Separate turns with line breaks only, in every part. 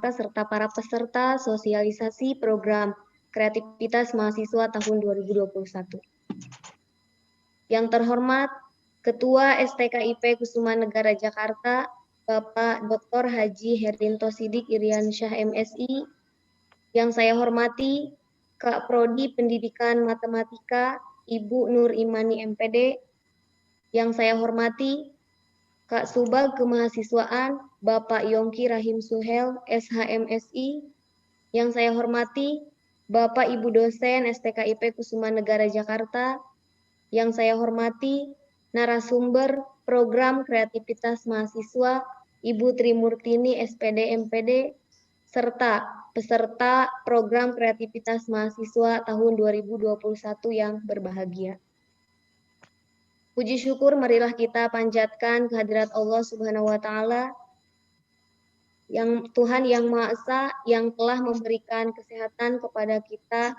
Jakarta serta para peserta sosialisasi program kreativitas mahasiswa tahun 2021. Yang terhormat Ketua STKIP Kusuma Negara Jakarta, Bapak Dr. Haji Herinto Sidik Iriansyah MSI. Yang saya hormati Kak Prodi Pendidikan Matematika, Ibu Nur Imani MPD. Yang saya hormati Kak Subag Kemahasiswaan, Bapak Yongki Rahim Suhel, SHMSI. Yang saya hormati Bapak Ibu dosen STKIP Kusuma Negara Jakarta. Yang saya hormati narasumber program kreativitas mahasiswa Ibu Trimurtini SPD MPD, serta peserta program kreativitas mahasiswa tahun 2021 yang berbahagia. Puji syukur marilah kita panjatkan kehadirat Allah Subhanahu wa taala, yang Tuhan yang Maha Esa yang telah memberikan kesehatan kepada kita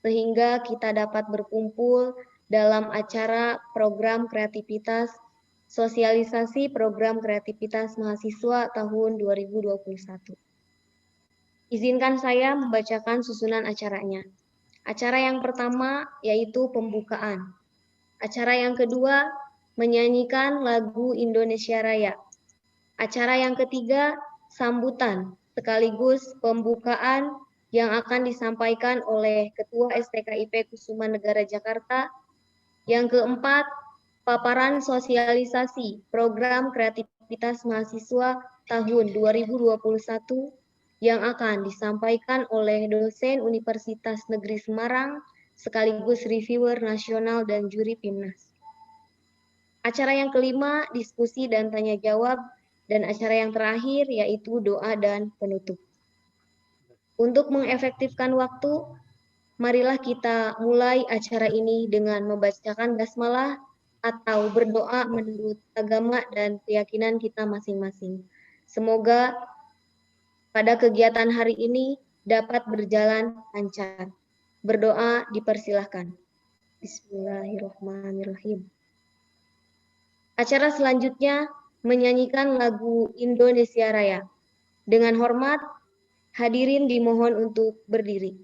sehingga kita dapat berkumpul dalam acara program kreativitas sosialisasi program kreativitas mahasiswa tahun 2021. Izinkan saya membacakan susunan acaranya. Acara yang pertama yaitu pembukaan. Acara yang kedua, menyanyikan lagu Indonesia Raya. Acara yang ketiga, sambutan, sekaligus pembukaan yang akan disampaikan oleh Ketua STKIP Kusuma Negara Jakarta. Yang keempat, paparan sosialisasi program kreativitas mahasiswa tahun 2021 yang akan disampaikan oleh dosen Universitas Negeri Semarang, sekaligus reviewer nasional dan juri PIMNAS. Acara yang kelima, diskusi dan tanya jawab, dan acara yang terakhir yaitu doa dan penutup. Untuk mengefektifkan waktu, marilah kita mulai acara ini dengan membacakan basmalah atau berdoa menurut agama dan keyakinan kita masing-masing. Semoga pada kegiatan hari ini dapat berjalan lancar. Berdoa dipersilahkan. Bismillahirrahmanirrahim. Acara selanjutnya menyanyikan lagu Indonesia Raya. Dengan hormat, hadirin dimohon untuk berdiri.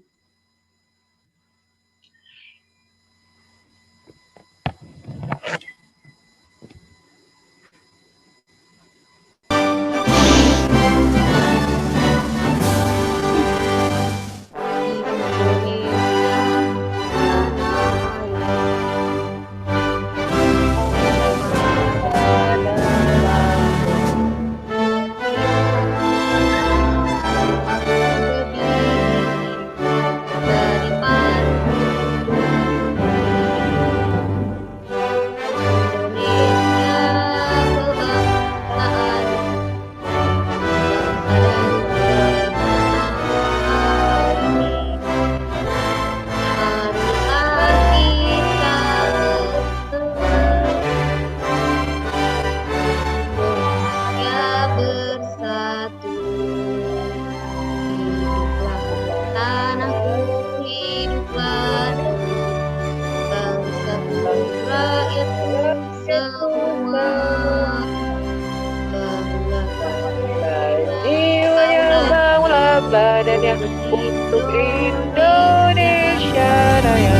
Badannya untuk Indonesia Raya.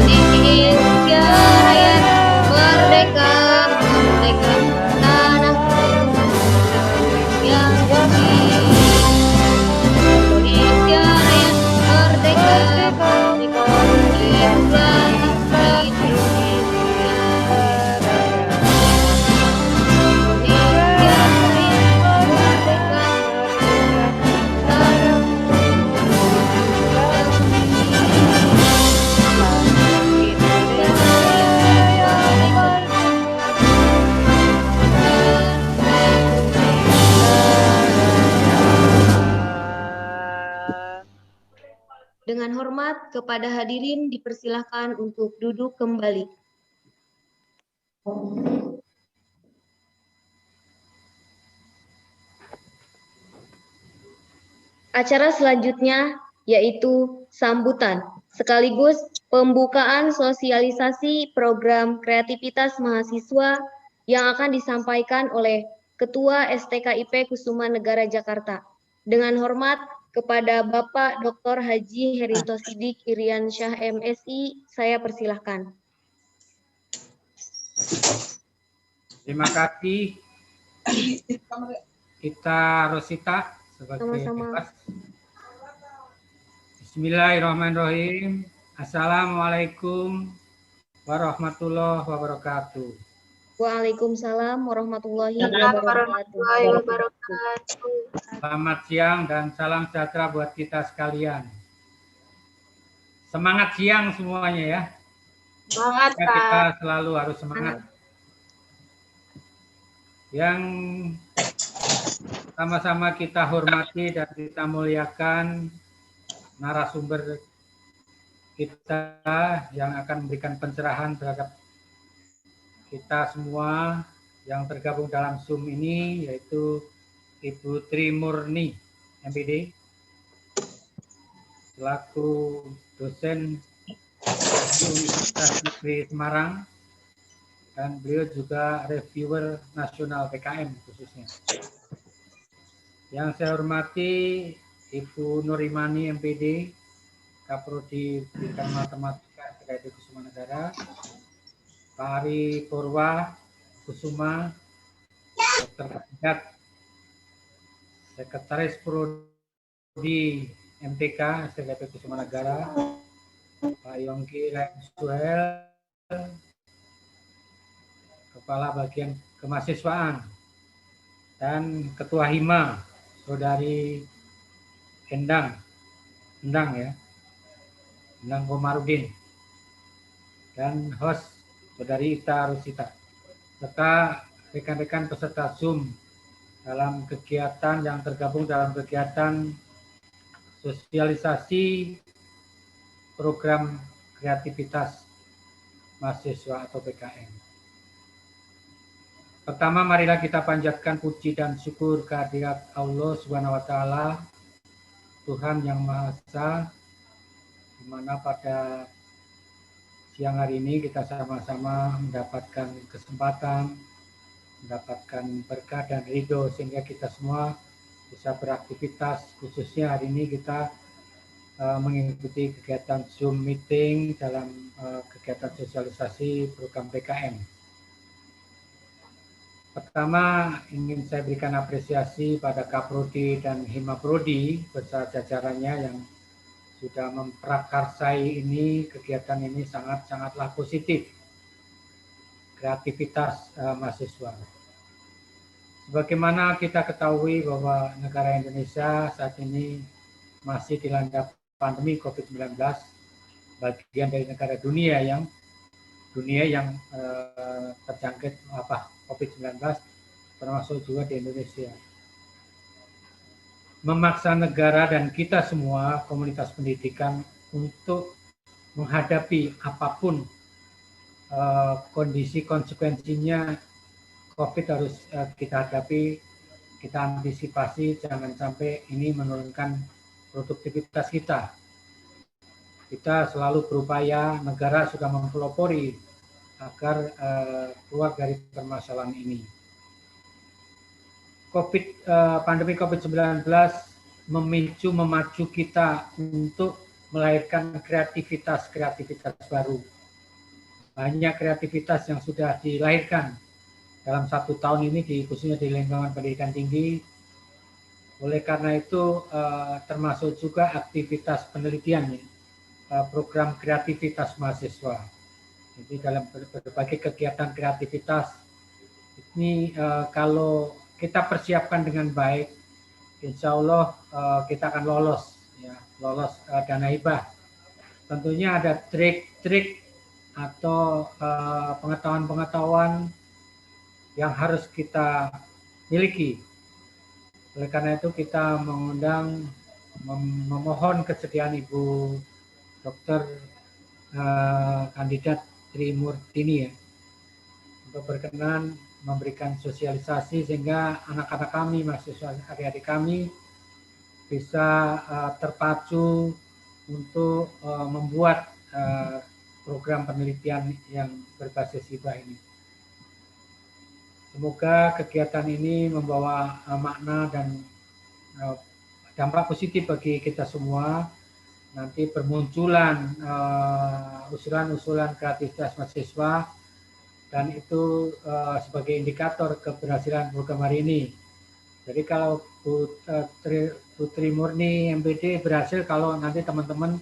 Indonesia Raya, merdeka, merdeka, tanahku yang suci. Indonesia Raya, merdeka, merdeka, hiduplah Indonesia Raya. Indonesia Raya, merdeka. Dengan hormat kepada hadirin dipersilahkan untuk duduk kembali. Acara selanjutnya yaitu sambutan, sekaligus pembukaan sosialisasi program kreativitas mahasiswa yang akan disampaikan oleh Ketua STKIP Kusuma Negara Jakarta. Dengan hormat kepada Bapak Dr. Haji Herinto Sidik Iriansyah MSI, saya persilahkan.
Terima kasih kita Rosita sebagai
Sama-sama.
host. Bismillahirrahmanirrahim. Assalamualaikum warahmatullahi wabarakatuh.
Waalaikumsalam warahmatullahi wabarakatuh.
Selamat siang dan salam sejahtera buat kita sekalian. Semangat siang semuanya ya.
Semangat, Pak.
Kita selalu harus semangat. Yang sama-sama kita hormati dan kita muliakan narasumber kita yang akan memberikan pencerahan terhadap kita semua yang tergabung dalam Zoom ini, yaitu Ibu Tri Murni, MPD, selaku dosen Universitas Negeri Semarang, dan beliau juga reviewer nasional PKM khususnya. Yang saya hormati Ibu Nurimani, MPD, Kaprodi Bidang Matematika STKIP Kusuma Negara, Pak Ari Purwa Kusuma, Dr. Kandidat, Sekretaris Prodi MTK STKIP Kusuma Negara, Pak Yongki Suhel, Kepala Bagian Kemahasiswaan, dan Ketua Hima, Saudari Endang ya, Endang Komarudin, dan host Saudari Ita Rosita, serta rekan-rekan peserta Zoom dalam kegiatan yang tergabung dalam kegiatan sosialisasi program kreativitas mahasiswa atau PKM. Pertama, marilah kita panjatkan puji dan syukur kehadirat Allah Subhanahu wa Ta'ala, Tuhan yang Maha Esa, di mana pada siang hari ini kita sama-sama mendapatkan kesempatan, mendapatkan berkah dan ridho sehingga kita semua bisa beraktivitas. Khususnya hari ini kita mengikuti kegiatan Zoom meeting dalam kegiatan sosialisasi program PKM. Pertama, ingin saya berikan apresiasi pada Kaprodi dan Hima Prodi beserta jajarannya yang sudah memprakarsai ini, kegiatan ini sangatlah positif, kreativitas mahasiswa. Sebagaimana kita ketahui bahwa negara Indonesia saat ini masih dilanda pandemi COVID-19, bagian dari negara dunia yang terjangkit COVID-19, termasuk juga di Indonesia. Memaksa negara dan kita semua komunitas pendidikan untuk menghadapi apapun kondisi konsekuensinya COVID harus kita hadapi, kita antisipasi jangan sampai ini menurunkan produktivitas kita. Kita selalu berupaya, negara sudah mempelopori agar keluar dari permasalahan ini. Pandemi COVID-19 memacu kita untuk melahirkan kreativitas baru. Banyak kreativitas yang sudah dilahirkan dalam 1 tahun ini, khususnya di lingkungan pendidikan tinggi. Oleh karena itu, termasuk juga aktivitas penelitian, program kreativitas mahasiswa. Jadi dalam berbagai kegiatan kreativitas ini, kalau kita persiapkan dengan baik, insya Allah kita akan lolos dana hibah. Tentunya ada trik-trik atau pengetahuan-pengetahuan yang harus kita miliki. Oleh karena itu kita memohon kesediaan Ibu Dr. Kandidat Tri Murtini ya, untuk berkenan memberikan sosialisasi sehingga anak-anak kami, mahasiswa adik-adik kami bisa terpacu untuk membuat program penelitian yang berbasis hibah ini. Semoga kegiatan ini membawa makna dan dampak positif bagi kita semua. Nanti bermunculan usulan-usulan kreativitas mahasiswa, dan itu sebagai indikator keberhasilan program hari ini. Jadi kalau Putri Murni MPD berhasil kalau nanti teman-teman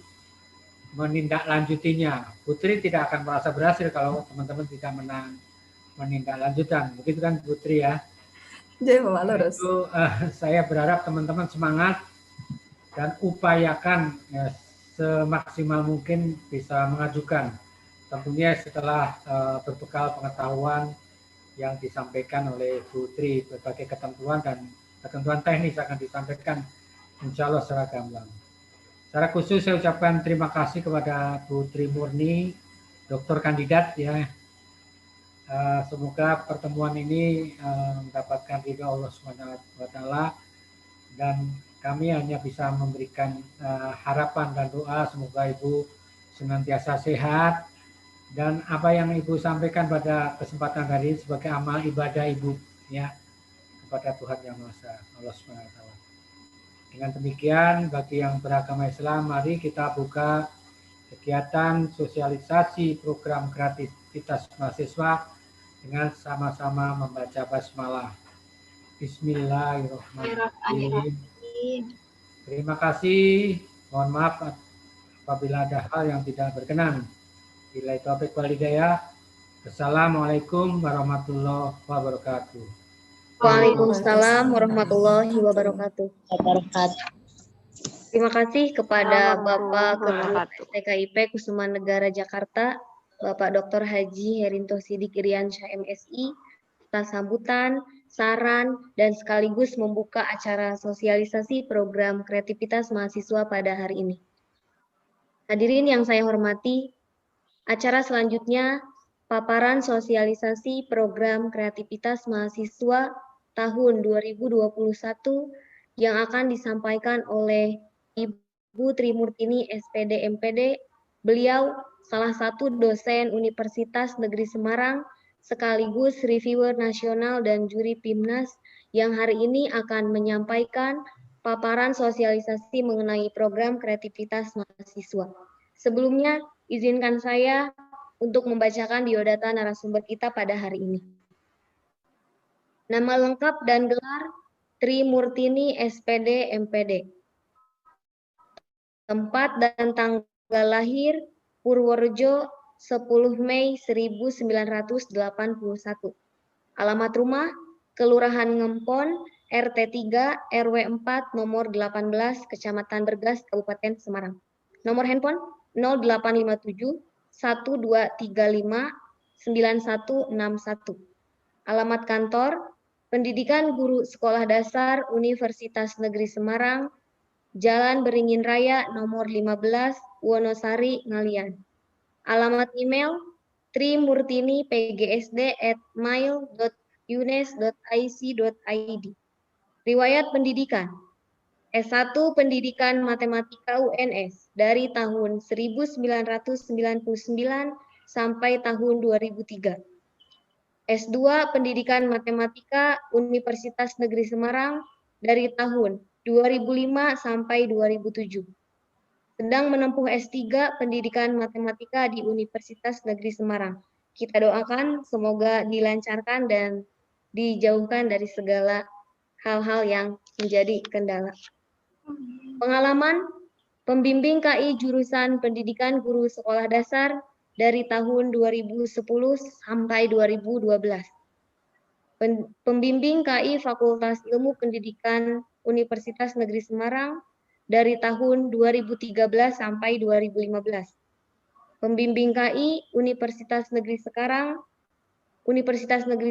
menindaklanjutinya. Putri tidak akan merasa berhasil kalau teman-teman tidak menindaklanjutan. Begitu kan Putri ya?
Jadi Bapak lurus.
Itu saya berharap teman-teman semangat dan upayakan ya, semaksimal mungkin bisa mengajukan. Tentunya setelah berbekal pengetahuan yang disampaikan oleh Putri, berbagai ketentuan dan ketentuan teknis akan disampaikan insya Allah secara gamblang. Secara khusus saya ucapkan terima kasih kepada Putri Murni, doktor kandidat ya. Semoga pertemuan ini mendapatkan ridha Allah SWT, dan kami hanya bisa memberikan harapan dan doa semoga Ibu senantiasa sehat, dan apa yang Ibu sampaikan pada kesempatan hari ini sebagai amal ibadah Ibu ya kepada Tuhan Yang Maha Esa, Allah SWT. Dengan demikian, bagi yang beragama Islam, mari kita buka kegiatan sosialisasi program kreativitas mahasiswa dengan sama-sama membaca basmalah. Bismillahirrahmanirrahim. Terima kasih. Mohon maaf apabila ada hal yang tidak berkenan. Billahi taufiq wal hidayah. Assalamualaikum warahmatullahi wabarakatuh.
Waalaikumsalam warahmatullahi wabarakatuh. Terima kasih kepada Bapak Ketua STKIP Kusuma Negara Jakarta, Bapak Dr. Haji Herinto Sidik Iriansyah MSI, atas sambutan, saran, dan sekaligus membuka acara sosialisasi program kreativitas mahasiswa pada hari ini. Hadirin yang saya hormati, acara selanjutnya paparan sosialisasi program kreativitas mahasiswa tahun 2021 yang akan disampaikan oleh Ibu Trimurtini SPD MPD. Beliau salah satu dosen Universitas Negeri Semarang sekaligus reviewer nasional dan juri PIMNAS yang hari ini akan menyampaikan paparan sosialisasi mengenai program kreativitas mahasiswa. Sebelumnya, izinkan saya untuk membacakan biodata narasumber kita pada hari ini. Nama lengkap dan gelar Trimurtini SPD MPD. Tempat dan tanggal lahir Purworejo 10 Mei 1981. Alamat rumah Kelurahan Ngempon, RT 3, RW 4, nomor 18, Kecamatan Bergas, Kabupaten Semarang. Nomor handphone 0857 1235 9161. Alamat kantor Pendidikan Guru Sekolah Dasar Universitas Negeri Semarang, Jalan Beringin Raya nomor 15, Wonosari, Ngalian. Alamat email trimurtini@mail.unes.ic.id. Riwayat pendidikan S1 Pendidikan Matematika UNS dari tahun 1999 sampai tahun 2003. S2 Pendidikan Matematika Universitas Negeri Semarang dari tahun 2005 sampai 2007. Sedang menempuh S3 Pendidikan Matematika di Universitas Negeri Semarang. Kita doakan semoga dilancarkan dan dijauhkan dari segala hal-hal yang menjadi kendala. Pengalaman pembimbing KI jurusan Pendidikan Guru Sekolah Dasar dari tahun 2010 sampai 2012. Pembimbing KI Fakultas Ilmu Pendidikan Universitas Negeri Semarang dari tahun 2013 sampai 2015. Pembimbing KI Universitas Negeri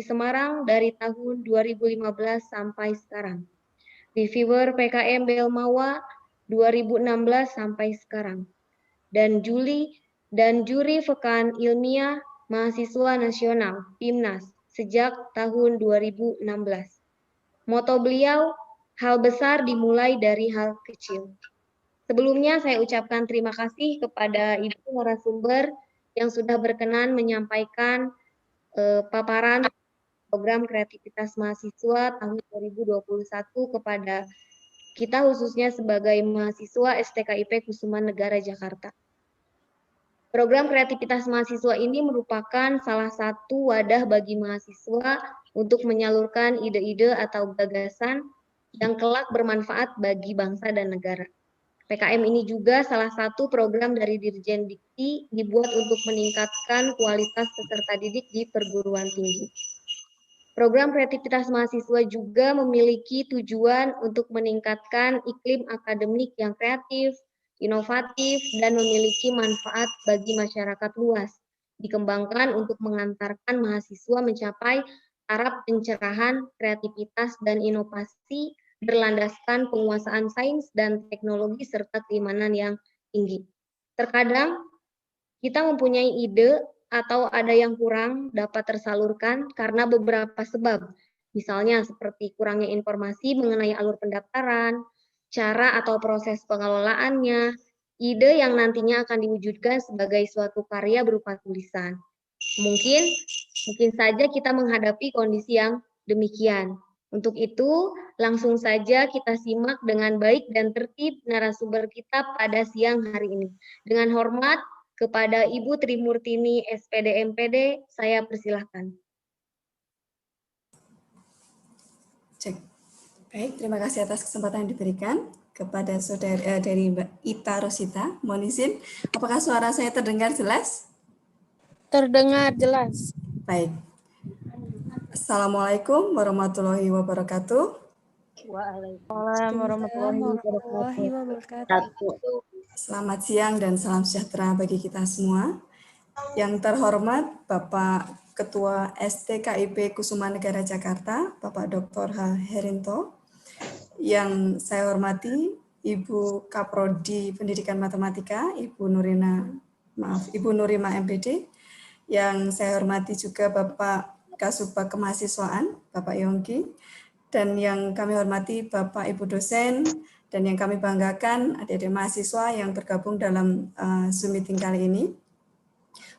Semarang dari tahun 2015 sampai sekarang. Reviewer PKM Belmawa 2016 sampai sekarang. Dan juri Pekan Ilmiah Mahasiswa Nasional PIMNAS sejak tahun 2016. Moto beliau, hal besar dimulai dari hal kecil. Sebelumnya saya ucapkan terima kasih kepada Ibu narasumber yang sudah berkenan menyampaikan paparan program kreativitas mahasiswa tahun 2021 kepada kita khususnya sebagai mahasiswa STKIP Kusuman Negara Jakarta. Program kreativitas mahasiswa ini merupakan salah satu wadah bagi mahasiswa untuk menyalurkan ide-ide atau gagasan yang kelak bermanfaat bagi bangsa dan negara. PKM ini juga salah satu program dari Dirjen Dikti dibuat untuk meningkatkan kualitas peserta didik di perguruan tinggi. Program kreativitas mahasiswa juga memiliki tujuan untuk meningkatkan iklim akademik yang kreatif, inovatif, dan memiliki manfaat bagi masyarakat luas. Dikembangkan untuk mengantarkan mahasiswa mencapai taraf pencerahan, kreativitas, dan inovasi berlandaskan penguasaan sains dan teknologi serta keimanan yang tinggi. Terkadang kita mempunyai ide atau ada yang kurang dapat tersalurkan karena beberapa sebab. Misalnya seperti kurangnya informasi mengenai alur pendaftaran, cara atau proses pengelolaannya, ide yang nantinya akan diwujudkan sebagai suatu karya berupa tulisan. Mungkin saja kita menghadapi kondisi yang demikian. Untuk itu, langsung saja kita simak dengan baik dan tertib narasumber kita pada siang hari ini. Dengan hormat kepada Ibu Trimurtini SPD MPD, saya persilahkan.
Cek. Baik, terima kasih atas kesempatan yang diberikan kepada saudara dari Mbak Ita Rosita. Mohon izin, apakah suara saya terdengar jelas?
Terdengar jelas.
Baik. Assalamualaikum warahmatullahi wabarakatuh.
Waalaikumsalam warahmatullahi wabarakatuh.
Selamat siang dan salam sejahtera bagi kita semua. Yang terhormat Bapak Ketua STKIP Kusuman Negara Jakarta, Bapak Dr. H. Herinto. Yang saya hormati Ibu Kaprodi Pendidikan Matematika, Ibu Nurima MPD. Yang saya hormati juga Bapak Kasubag Kemahasiswaan, Bapak Yongki, dan yang kami hormati Bapak Ibu dosen, dan yang kami banggakan adik-adik mahasiswa yang bergabung dalam Zoom meeting kali ini.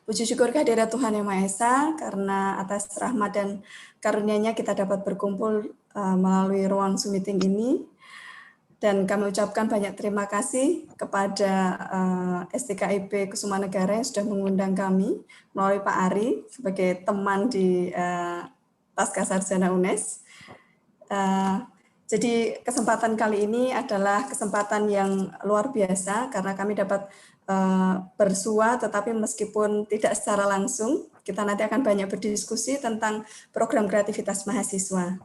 Puji syukur kehadirat Tuhan Yang Maha Esa, karena atas rahmat dan karunia-Nya kita dapat berkumpul melalui ruang Zoom meeting ini. Dan kami ucapkan banyak terima kasih kepada STKIP Kusuman Negara yang sudah mengundang kami melalui Pak Ari sebagai teman di Pascasarjana UNES. Jadi kesempatan kali ini adalah kesempatan yang luar biasa karena kami dapat bersua, tetapi meskipun tidak secara langsung, kita nanti akan banyak berdiskusi tentang program kreativitas mahasiswa.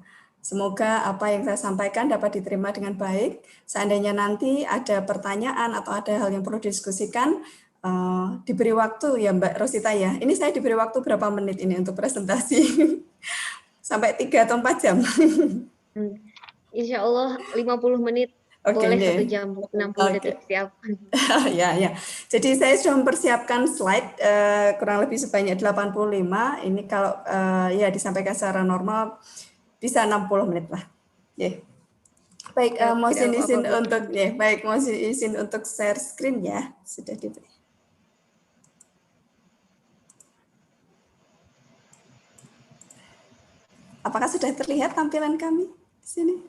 Semoga apa yang saya sampaikan dapat diterima dengan baik. Seandainya nanti ada pertanyaan atau ada hal yang perlu didiskusikan, diberi waktu ya Mbak Rosita ya. Ini saya diberi waktu berapa menit ini untuk presentasi? Sampai 3 atau 4 jam?
Insya Allah 50 menit. Boleh 1 jam, 60 detik siap.
Ya. Jadi saya sudah mempersiapkan slide kurang lebih sebanyak 85. Ini kalau ya disampaikan secara normal bisa 60 menit lah. Yeah. Baik, mohon izin untuk mohon izin untuk share screen ya. Sudah diberi. Apakah sudah terlihat tampilan kami di sini?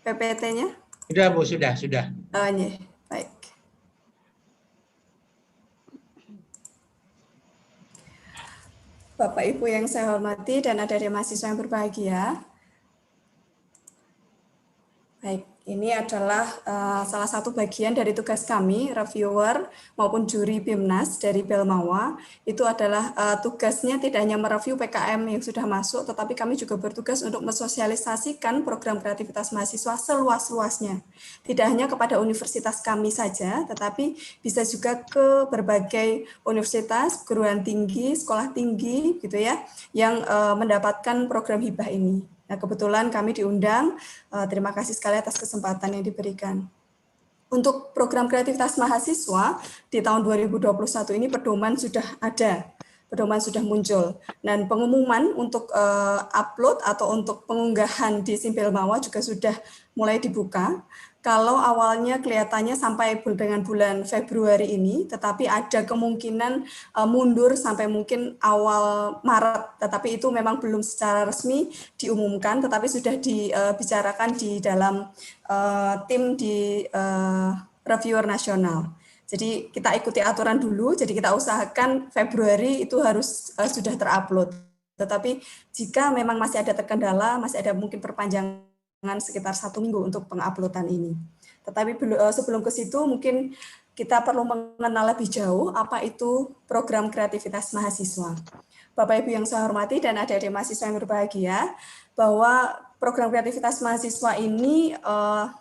PPT-nya?
Sudah, Bu, sudah.
Oh, iya. Baik. Bapak Ibu yang saya hormati dan adik-adik mahasiswa yang berbahagia. Baik, ini adalah salah satu bagian dari tugas kami, reviewer maupun juri BIMNAS dari Belmawa. Itu adalah tugasnya tidak hanya mereview PKM yang sudah masuk, tetapi kami juga bertugas untuk mensosialisasikan program kreativitas mahasiswa seluas-luasnya. Tidak hanya kepada universitas kami saja, tetapi bisa juga ke berbagai universitas, perguruan tinggi, sekolah tinggi, gitu ya, yang mendapatkan program hibah ini. Nah, kebetulan kami diundang, terima kasih sekali atas kesempatan yang diberikan. Untuk program kreativitas mahasiswa di tahun 2021 ini pedoman sudah ada, pedoman sudah muncul. Dan pengumuman untuk upload atau untuk pengunggahan di SIM Belmawa juga sudah mulai dibuka. kalau awalnya kelihatannya sampai dengan bulan Februari ini, tetapi ada kemungkinan mundur sampai mungkin awal Maret, tetapi itu memang belum secara resmi diumumkan, tetapi sudah dibicarakan di dalam tim di reviewer nasional. Jadi kita ikuti aturan dulu, jadi kita usahakan Februari itu harus sudah terupload. Tetapi jika memang masih ada terkendala, masih ada mungkin perpanjangan sekitar 1 minggu untuk penguploadan ini. Tetapi sebelum ke situ mungkin kita perlu mengenal lebih jauh apa itu program kreativitas mahasiswa. Bapak Ibu yang saya hormati dan adik-adik mahasiswa yang berbahagia, bahwa program kreativitas mahasiswa ini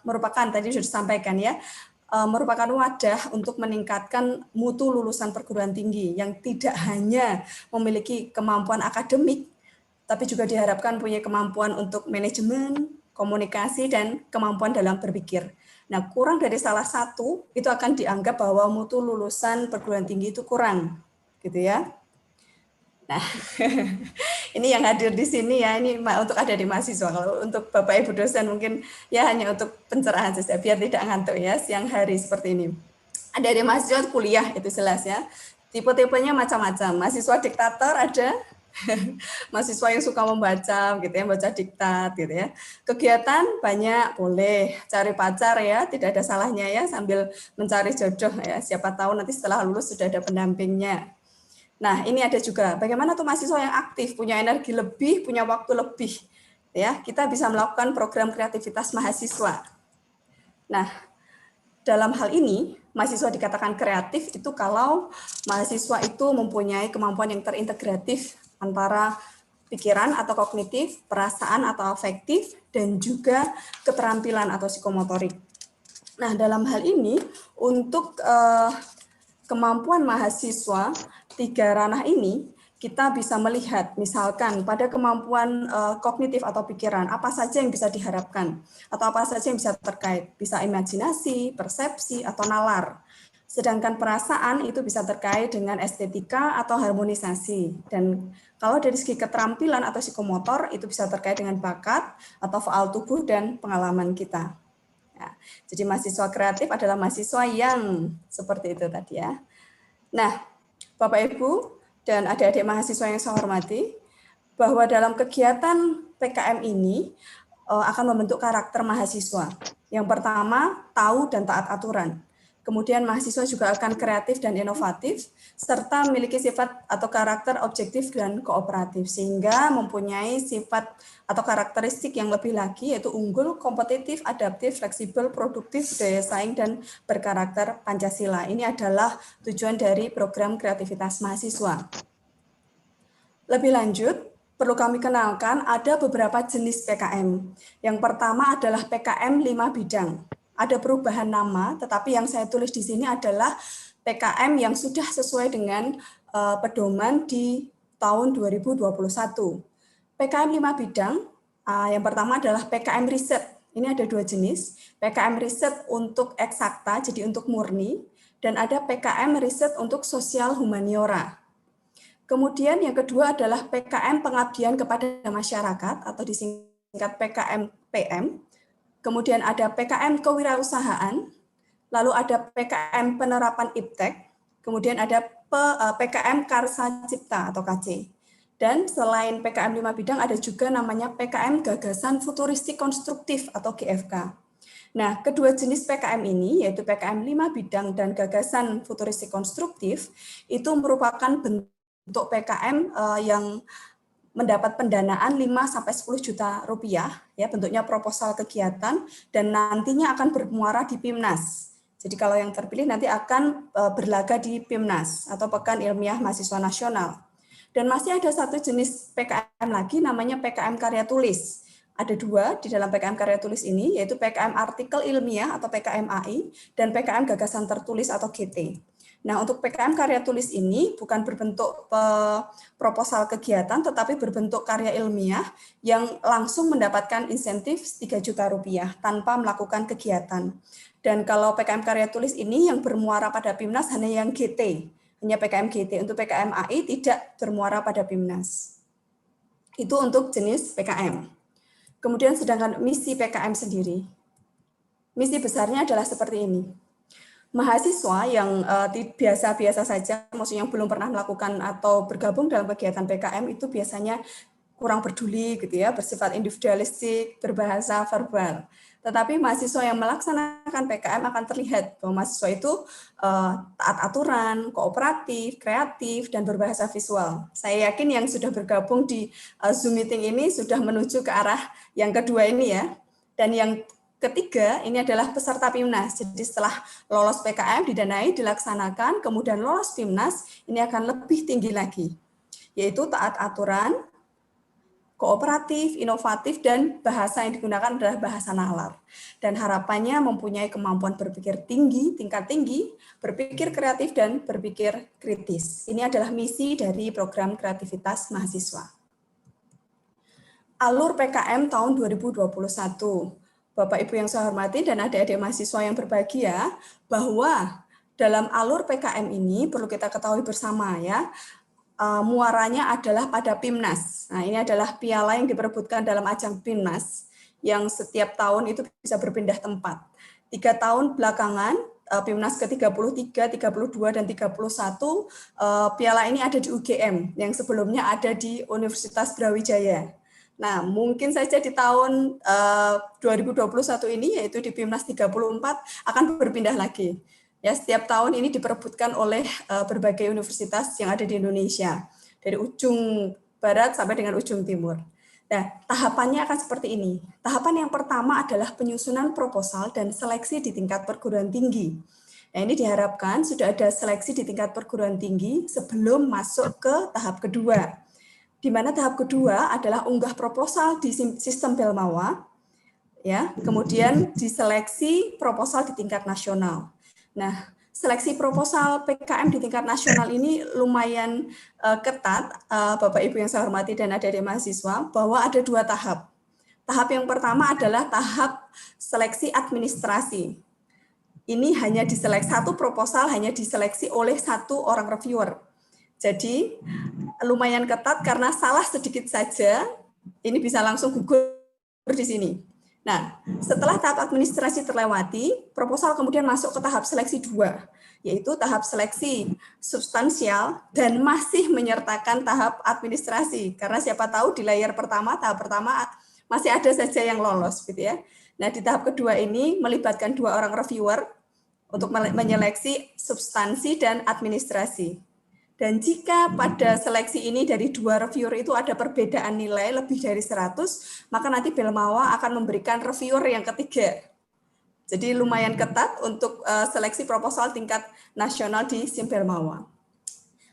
merupakan, tadi sudah disampaikan ya, merupakan wadah untuk meningkatkan mutu lulusan perguruan tinggi yang tidak hanya memiliki kemampuan akademik, tapi juga diharapkan punya kemampuan untuk manajemen, komunikasi, dan kemampuan dalam berpikir. Nah, kurang dari salah satu, itu akan dianggap bahwa mutu lulusan perguruan tinggi itu kurang, gitu ya. Nah, ini yang hadir di sini ya, ini untuk adik-adik mahasiswa. Kalau untuk Bapak Ibu dosen mungkin ya hanya untuk pencerahan saja, biar tidak ngantuk ya siang hari seperti ini. Adik-adik mahasiswa kuliah itu jelas ya. Tipe-tipenya macam-macam. Mahasiswa diktator ada, mahasiswa yang suka membaca gitu ya, baca diktat gitu ya. Kegiatan banyak, boleh cari pacar ya, tidak ada salahnya ya, sambil mencari jodoh ya. Siapa tahu nanti setelah lulus sudah ada pendampingnya. Nah, ini ada juga bagaimana tuh mahasiswa yang aktif, punya energi lebih, punya waktu lebih ya. Kita bisa melakukan program kreativitas mahasiswa. Nah, dalam hal ini mahasiswa dikatakan kreatif itu kalau mahasiswa itu mempunyai kemampuan yang terintegratif antara pikiran atau kognitif, perasaan atau afektif, dan juga keterampilan atau psikomotorik. Nah, dalam hal ini, untuk kemampuan mahasiswa, 3 ranah ini, kita bisa melihat, misalkan pada kemampuan kognitif atau pikiran, apa saja yang bisa diharapkan, atau apa saja yang bisa terkait, bisa imajinasi, persepsi, atau nalar. Sedangkan perasaan itu bisa terkait dengan estetika atau harmonisasi. Dan kalau dari segi keterampilan atau psikomotor, itu bisa terkait dengan bakat atau faal tubuh dan pengalaman kita. Ya, jadi mahasiswa kreatif adalah mahasiswa yang seperti itu tadi ya. Nah, Bapak Ibu dan adik-adik mahasiswa yang saya hormati, bahwa dalam kegiatan PKM ini akan membentuk karakter mahasiswa. Yang pertama, tahu dan taat aturan. Kemudian mahasiswa juga akan kreatif dan inovatif, serta memiliki sifat atau karakter objektif dan kooperatif, sehingga mempunyai sifat atau karakteristik yang lebih lagi, yaitu unggul, kompetitif, adaptif, fleksibel, produktif, daya saing, dan berkarakter Pancasila. Ini adalah tujuan dari program kreativitas mahasiswa. Lebih lanjut, perlu kami kenalkan ada beberapa jenis PKM. Yang pertama adalah PKM 5 bidang. Ada perubahan nama, tetapi yang saya tulis di sini adalah PKM yang sudah sesuai dengan pedoman di tahun 2021. PKM 5 bidang, yang pertama adalah PKM riset. Ini ada 2 jenis, PKM riset untuk eksakta, jadi untuk murni, dan ada PKM riset untuk sosial humaniora. Kemudian yang kedua adalah PKM pengabdian kepada masyarakat, atau disingkat PKM PM. Kemudian ada PKM kewirausahaan, lalu ada PKM penerapan iptek, kemudian ada PKM Karsa Cipta atau KC. Dan selain PKM 5 bidang ada juga namanya PKM Gagasan Futuristik Konstruktif atau GFK. Nah, kedua jenis PKM ini, yaitu PKM 5 bidang dan Gagasan Futuristik Konstruktif, itu merupakan bentuk PKM yang mendapat pendanaan 5-10 juta rupiah, ya, bentuknya proposal kegiatan, dan nantinya akan bermuara di PIMNAS. Jadi kalau yang terpilih nanti akan berlaga di PIMNAS atau Pekan Ilmiah Mahasiswa Nasional. Dan masih ada satu jenis PKM lagi namanya PKM Karya Tulis. Ada 2 di dalam PKM Karya Tulis ini, yaitu PKM Artikel Ilmiah atau PKM AI dan PKM Gagasan Tertulis atau GT. Nah, untuk PKM Karya Tulis ini bukan berbentuk proposal kegiatan, tetapi berbentuk karya ilmiah yang langsung mendapatkan insentif 3 juta rupiah tanpa melakukan kegiatan. Dan kalau PKM Karya Tulis ini yang bermuara pada PIMNAS hanya yang GT, hanya PKM GT. Untuk PKM AI tidak bermuara pada PIMNAS. Itu untuk jenis PKM. Kemudian sedangkan misi PKM sendiri. misi besarnya adalah seperti ini. Mahasiswa yang biasa-biasa saja, maksudnya yang belum pernah melakukan atau bergabung dalam kegiatan PKM itu biasanya kurang peduli gitu ya, bersifat individualistik, berbahasa verbal. Tetapi mahasiswa yang melaksanakan PKM akan terlihat bahwa mahasiswa itu taat aturan, kooperatif, kreatif, dan berbahasa visual. Saya yakin yang sudah bergabung di Zoom meeting ini sudah menuju ke arah yang kedua ini ya. Dan yang ketiga, ini adalah peserta PIMNAS. Jadi setelah lolos PKM didanai, dilaksanakan, kemudian lolos PIMNAS, ini akan lebih tinggi lagi, yaitu taat aturan, kooperatif, inovatif, dan bahasa yang digunakan adalah bahasa nalar. Dan harapannya mempunyai kemampuan berpikir tinggi, tingkat tinggi, berpikir kreatif, dan berpikir kritis. Ini adalah misi dari program kreativitas mahasiswa. Alur PKM tahun 2021. Bapak Ibu yang saya hormati dan adik-adik mahasiswa yang berbahagia, bahwa dalam alur PKM ini perlu kita ketahui bersama ya, muaranya adalah pada PIMNAS. Nah, ini adalah piala yang diperebutkan dalam ajang PIMNAS yang setiap tahun itu bisa berpindah tempat. 3 tahun belakangan, PIMNAS ke-33, 32, dan 31, piala ini ada di UGM, yang sebelumnya ada di Universitas Brawijaya. Nah, mungkin saja di tahun 2021 ini, yaitu di PIMNAS 34, akan berpindah lagi. Ya, setiap tahun ini diperebutkan oleh berbagai universitas yang ada di Indonesia, dari ujung barat sampai dengan ujung timur. Nah, tahapannya akan seperti ini. Tahapan yang pertama adalah penyusunan proposal dan seleksi di tingkat perguruan tinggi. Nah, ini diharapkan sudah ada seleksi di tingkat perguruan tinggi sebelum masuk ke tahap kedua. Di mana tahap kedua adalah unggah proposal di sistem Belmawa, ya, kemudian diseleksi proposal di tingkat nasional. Nah, seleksi proposal PKM di tingkat nasional ini lumayan ketat, Bapak Ibu yang saya hormati dan adik-adik mahasiswa, bahwa ada 2 tahap. Tahap yang pertama adalah tahap seleksi administrasi. Ini hanya diseleksi, satu proposal hanya diseleksi oleh 1 orang reviewer. Jadi lumayan ketat karena salah sedikit saja, ini bisa langsung gugur di sini. Nah, setelah tahap administrasi terlewati, proposal kemudian masuk ke tahap seleksi 2, yaitu tahap seleksi substansial dan masih menyertakan tahap administrasi. Karena siapa tahu di layar pertama, tahap pertama masih ada saja yang lolos, gitu ya. Nah, di tahap kedua ini melibatkan 2 orang reviewer untuk menyeleksi substansi dan administrasi. Dan jika pada seleksi ini dari 2 reviewer itu ada perbedaan nilai lebih dari 100, maka nanti Belmawa akan memberikan reviewer yang ketiga. Jadi lumayan ketat untuk seleksi proposal tingkat nasional di SIM Belmawa.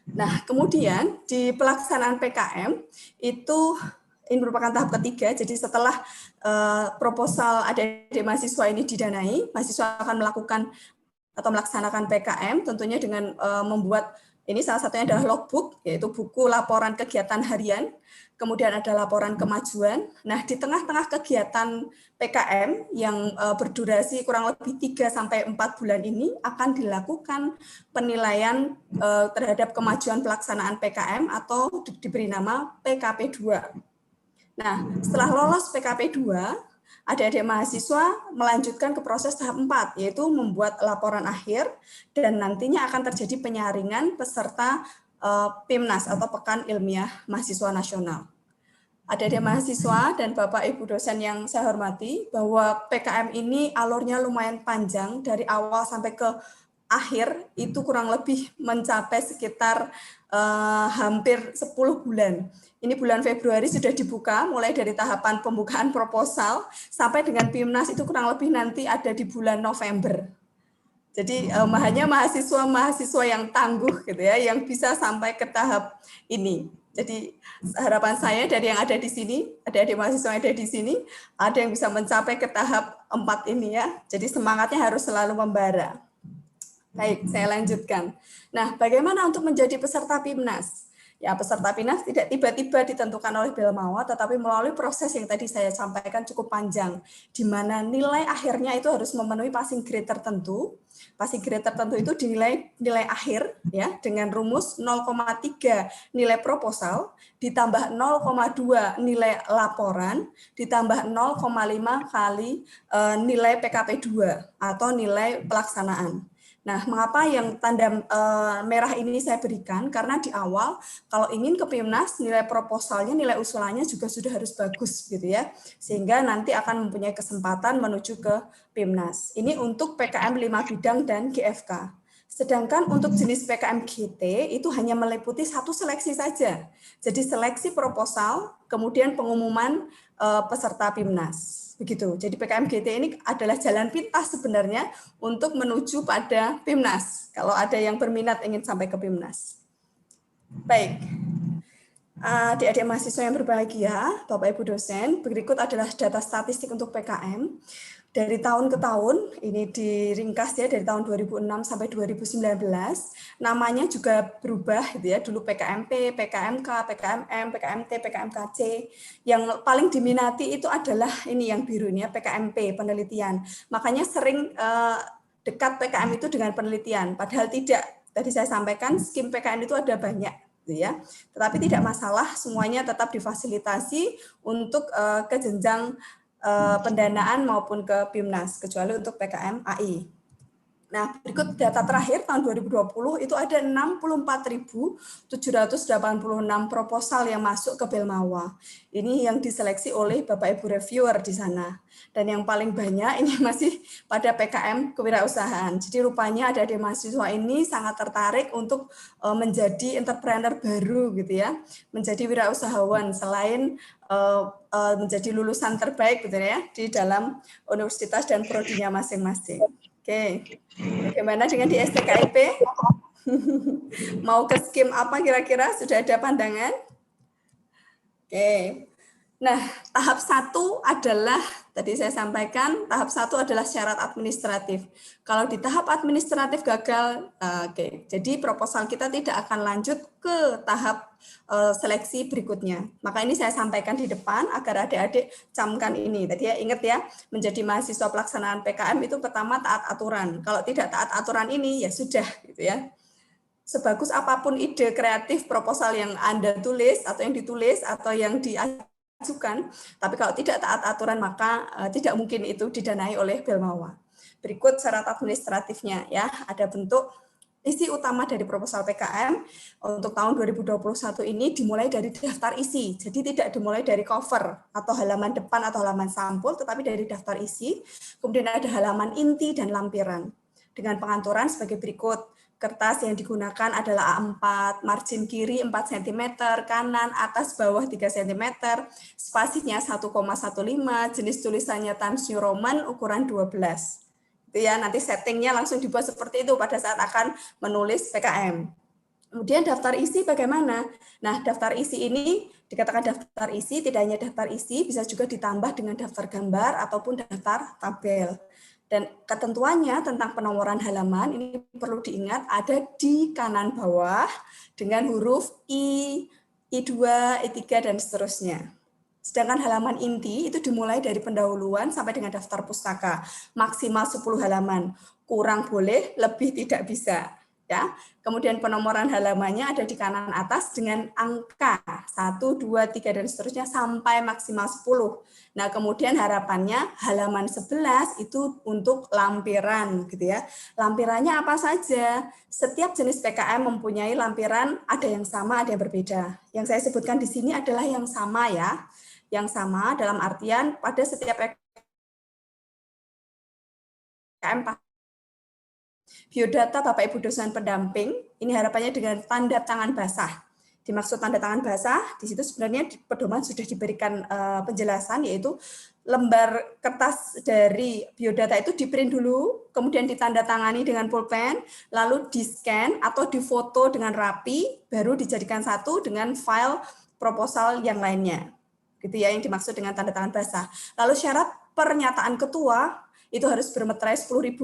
Nah, kemudian di pelaksanaan PKM itu ini merupakan tahap ketiga. Jadi setelah proposal adik-adik mahasiswa ini didanai, mahasiswa akan melakukan atau melaksanakan PKM tentunya dengan membuat, ini salah satunya adalah logbook, yaitu buku laporan kegiatan harian, kemudian ada laporan kemajuan. Nah, di tengah-tengah kegiatan PKM yang berdurasi kurang lebih 3-4 bulan ini akan dilakukan penilaian terhadap kemajuan pelaksanaan PKM atau diberi nama PKP 2. Nah, setelah lolos PKP 2, adik-adik mahasiswa melanjutkan ke proses tahap 4, yaitu membuat laporan akhir dan nantinya akan terjadi penyaringan peserta PIMNAS atau Pekan Ilmiah Mahasiswa Nasional. Adik-adik mahasiswa dan Bapak Ibu dosen yang saya hormati, bahwa PKM ini alurnya lumayan panjang dari awal sampai ke akhir itu kurang lebih mencapai sekitar hampir 10 bulan. Ini bulan Februari sudah dibuka, mulai dari tahapan pembukaan proposal sampai dengan PIMNAS itu kurang lebih nanti ada di bulan November. Jadi hanya mahasiswa-mahasiswa yang tangguh gitu ya, yang bisa sampai ke tahap ini. Jadi harapan saya dari yang ada di sini, adik-adik mahasiswa yang ada di sini, ada yang bisa mencapai ke tahap 4 ini ya. Jadi semangatnya harus selalu membara. Baik, saya lanjutkan. Nah, bagaimana untuk menjadi peserta PIMNAS? Ya, peserta PIMNAS tidak tiba-tiba ditentukan oleh Belmawa, tetapi melalui proses yang tadi saya sampaikan cukup panjang, di mana nilai akhirnya itu harus memenuhi passing grade tertentu. Passing grade tertentu itu dinilai nilai akhir ya dengan rumus 0,3 nilai proposal ditambah 0,2 nilai laporan ditambah 0,5 kali nilai PKP 2 atau nilai pelaksanaan. Nah, mengapa yang tanda merah ini saya berikan? Karena di awal, kalau ingin ke PIMNAS, nilai proposalnya, nilai usulannya juga sudah harus bagus, gitu ya, sehingga nanti akan mempunyai kesempatan menuju ke PIMNAS. Ini untuk PKM 5 bidang dan GFK. Sedangkan untuk jenis PKM GT itu hanya meliputi satu seleksi saja. Jadi seleksi proposal, kemudian pengumuman peserta PIMNAS. Begitu. Jadi PKM GT ini adalah jalan pintas sebenarnya untuk menuju pada PIMNAS. Kalau ada yang berminat ingin sampai ke PIMNAS. Baik. Adik-adik mahasiswa yang berbahagia, Bapak Ibu dosen, berikut adalah data statistik untuk PKM. Dari tahun ke tahun, ini diringkas ya dari tahun 2006 sampai 2019, namanya juga berubah gitu ya. Dulu PKMP, PKMK, PKMM, PKMT, PKMKC. Yang paling diminati itu adalah ini yang biru ini ya, PKMP, penelitian. Makanya sering dekat PKM itu dengan penelitian, padahal tidak. Tadi saya sampaikan skim PKM itu ada banyak. Ya, tetapi tidak masalah, semuanya tetap difasilitasi untuk ke jenjang pendanaan maupun ke PIMNAS, kecuali untuk PKM AI. Nah, berikut data terakhir tahun 2020 itu ada 64.786 proposal yang masuk ke Belmawa. Ini yang diseleksi oleh Bapak Ibu reviewer di sana. Dan yang paling banyak ini masih pada PKM kewirausahaan. Jadi rupanya ada mahasiswa ini sangat tertarik untuk menjadi entrepreneur baru gitu ya, menjadi wirausahawan selain menjadi lulusan terbaik gitu ya di dalam universitas dan prodinya masing-masing. Oke, bagaimana dengan di STKIP? Mau ke skim apa kira-kira? Sudah ada pandangan? Oke. Nah, tahap 1 adalah, tadi saya sampaikan, tahap 1 adalah syarat administratif. Kalau di tahap administratif gagal, oke, jadi proposal kita tidak akan lanjut ke tahap seleksi berikutnya. Maka ini saya sampaikan di depan agar adik-adik camkan ini. Tadi ya ingat ya, menjadi mahasiswa pelaksanaan PKM itu pertama taat aturan. Kalau tidak taat aturan ini ya sudah gitu ya. Sebagus apapun ide kreatif proposal yang Anda tulis atau yang ditulis atau yang diajukan, tapi kalau tidak taat aturan maka tidak mungkin itu didanai oleh Belmawa. Berikut syarat administratifnya ya, ada bentuk isi utama dari proposal PKM untuk tahun 2021 ini dimulai dari daftar isi. Jadi tidak dimulai dari cover atau halaman depan atau halaman sampul, tetapi dari daftar isi. Kemudian ada halaman inti dan lampiran. Dengan pengaturan sebagai berikut. Kertas yang digunakan adalah A4, margin kiri 4 cm, kanan, atas, bawah 3 cm, spasinya 1,15, jenis tulisannya Times New Roman, ukuran 12. Itu ya, nanti settingnya langsung dibuat seperti itu pada saat akan menulis PKM. Kemudian daftar isi bagaimana? Nah, daftar isi ini dikatakan daftar isi, tidak hanya daftar isi, bisa juga ditambah dengan daftar gambar ataupun daftar tabel. Dan ketentuannya tentang penomoran halaman ini perlu diingat ada di kanan bawah dengan huruf I, I2, I3, dan seterusnya. Sedangkan halaman inti itu dimulai dari pendahuluan sampai dengan daftar pustaka, maksimal 10 halaman. Kurang boleh, lebih tidak bisa. Ya. Kemudian penomoran halamannya ada di kanan atas dengan angka 1, 2, 3, dan seterusnya sampai maksimal 10. Nah, kemudian harapannya halaman 11 itu untuk lampiran gitu ya. Lampirannya apa saja? Setiap jenis PKM mempunyai lampiran, ada yang sama, ada yang berbeda. Yang saya sebutkan di sini adalah yang sama ya. Yang sama dalam artian pada setiap PKM biodata Bapak Ibu dosen pendamping, ini harapannya dengan tanda tangan basah. Dimaksud tanda tangan basah, di situ sebenarnya di pedoman sudah diberikan penjelasan, yaitu lembar kertas dari biodata itu di-print dulu, kemudian ditandatangani dengan pulpen, lalu di-scan atau difoto dengan rapi, baru dijadikan satu dengan file proposal yang lainnya. Gitu ya, yang dimaksud dengan tanda tangan basah. Lalu syarat pernyataan ketua itu harus bermeterai 10.000.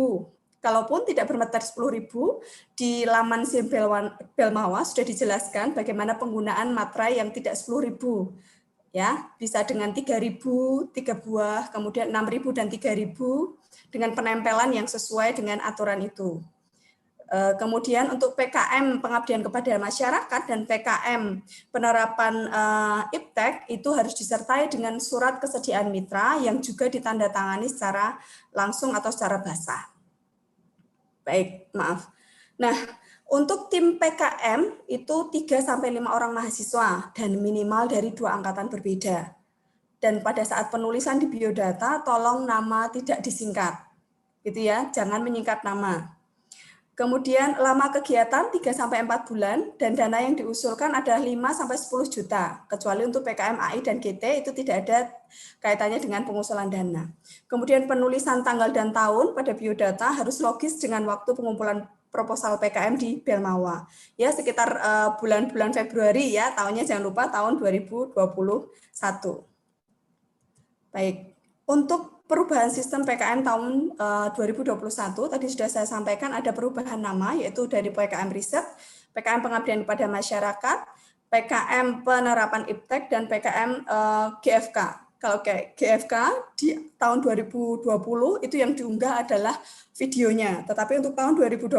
Kalaupun tidak bermateri 10.000, di laman SIM Belmawa sudah dijelaskan bagaimana penggunaan materai yang tidak 10.000. Ya, bisa dengan 3.000, 3 buah, kemudian 6.000 dan 3.000 dengan penempelan yang sesuai dengan aturan itu. Kemudian untuk PKM pengabdian kepada masyarakat dan PKM penerapan IPTEK itu harus disertai dengan surat kesediaan mitra yang juga ditandatangani secara langsung atau secara basah. Baik, maaf. Nah, untuk tim PKM itu 3-5 orang mahasiswa dan minimal dari 2 angkatan berbeda. Dan pada saat penulisan di biodata, tolong nama tidak disingkat. Gitu ya, jangan menyingkat nama. Kemudian lama kegiatan 3-4 bulan dan dana yang diusulkan adalah 5-10 juta. Kecuali untuk PKM AI dan GT itu tidak ada kaitannya dengan pengusulan dana. Kemudian penulisan tanggal dan tahun pada biodata harus logis dengan waktu pengumpulan proposal PKM di Belmawa. Ya sekitar bulan-bulan Februari ya, tahunnya jangan lupa tahun 2021. Baik, untuk perubahan sistem PKM tahun 2021, tadi sudah saya sampaikan ada perubahan nama, yaitu dari PKM Riset, PKM Pengabdian kepada Masyarakat, PKM Penerapan IPTEK, dan PKM GFK. Kalau GFK di tahun 2020 itu yang diunggah adalah videonya, tetapi untuk tahun 2021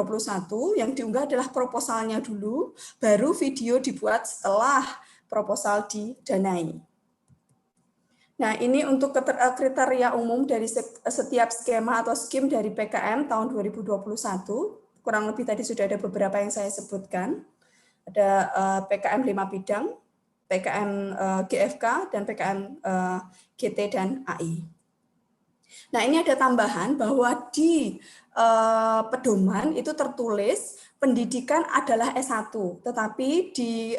yang diunggah adalah proposalnya dulu, baru video dibuat setelah proposal didanai. Nah, ini untuk kriteria umum dari setiap skema atau skim dari PKM tahun 2021. Kurang lebih tadi sudah ada beberapa yang saya sebutkan. Ada PKM 5 bidang, PKM GFK, dan PKM GT dan AI. Nah, ini ada tambahan bahwa di pedoman itu tertulis pendidikan adalah S1, tetapi di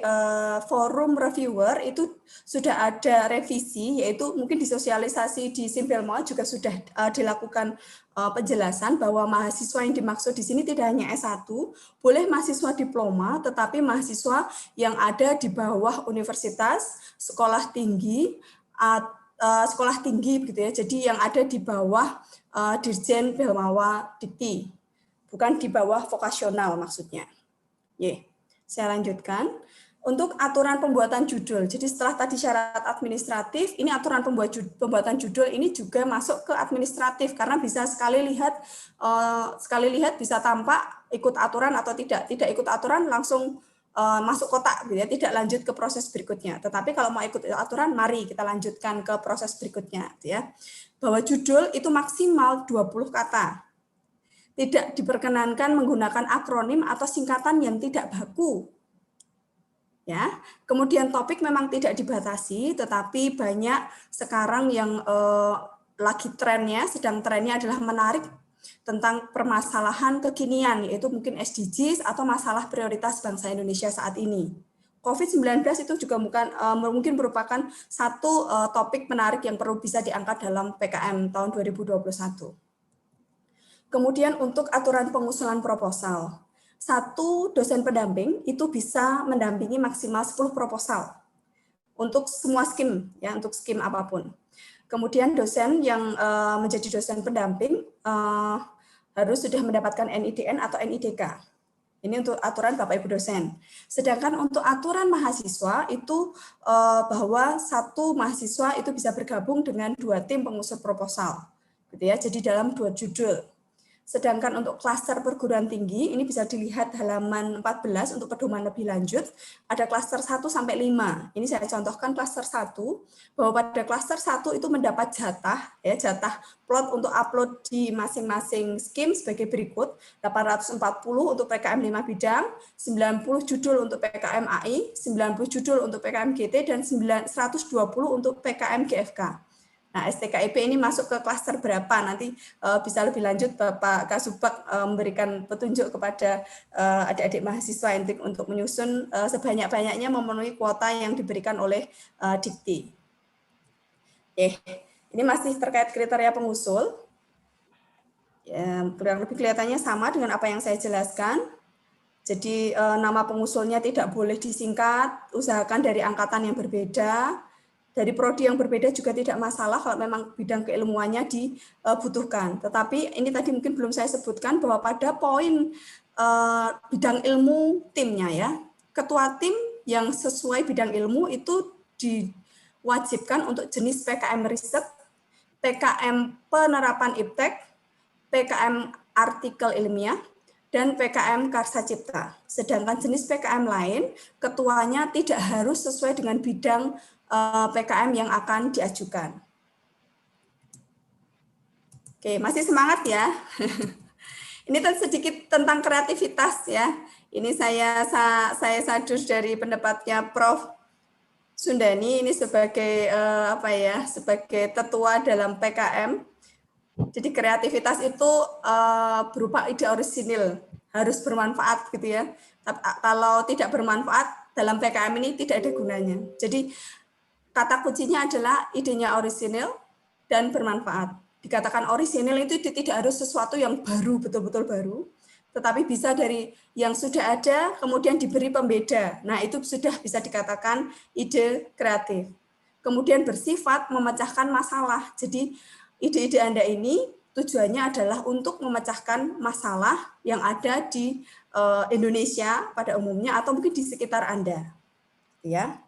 forum reviewer itu sudah ada revisi, yaitu mungkin disosialisasi di SIM Belmawa juga sudah dilakukan penjelasan bahwa mahasiswa yang dimaksud di sini tidak hanya S1, boleh mahasiswa diploma, tetapi mahasiswa yang ada di bawah universitas, sekolah tinggi begitu ya. Jadi yang ada di bawah Dirjen Belmawa Dikti, bukan di bawah vokasional maksudnya. Saya lanjutkan. Untuk aturan pembuatan judul, jadi setelah tadi syarat administratif, ini aturan pembuatan judul ini juga masuk ke administratif karena bisa sekali lihat bisa tampak ikut aturan atau tidak ikut aturan langsung masuk kotak, gitu ya, tidak lanjut ke proses berikutnya. Tetapi kalau mau ikut aturan, mari kita lanjutkan ke proses berikutnya, gitu ya. Bahwa judul itu maksimal 20 kata. Tidak diperkenankan menggunakan akronim atau singkatan yang tidak baku. Ya, kemudian topik memang tidak dibatasi, tetapi banyak sekarang yang lagi sedang trennya adalah menarik tentang permasalahan kekinian, yaitu mungkin SDGs atau masalah prioritas bangsa Indonesia saat ini. COVID-19 itu juga mungkin merupakan satu topik menarik yang perlu bisa diangkat dalam PKM tahun 2021. Kemudian untuk aturan pengusulan proposal. Satu dosen pendamping itu bisa mendampingi maksimal 10 proposal untuk semua skim, ya, untuk skim apapun. Kemudian dosen yang menjadi dosen pendamping harus sudah mendapatkan NIDN atau NIDK. Ini untuk aturan Bapak Ibu dosen. Sedangkan untuk aturan mahasiswa itu bahwa satu mahasiswa itu bisa bergabung dengan 2 tim pengusul proposal, gitu ya. Jadi dalam 2 judul. Sedangkan untuk klaster perguruan tinggi, ini bisa dilihat halaman 14 untuk pedoman lebih lanjut, ada klaster 1 sampai 5. Ini saya contohkan klaster 1, bahwa pada klaster 1 itu mendapat jatah plot untuk upload di masing-masing skim sebagai berikut, 840 untuk PKM 5 bidang, 90 judul untuk PKM AI, 90 judul untuk PKM GT, dan 120 untuk PKM GFK. Nah, STKIP ini masuk ke klaster berapa? Nanti bisa lebih lanjut Bapak Kasubag memberikan petunjuk kepada adik-adik mahasiswa untuk menyusun sebanyak-banyaknya memenuhi kuota yang diberikan oleh Dikti. Ini masih terkait kriteria pengusul. Ya, kurang lebih kelihatannya sama dengan apa yang saya jelaskan. Jadi nama pengusulnya tidak boleh disingkat, usahakan dari angkatan yang berbeda. dari prodi yang berbeda juga tidak masalah kalau memang bidang keilmuannya dibutuhkan. Tetapi ini tadi mungkin belum saya sebutkan bahwa pada poin bidang ilmu timnya ya, ketua tim yang sesuai bidang ilmu itu diwajibkan untuk jenis PKM riset, PKM penerapan iptek, PKM artikel ilmiah, dan PKM Karsa Cipta. Sedangkan jenis PKM lain, ketuanya tidak harus sesuai dengan bidang PKM yang akan diajukan. Oke, masih semangat ya. Ini sedikit tentang kreativitas ya. Ini saya sadur dari pendapatnya Prof. Sundani ini sebagai sebagai tetua dalam PKM. Jadi kreativitas itu berupa ide orisinil, harus bermanfaat gitu ya. Kalau tidak bermanfaat dalam PKM ini tidak ada gunanya. Jadi kata kuncinya adalah idenya orisinil dan bermanfaat. Dikatakan orisinil itu tidak harus sesuatu yang baru, betul-betul baru, tetapi bisa dari yang sudah ada kemudian diberi pembeda. Nah, itu sudah bisa dikatakan ide kreatif. Kemudian bersifat memecahkan masalah. Jadi ide-ide Anda ini tujuannya adalah untuk memecahkan masalah yang ada di Indonesia pada umumnya atau mungkin di sekitar Anda. Ya.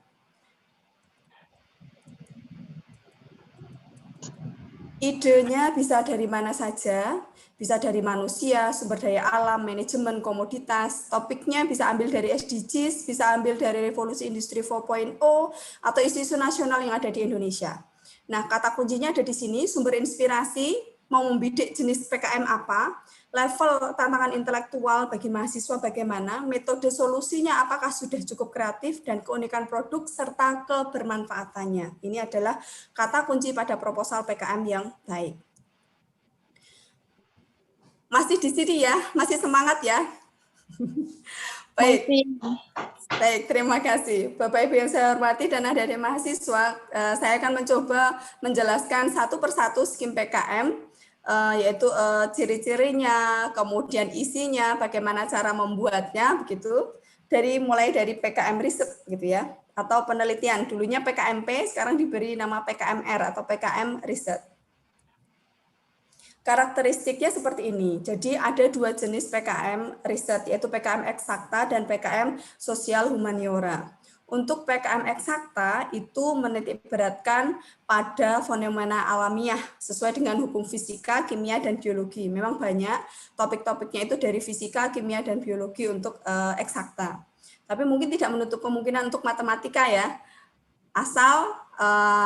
Idenya bisa dari mana saja, bisa dari manusia, sumber daya alam, manajemen, komoditas. Topiknya bisa ambil dari SDGs, bisa ambil dari revolusi industri 4.0 atau isu-isu nasional yang ada di Indonesia. Nah, kata kuncinya ada di sini, sumber inspirasi, mau membidik jenis PKM apa, level tantangan intelektual bagi mahasiswa bagaimana, metode solusinya apakah sudah cukup kreatif, dan keunikan produk serta kebermanfaatannya. Ini adalah kata kunci pada proposal PKM yang baik. Masih di sini ya, masih semangat ya. Baik. Baik, terima kasih. Bapak Ibu yang saya hormati dan adik-adik mahasiswa, saya akan mencoba menjelaskan satu persatu skim PKM, yaitu ciri-cirinya, kemudian isinya, bagaimana cara membuatnya, begitu. Mulai dari PKM riset, gitu ya, atau penelitian. Dulunya PKMP, sekarang diberi nama PKMR atau PKM riset. Karakteristiknya seperti ini. Jadi ada dua jenis PKM riset, yaitu PKM eksakta dan PKM sosial humaniora. Untuk PKM eksakta itu menitikberatkan pada fenomena alamiah sesuai dengan hukum fisika, kimia, dan biologi. Memang banyak topik-topiknya itu dari fisika, kimia, dan biologi untuk eksakta. Tapi mungkin tidak menutup kemungkinan untuk matematika ya. Asal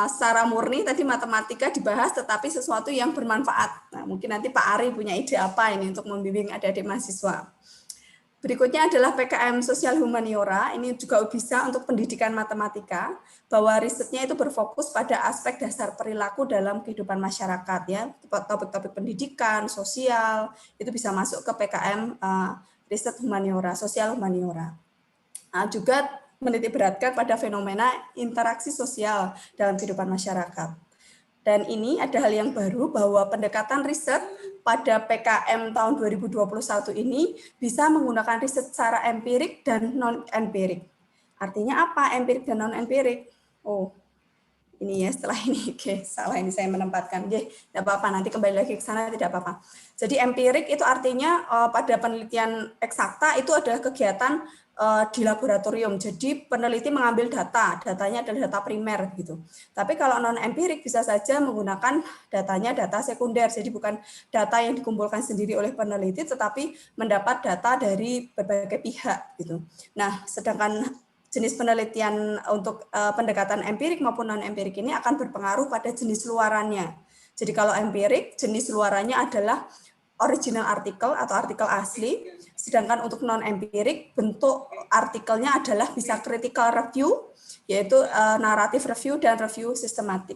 secara murni tadi matematika dibahas, tetapi sesuatu yang bermanfaat. Nah, mungkin nanti Pak Ari punya ide apa ini untuk membimbing adik-adik mahasiswa. Berikutnya adalah PKM sosial humaniora. Ini juga bisa untuk pendidikan matematika, bahwa risetnya itu berfokus pada aspek dasar perilaku dalam kehidupan masyarakat ya. Topik-topik pendidikan, sosial itu bisa masuk ke PKM riset humaniora, sosial humaniora. Nah, juga menitikberatkan pada fenomena interaksi sosial dalam kehidupan masyarakat. Dan ini ada hal yang baru bahwa pendekatan riset pada PKM tahun 2021 ini bisa menggunakan riset secara empirik dan non-empirik. Artinya apa empirik dan non-empirik? Oh, ini ya setelah ini, oke, salah ini saya menempatkan. Oke, tidak apa-apa, nanti kembali lagi ke sana, tidak apa-apa. Jadi empirik itu artinya pada penelitian eksakta itu adalah kegiatan di laboratorium. Jadi peneliti mengambil datanya adalah data primer gitu. Tapi kalau non empirik bisa saja menggunakan data sekunder. Jadi bukan data yang dikumpulkan sendiri oleh peneliti, tetapi mendapat data dari berbagai pihak gitu. Nah, sedangkan jenis penelitian untuk pendekatan empirik maupun non empirik ini akan berpengaruh pada jenis luarannya. Jadi kalau empirik jenis luarannya adalah original artikel atau artikel asli, sedangkan untuk non-empirik bentuk artikelnya adalah bisa critical review, yaitu naratif review dan review sistematik.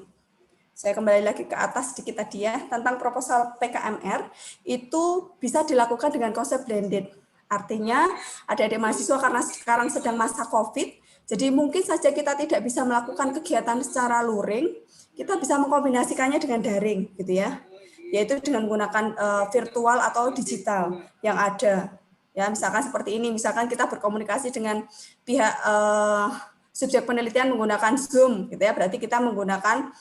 Saya kembali lagi ke atas sedikit tadi ya, tentang proposal PKMR, itu bisa dilakukan dengan konsep blended. Artinya adik-adik mahasiswa karena sekarang sedang masa COVID, jadi mungkin saja kita tidak bisa melakukan kegiatan secara luring, kita bisa mengkombinasikannya dengan daring gitu ya. Yaitu dengan menggunakan virtual atau digital yang ada. Ya, misalkan seperti ini, misalkan kita berkomunikasi dengan pihak subjek penelitian menggunakan Zoom, gitu ya, berarti kita menggunakan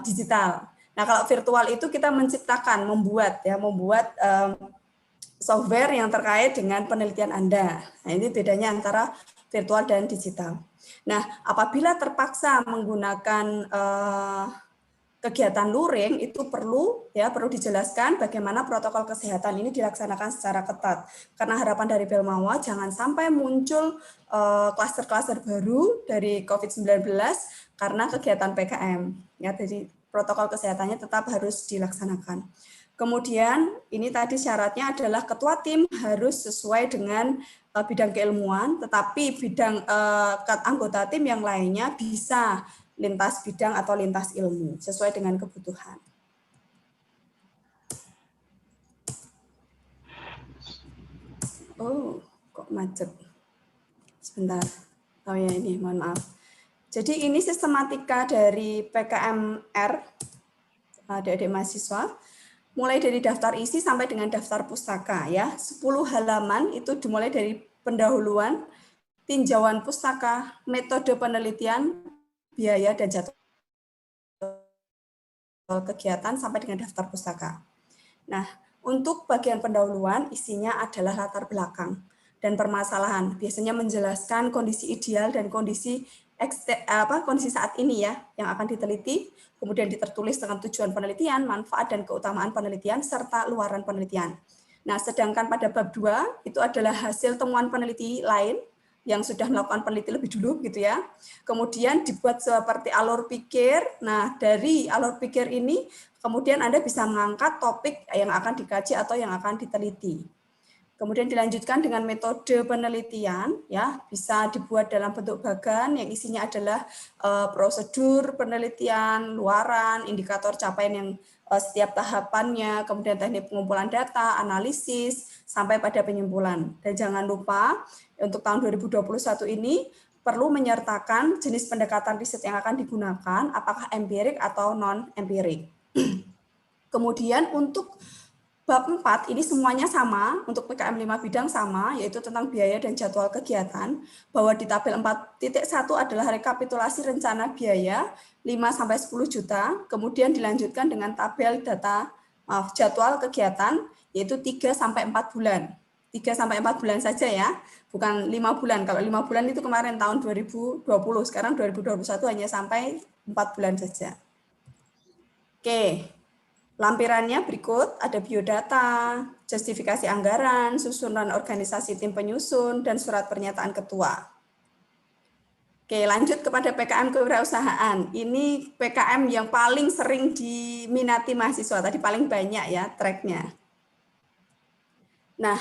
digital. Nah, kalau virtual itu kita menciptakan, membuat software yang terkait dengan penelitian Anda. Nah, ini bedanya antara virtual dan digital. Nah, apabila terpaksa menggunakan kegiatan luring, itu perlu dijelaskan bagaimana protokol kesehatan ini dilaksanakan secara ketat. Karena harapan dari Belmawa jangan sampai muncul klaster-klaster baru dari COVID-19 karena kegiatan PKM. Ya, jadi protokol kesehatannya tetap harus dilaksanakan. Kemudian ini tadi syaratnya adalah ketua tim harus sesuai dengan bidang keilmuan, tetapi bidang anggota tim yang lainnya bisa lintas bidang atau lintas ilmu sesuai dengan kebutuhan. Oh, kok macet? Sebentar. Oh ya, ini mohon maaf. Jadi ini sistematika dari PKMR, adik-adik mahasiswa, mulai dari daftar isi sampai dengan daftar pustaka ya. 10 halaman itu dimulai dari pendahuluan, tinjauan pustaka, metode penelitian, biaya dan jadwal kegiatan sampai dengan daftar pustaka. Nah, untuk bagian pendahuluan isinya adalah latar belakang dan permasalahan. Biasanya menjelaskan kondisi ideal dan kondisi saat ini ya yang akan diteliti, kemudian ditertulis dengan tujuan penelitian, manfaat dan keutamaan penelitian serta luaran penelitian. Nah, sedangkan pada bab 2 itu adalah hasil temuan peneliti lain yang sudah melakukan penelitian lebih dulu gitu ya. Kemudian dibuat seperti alur pikir. Nah, dari alur pikir ini kemudian Anda bisa mengangkat topik yang akan dikaji atau yang akan diteliti. Kemudian dilanjutkan dengan metode penelitian ya, bisa dibuat dalam bentuk bagan yang isinya adalah prosedur penelitian, luaran, indikator capaian yang setiap tahapannya, kemudian teknik pengumpulan data, analisis, sampai pada penyimpulan. Dan jangan lupa untuk tahun 2021 ini perlu menyertakan jenis pendekatan riset yang akan digunakan, apakah empirik atau non-empirik. Kemudian untuk bab 4 ini semuanya sama, untuk PKM 5 bidang sama, yaitu tentang biaya dan jadwal kegiatan, bahwa di tabel 4.1 adalah rekapitulasi rencana biaya 5-10 juta, kemudian dilanjutkan dengan tabel jadwal kegiatan, yaitu 3-4 bulan. 3-4 bulan saja ya, bukan 5 bulan. Kalau 5 bulan itu kemarin tahun 2020, sekarang 2021 hanya sampai 4 bulan saja. Oke. Lampirannya berikut, ada biodata, justifikasi anggaran, susunan organisasi tim penyusun, dan surat pernyataan ketua. Oke, lanjut kepada PKM kewirausahaan. Ini PKM yang paling sering diminati mahasiswa, tadi paling banyak ya tracknya. Nah,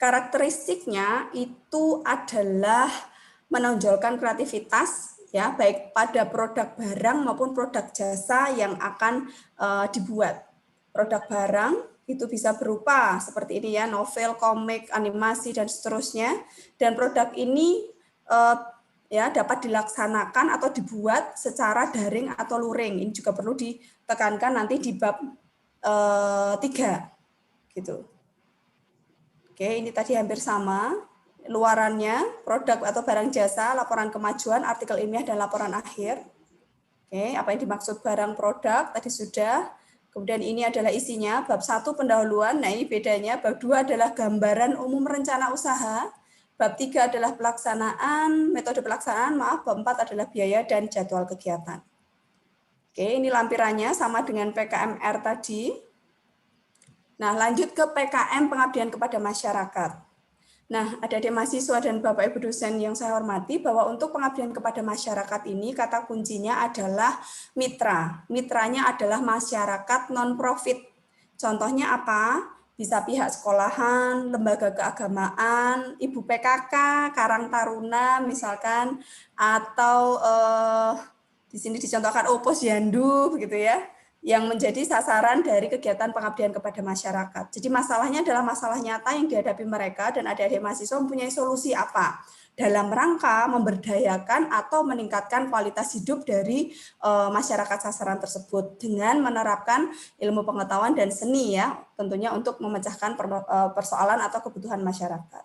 karakteristiknya itu adalah menonjolkan kreativitas, ya, baik pada produk barang maupun produk jasa yang akan dibuat. Produk barang itu bisa berupa seperti ini ya, novel, komik, animasi dan seterusnya. Dan produk ini ya dapat dilaksanakan atau dibuat secara daring atau luring. Ini juga perlu ditekankan nanti di bab 3 gitu. Oke, ini tadi hampir sama. Luarannya, produk atau barang jasa, laporan kemajuan, artikel ilmiah, dan laporan akhir. Oke, apa yang dimaksud barang produk, tadi sudah. Kemudian ini adalah isinya, bab 1 pendahuluan, nah ini bedanya, bab 2 adalah gambaran umum rencana usaha, bab 3 adalah pelaksanaan, metode pelaksanaan, bab 4 adalah biaya dan jadwal kegiatan. Oke, ini lampirannya sama dengan PKMR tadi. Nah, lanjut ke PKM pengabdian kepada masyarakat. Nah, adik-adik mahasiswa dan Bapak Ibu dosen yang saya hormati, bahwa untuk pengabdian kepada masyarakat ini kata kuncinya adalah mitra. Mitranya adalah masyarakat non-profit. Contohnya apa? Bisa pihak sekolahan, lembaga keagamaan, ibu PKK, Karang Taruna misalkan, atau di sini dicontohkan Posyandu begitu ya, yang menjadi sasaran dari kegiatan pengabdian kepada masyarakat. Jadi masalahnya adalah masalah nyata yang dihadapi mereka, dan adik-adik mahasiswa mempunyai solusi apa dalam rangka memberdayakan atau meningkatkan kualitas hidup dari masyarakat sasaran tersebut dengan menerapkan ilmu pengetahuan dan seni ya, tentunya untuk memecahkan persoalan atau kebutuhan masyarakat.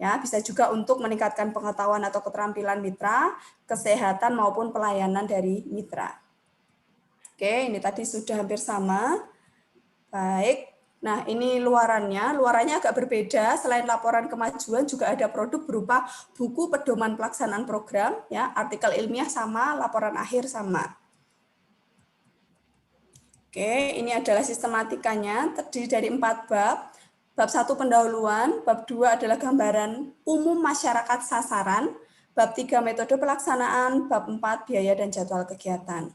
Ya, bisa juga untuk meningkatkan pengetahuan atau keterampilan mitra, kesehatan maupun pelayanan dari mitra. Oke, ini tadi sudah hampir sama. Baik. Nah, ini luarannya. Luarannya agak berbeda. Selain laporan kemajuan, juga ada produk berupa buku pedoman pelaksanaan program, ya, artikel ilmiah sama, laporan akhir sama. Oke, ini adalah sistematikanya, terdiri dari 4 bab. Bab 1 pendahuluan, bab 2 adalah gambaran umum masyarakat sasaran, bab 3 metode pelaksanaan, bab 4 biaya dan jadwal kegiatan.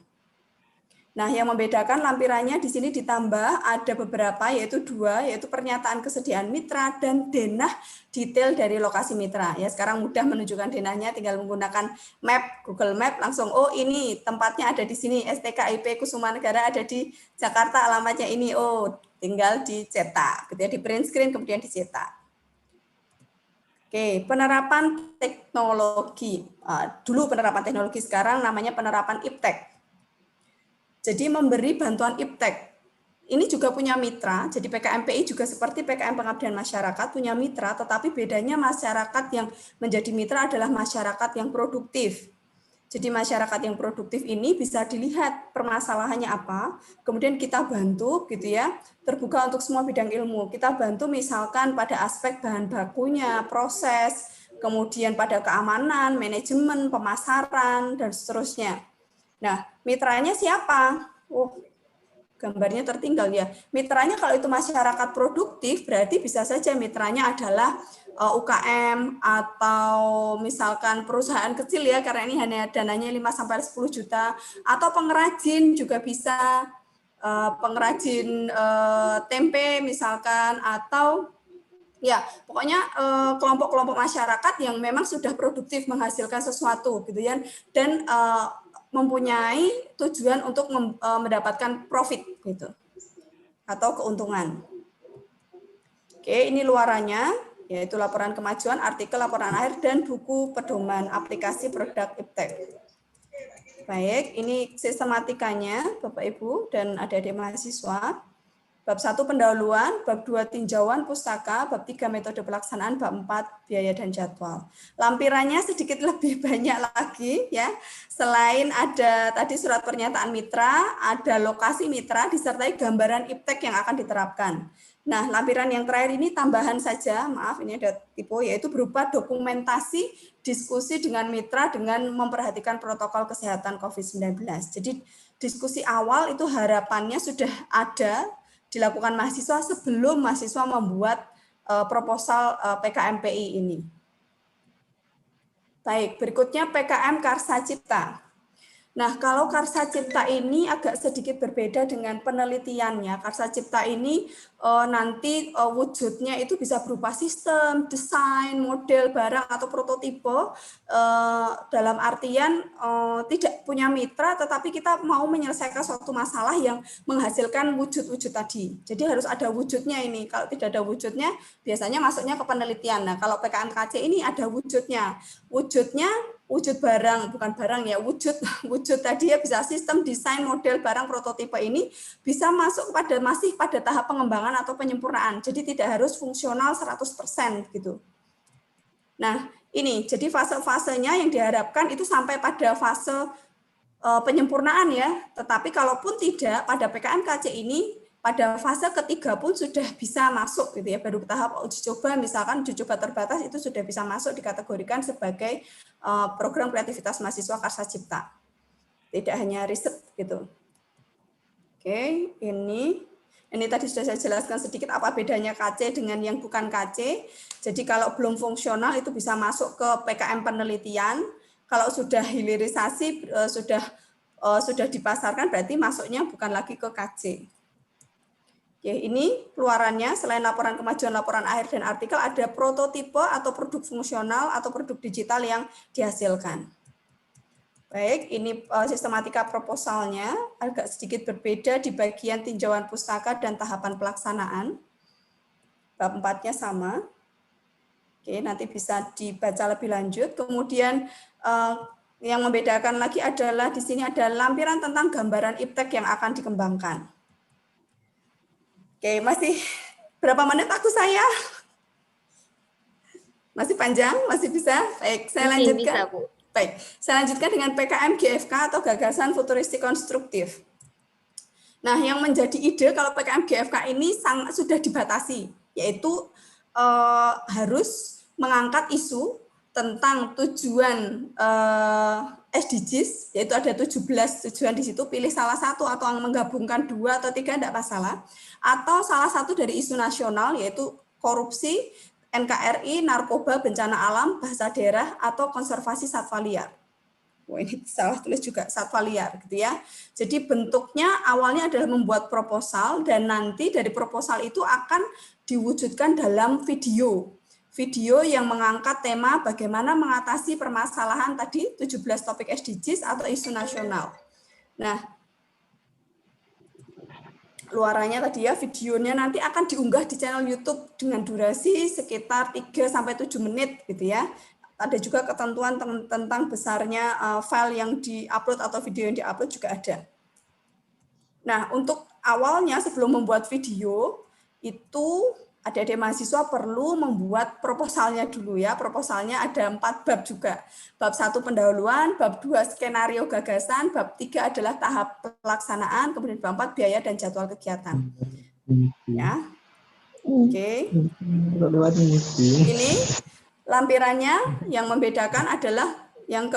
Nah, yang membedakan lampirannya di sini ditambah ada beberapa, yaitu 2, yaitu pernyataan kesediaan mitra dan denah detail dari lokasi mitra. Ya, sekarang mudah menunjukkan denahnya, tinggal menggunakan map, Google Map, langsung, oh ini tempatnya ada di sini, STKIP Kusuma Negara ada di Jakarta, alamatnya ini, oh tinggal dicetak, gitu ya, di print screen kemudian dicetak. Oke, penerapan teknologi. Dulu penerapan teknologi, sekarang namanya penerapan IPTEK. Jadi memberi bantuan IPTEK. Ini juga punya mitra, jadi PKMPI juga seperti PKM Pengabdian Masyarakat punya mitra, tetapi bedanya masyarakat yang menjadi mitra adalah masyarakat yang produktif. Jadi masyarakat yang produktif ini bisa dilihat permasalahannya apa, kemudian kita bantu gitu ya, terbuka untuk semua bidang ilmu. Kita bantu misalkan pada aspek bahan bakunya, proses, kemudian pada keamanan, manajemen, pemasaran, dan seterusnya. Nah, mitranya siapa? Oh, gambarnya tertinggal ya. Mitranya kalau itu masyarakat produktif, berarti bisa saja mitranya adalah UKM atau misalkan perusahaan kecil ya, karena ini hanya dananya 5-10 juta, atau pengrajin juga bisa, pengrajin tempe misalkan, atau ya pokoknya kelompok-kelompok masyarakat yang memang sudah produktif menghasilkan sesuatu gitu ya, dan mempunyai tujuan untuk mendapatkan profit gitu atau keuntungan. Oke, ini luarannya, yaitu laporan kemajuan, artikel, laporan akhir, dan buku pedoman aplikasi produk IPTEK. Baik, ini sistematikanya Bapak Ibu dan adik-adik mahasiswa. Bab 1 pendahuluan, bab 2 tinjauan pustaka, bab 3 metode pelaksanaan, bab 4 biaya dan jadwal. Lampirannya sedikit lebih banyak lagi ya. Selain ada tadi surat pernyataan mitra, ada lokasi mitra disertai gambaran IPTEK yang akan diterapkan. Nah, lampiran yang terakhir ini tambahan saja, maaf ini ada tipe, yaitu berupa dokumentasi diskusi dengan mitra dengan memperhatikan protokol kesehatan COVID-19. Jadi diskusi awal itu harapannya sudah ada dilakukan mahasiswa sebelum mahasiswa membuat proposal PKMPI ini. Baik, berikutnya PKM Karsa Cipta. Nah, kalau Karsa Cipta ini agak sedikit berbeda dengan penelitiannya. Karsa Cipta ini nanti wujudnya itu bisa berupa sistem, desain, model, barang, atau prototipe, dalam artian tidak punya mitra, tetapi kita mau menyelesaikan suatu masalah yang menghasilkan wujud-wujud tadi. Jadi harus ada wujudnya ini. Kalau tidak ada wujudnya, biasanya masuknya ke penelitian. Nah, kalau PKMKC ini ada wujudnya. Wujud barang, bukan barang ya, wujud tadi ya bisa sistem, desain, model, barang, prototipe ini bisa masuk masih pada tahap pengembangan atau penyempurnaan. Jadi tidak harus fungsional 100% gitu. Nah, ini jadi fase-fasenya yang diharapkan itu sampai pada fase penyempurnaan ya. Tetapi kalaupun tidak, pada PKMKC ini pada fase ketiga pun sudah bisa masuk gitu ya, baru tahap uji coba, misalkan uji coba terbatas itu sudah bisa masuk dikategorikan sebagai program kreativitas mahasiswa Karsa Cipta. Tidak hanya riset gitu. Oke, ini tadi sudah saya jelaskan sedikit apa bedanya KC dengan yang bukan KC. Jadi kalau belum fungsional itu bisa masuk ke PKM penelitian. Kalau sudah hilirisasi, sudah dipasarkan berarti masuknya bukan lagi ke KC. Oke, ini luarannya. Selain laporan kemajuan, laporan akhir, dan artikel, ada prototipe atau produk fungsional atau produk digital yang dihasilkan. Baik, ini sistematika proposalnya agak sedikit berbeda di bagian tinjauan pustaka dan tahapan pelaksanaan. Bab 4-nya sama. Oke, nanti bisa dibaca lebih lanjut. Kemudian yang membedakan lagi adalah di sini ada lampiran tentang gambaran IPTEK yang akan dikembangkan. Oke, masih berapa menit waktu saya? Masih panjang? Masih bisa? Baik, saya
Mungkin
lanjutkan.
bisa, Bu.
Baik, saya lanjutkan dengan PKM GFK atau gagasan futuristik konstruktif. Nah, yang menjadi ide kalau PKM GFK ini sudah dibatasi, yaitu harus mengangkat isu tentang tujuan SDGs, yaitu ada 17 tujuan di situ, pilih salah satu atau menggabungkan 2 atau 3 tidak masalah, atau salah satu dari isu nasional yaitu korupsi, NKRI, narkoba, bencana alam, bahasa daerah, atau konservasi satwa liar. Wah, ini salah tulis juga, satwa liar gitu ya. Jadi bentuknya awalnya adalah membuat proposal dan nanti dari proposal itu akan diwujudkan dalam video. Video yang mengangkat tema bagaimana mengatasi permasalahan tadi 17 topik SDGs atau isu nasional. Nah, luarannya tadi ya, videonya nanti akan diunggah di channel YouTube dengan durasi sekitar 3-7 menit gitu ya. Ada juga ketentuan tentang besarnya file yang diupload atau video yang diupload juga ada. Nah, untuk awalnya sebelum membuat video itu adik-adik mahasiswa perlu membuat proposalnya dulu ya. Proposalnya ada 4 bab juga. Bab 1 pendahuluan, bab 2 skenario gagasan, bab 3 adalah tahap pelaksanaan, kemudian bab 4 biaya dan jadwal kegiatan. Ya. Oke. Ini lampirannya yang membedakan adalah yang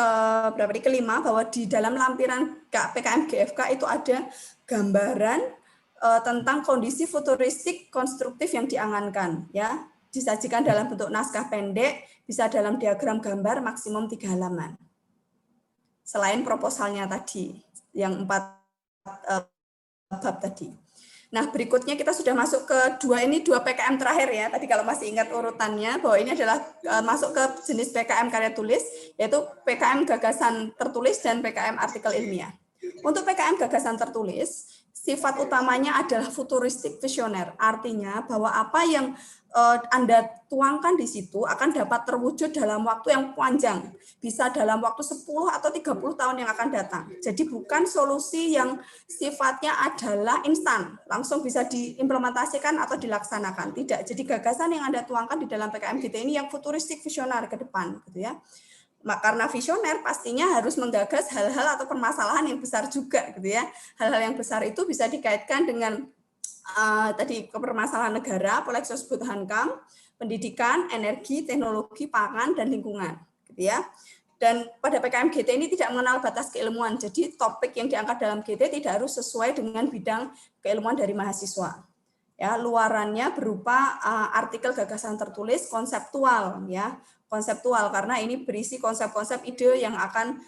kelima bahwa di dalam lampiran PKM GFK itu ada gambaran tentang kondisi futuristik konstruktif yang diangankan ya, disajikan dalam bentuk naskah pendek, bisa dalam diagram gambar maksimum 3 halaman. Selain proposalnya tadi yang 4 bab tadi. Nah, berikutnya kita sudah masuk ke 2 PKM terakhir ya. Tadi kalau masih ingat urutannya, bahwa ini adalah masuk ke jenis PKM karya tulis, yaitu PKM gagasan tertulis dan PKM artikel ilmiah. Untuk PKM gagasan tertulis, sifat utamanya adalah futuristik visioner. Artinya bahwa apa yang Anda tuangkan di situ akan dapat terwujud dalam waktu yang panjang. Bisa dalam waktu 10 atau 30 tahun yang akan datang. Jadi bukan solusi yang sifatnya adalah instan, langsung bisa diimplementasikan atau dilaksanakan. Tidak. Jadi gagasan yang Anda tuangkan di dalam PKM GT ini yang futuristik visioner ke depan, gitu ya. Karena visioner pastinya harus menggagas hal-hal atau permasalahan yang besar juga, gitu ya. Hal-hal yang besar itu bisa dikaitkan dengan tadi permasalahan negara, apalagi disebut HANKAM, pendidikan, energi, teknologi, pangan, dan lingkungan, gitu ya. Dan pada PKM GT ini tidak mengenal batas keilmuan, jadi topik yang diangkat dalam GT tidak harus sesuai dengan bidang keilmuan dari mahasiswa. Ya, luarannya berupa artikel gagasan tertulis konseptual, ya, konseptual karena ini berisi konsep-konsep ide yang akan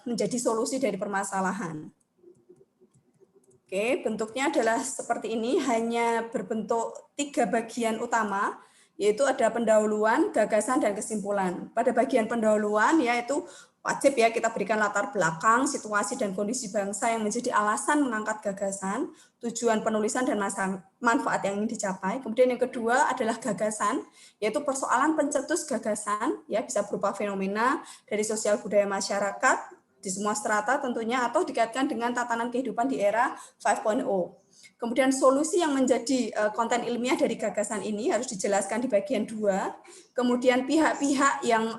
menjadi solusi dari permasalahan. Oke, bentuknya adalah seperti ini, hanya berbentuk 3 bagian utama, yaitu ada pendahuluan, gagasan, dan kesimpulan. Pada bagian pendahuluan, yaitu wajib ya kita berikan latar belakang, situasi, dan kondisi bangsa yang menjadi alasan mengangkat gagasan, tujuan penulisan, dan manfaat yang ingin dicapai. Kemudian yang kedua adalah gagasan, yaitu persoalan pencetus gagasan, ya bisa berupa fenomena dari sosial budaya masyarakat, di semua strata tentunya, atau dikaitkan dengan tatanan kehidupan di era 5.0. Kemudian solusi yang menjadi konten ilmiah dari gagasan ini harus dijelaskan di bagian 2. Kemudian pihak-pihak yang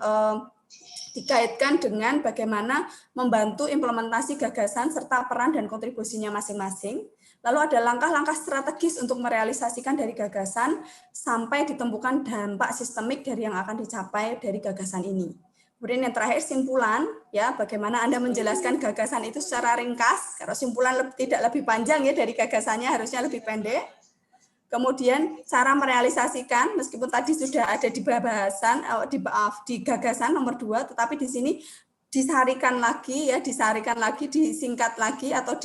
dikaitkan dengan bagaimana membantu implementasi gagasan serta peran dan kontribusinya masing-masing. Lalu ada langkah-langkah strategis untuk merealisasikan dari gagasan sampai ditemukan dampak sistemik dari yang akan dicapai dari gagasan ini. Kemudian yang terakhir simpulan, ya bagaimana Anda menjelaskan gagasan itu secara ringkas, karena simpulan tidak lebih panjang ya dari gagasannya, harusnya lebih pendek. Kemudian cara merealisasikan, meskipun tadi sudah ada di bahasan, di gagasan nomor 2, tetapi di sini disarikan lagi, ya disarikan lagi, disingkat lagi, atau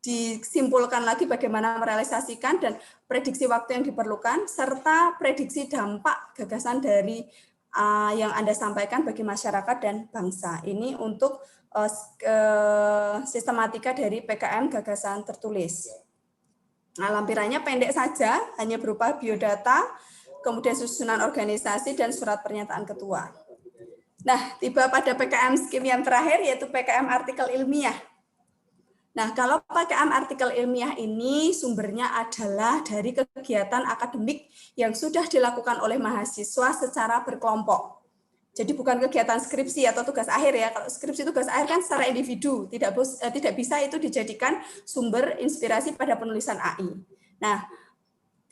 disimpulkan lagi bagaimana merealisasikan dan prediksi waktu yang diperlukan, serta prediksi dampak gagasan dari yang Anda sampaikan bagi masyarakat dan bangsa. Ini untuk sistematika dari PKM gagasan tertulis. Nah, lampirannya pendek saja, hanya berupa biodata, kemudian susunan organisasi, dan surat pernyataan ketua. Nah, tiba pada PKM skim yang terakhir, yaitu PKM artikel ilmiah. Nah, kalau PKM artikel ilmiah ini sumbernya adalah dari kegiatan akademik yang sudah dilakukan oleh mahasiswa secara berkelompok. Jadi bukan kegiatan skripsi atau tugas akhir ya. Kalau skripsi tugas akhir kan secara individu, tidak bisa itu dijadikan sumber inspirasi pada penulisan AI. Nah,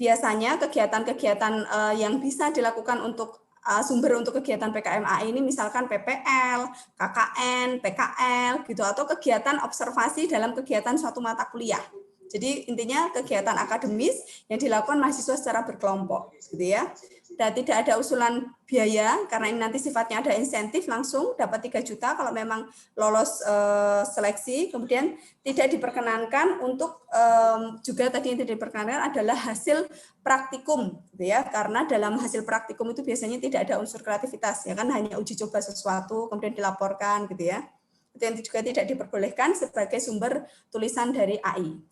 biasanya kegiatan-kegiatan yang bisa dilakukan untuk sumber untuk kegiatan PKM AI ini misalkan PPL, KKN, PKL gitu, atau kegiatan observasi dalam kegiatan suatu mata kuliah. Jadi intinya kegiatan akademis yang dilakukan mahasiswa secara berkelompok gitu ya. Dan tidak ada usulan biaya karena ini nanti sifatnya ada insentif, langsung dapat 3 juta kalau memang lolos seleksi. Kemudian tidak diperkenankan untuk juga tadi yang tidak diperkenankan adalah hasil praktikum gitu ya, karena dalam hasil praktikum itu biasanya tidak ada unsur kreativitas ya kan, hanya uji coba sesuatu kemudian dilaporkan gitu ya. Itu yang juga tidak diperbolehkan sebagai sumber tulisan dari AI.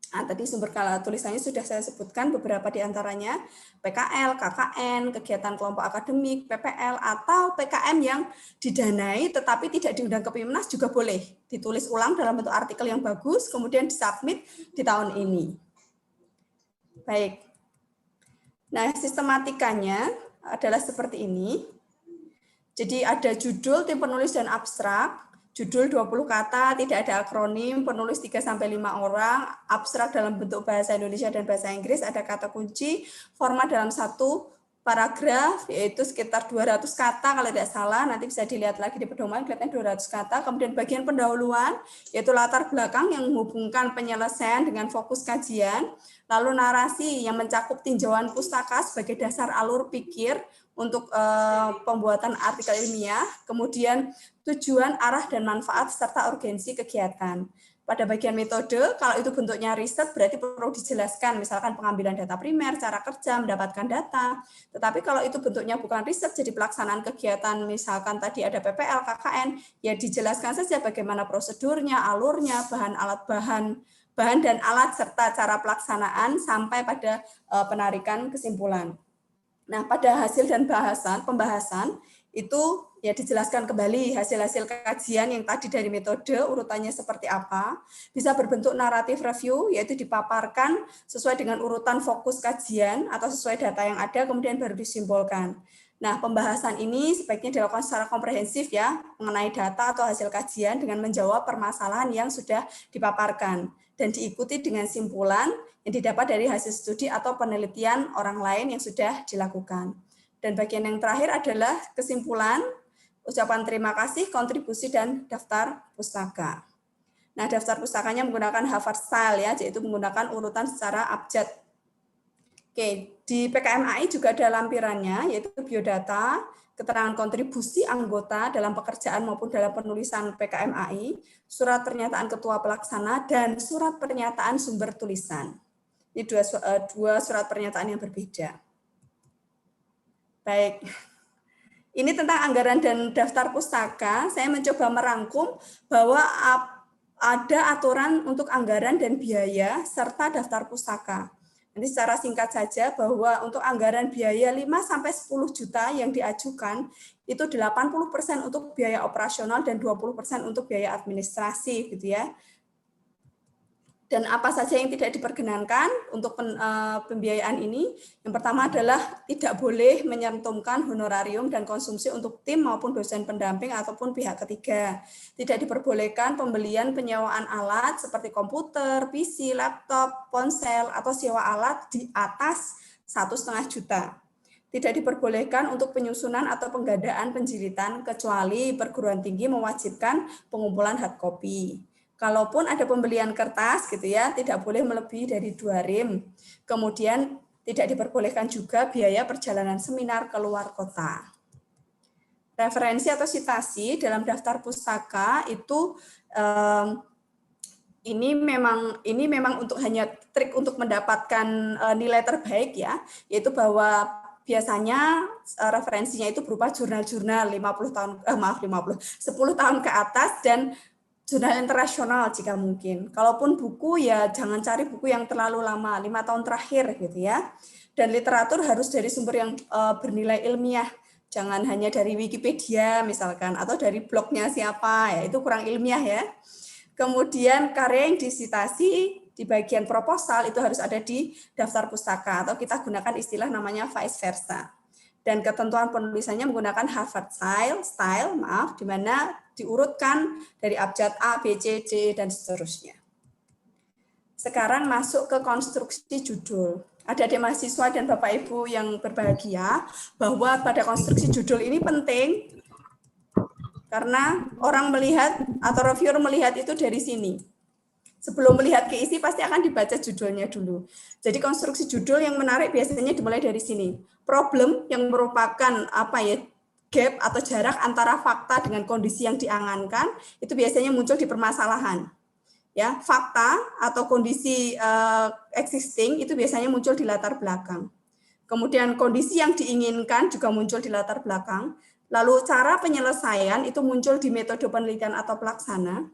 Nah, tadi sumber tulisannya sudah saya sebutkan beberapa di antaranya, PKL, KKN, kegiatan kelompok akademik, PPL, atau PKM yang didanai tetapi tidak diundang ke Pimnas juga boleh. Ditulis ulang dalam bentuk artikel yang bagus, kemudian disubmit di tahun ini. Baik. Nah, sistematikanya adalah seperti ini. Jadi ada judul, tim penulis, dan abstrak. Judul 20 kata, tidak ada akronim, penulis 3-5 orang, abstrak dalam bentuk bahasa Indonesia dan bahasa Inggris, ada kata kunci, format dalam 1 paragraf, yaitu sekitar 200 kata kalau tidak salah, nanti bisa dilihat lagi di pedoman, kelihatannya 200 kata, kemudian bagian pendahuluan, yaitu latar belakang yang menghubungkan penyelesaian dengan fokus kajian, lalu narasi yang mencakup tinjauan pustaka sebagai dasar alur pikir untuk pembuatan artikel ilmiah, kemudian tujuan, arah, dan manfaat, serta urgensi kegiatan. Pada bagian metode, kalau itu bentuknya riset, berarti perlu dijelaskan, misalkan pengambilan data primer, cara kerja, mendapatkan data. Tetapi kalau itu bentuknya bukan riset, jadi pelaksanaan kegiatan, misalkan tadi ada PPL, KKN, ya dijelaskan saja bagaimana prosedurnya, alurnya, bahan dan alat, serta cara pelaksanaan, sampai pada penarikan kesimpulan. Nah, pada hasil dan pembahasan itu ya dijelaskan kembali hasil-hasil kajian yang tadi dari metode, urutannya seperti apa, bisa berbentuk naratif review, yaitu dipaparkan sesuai dengan urutan fokus kajian atau sesuai data yang ada, kemudian baru disimbolkan. Nah, pembahasan ini sebaiknya dilakukan secara komprehensif ya, mengenai data atau hasil kajian dengan menjawab permasalahan yang sudah dipaparkan, dan diikuti dengan simpulan yang didapat dari hasil studi atau penelitian orang lain yang sudah dilakukan. Dan bagian yang terakhir adalah kesimpulan, ucapan terima kasih, kontribusi, dan daftar pustaka. Nah, daftar pustakanya menggunakan Harvard style ya, yaitu menggunakan urutan secara abjad. Oke, di PKM AI juga ada lampirannya, yaitu biodata, keterangan kontribusi anggota dalam pekerjaan maupun dalam penulisan PKM AI, surat pernyataan ketua pelaksana, dan surat pernyataan sumber tulisan. Ini dua surat pernyataan yang berbeda. Baik, ini tentang anggaran dan daftar pustaka. Saya mencoba merangkum bahwa ada aturan untuk anggaran dan biaya serta daftar pustaka. Nanti secara singkat saja bahwa untuk anggaran biaya 5-10 juta yang diajukan, itu 80% untuk biaya operasional dan 20% untuk biaya administrasi gitu ya. Dan apa saja yang tidak diperkenankan untuk pembiayaan ini? Yang pertama adalah tidak boleh menyantumkan honorarium dan konsumsi untuk tim maupun dosen pendamping ataupun pihak ketiga. Tidak diperbolehkan pembelian penyewaan alat seperti komputer, PC, laptop, ponsel, atau sewa alat di atas 1,5 juta. Tidak diperbolehkan untuk penyusunan atau penggadaan penjilitan kecuali perguruan tinggi mewajibkan pengumpulan hard copy. Kalaupun ada pembelian kertas gitu ya, tidak boleh melebihi dari 2 rim. Kemudian tidak diperbolehkan juga biaya perjalanan seminar ke luar kota. Referensi atau citasi dalam daftar pustaka itu ini memang untuk hanya trik untuk mendapatkan nilai terbaik ya, yaitu bahwa biasanya referensinya itu berupa jurnal-jurnal 10 tahun ke atas dan jurnal internasional jika mungkin. Kalaupun buku ya jangan cari buku yang terlalu lama, 5 tahun terakhir gitu ya. Dan literatur harus dari sumber yang bernilai ilmiah. Jangan hanya dari Wikipedia misalkan atau dari blognya siapa ya, itu kurang ilmiah ya. Kemudian karya yang disitasi di bagian proposal itu harus ada di daftar pustaka, atau kita gunakan istilah namanya vice versa. Dan ketentuan penulisannya menggunakan Harvard style, di mana diurutkan dari abjad A, B, C, D, dan seterusnya. Sekarang masuk ke konstruksi judul. Adik-adik mahasiswa dan Bapak Ibu yang berbahagia, bahwa pada konstruksi judul ini penting, karena orang melihat atau reviewer melihat itu dari sini. Sebelum melihat ke isi pasti akan dibaca judulnya dulu. Jadi konstruksi judul yang menarik biasanya dimulai dari sini. Problem yang merupakan gap atau jarak antara fakta dengan kondisi yang diangankan itu biasanya muncul di permasalahan. Ya, fakta atau kondisi existing itu biasanya muncul di latar belakang. Kemudian kondisi yang diinginkan juga muncul di latar belakang. Lalu cara penyelesaian itu muncul di metode penelitian atau pelaksanaan,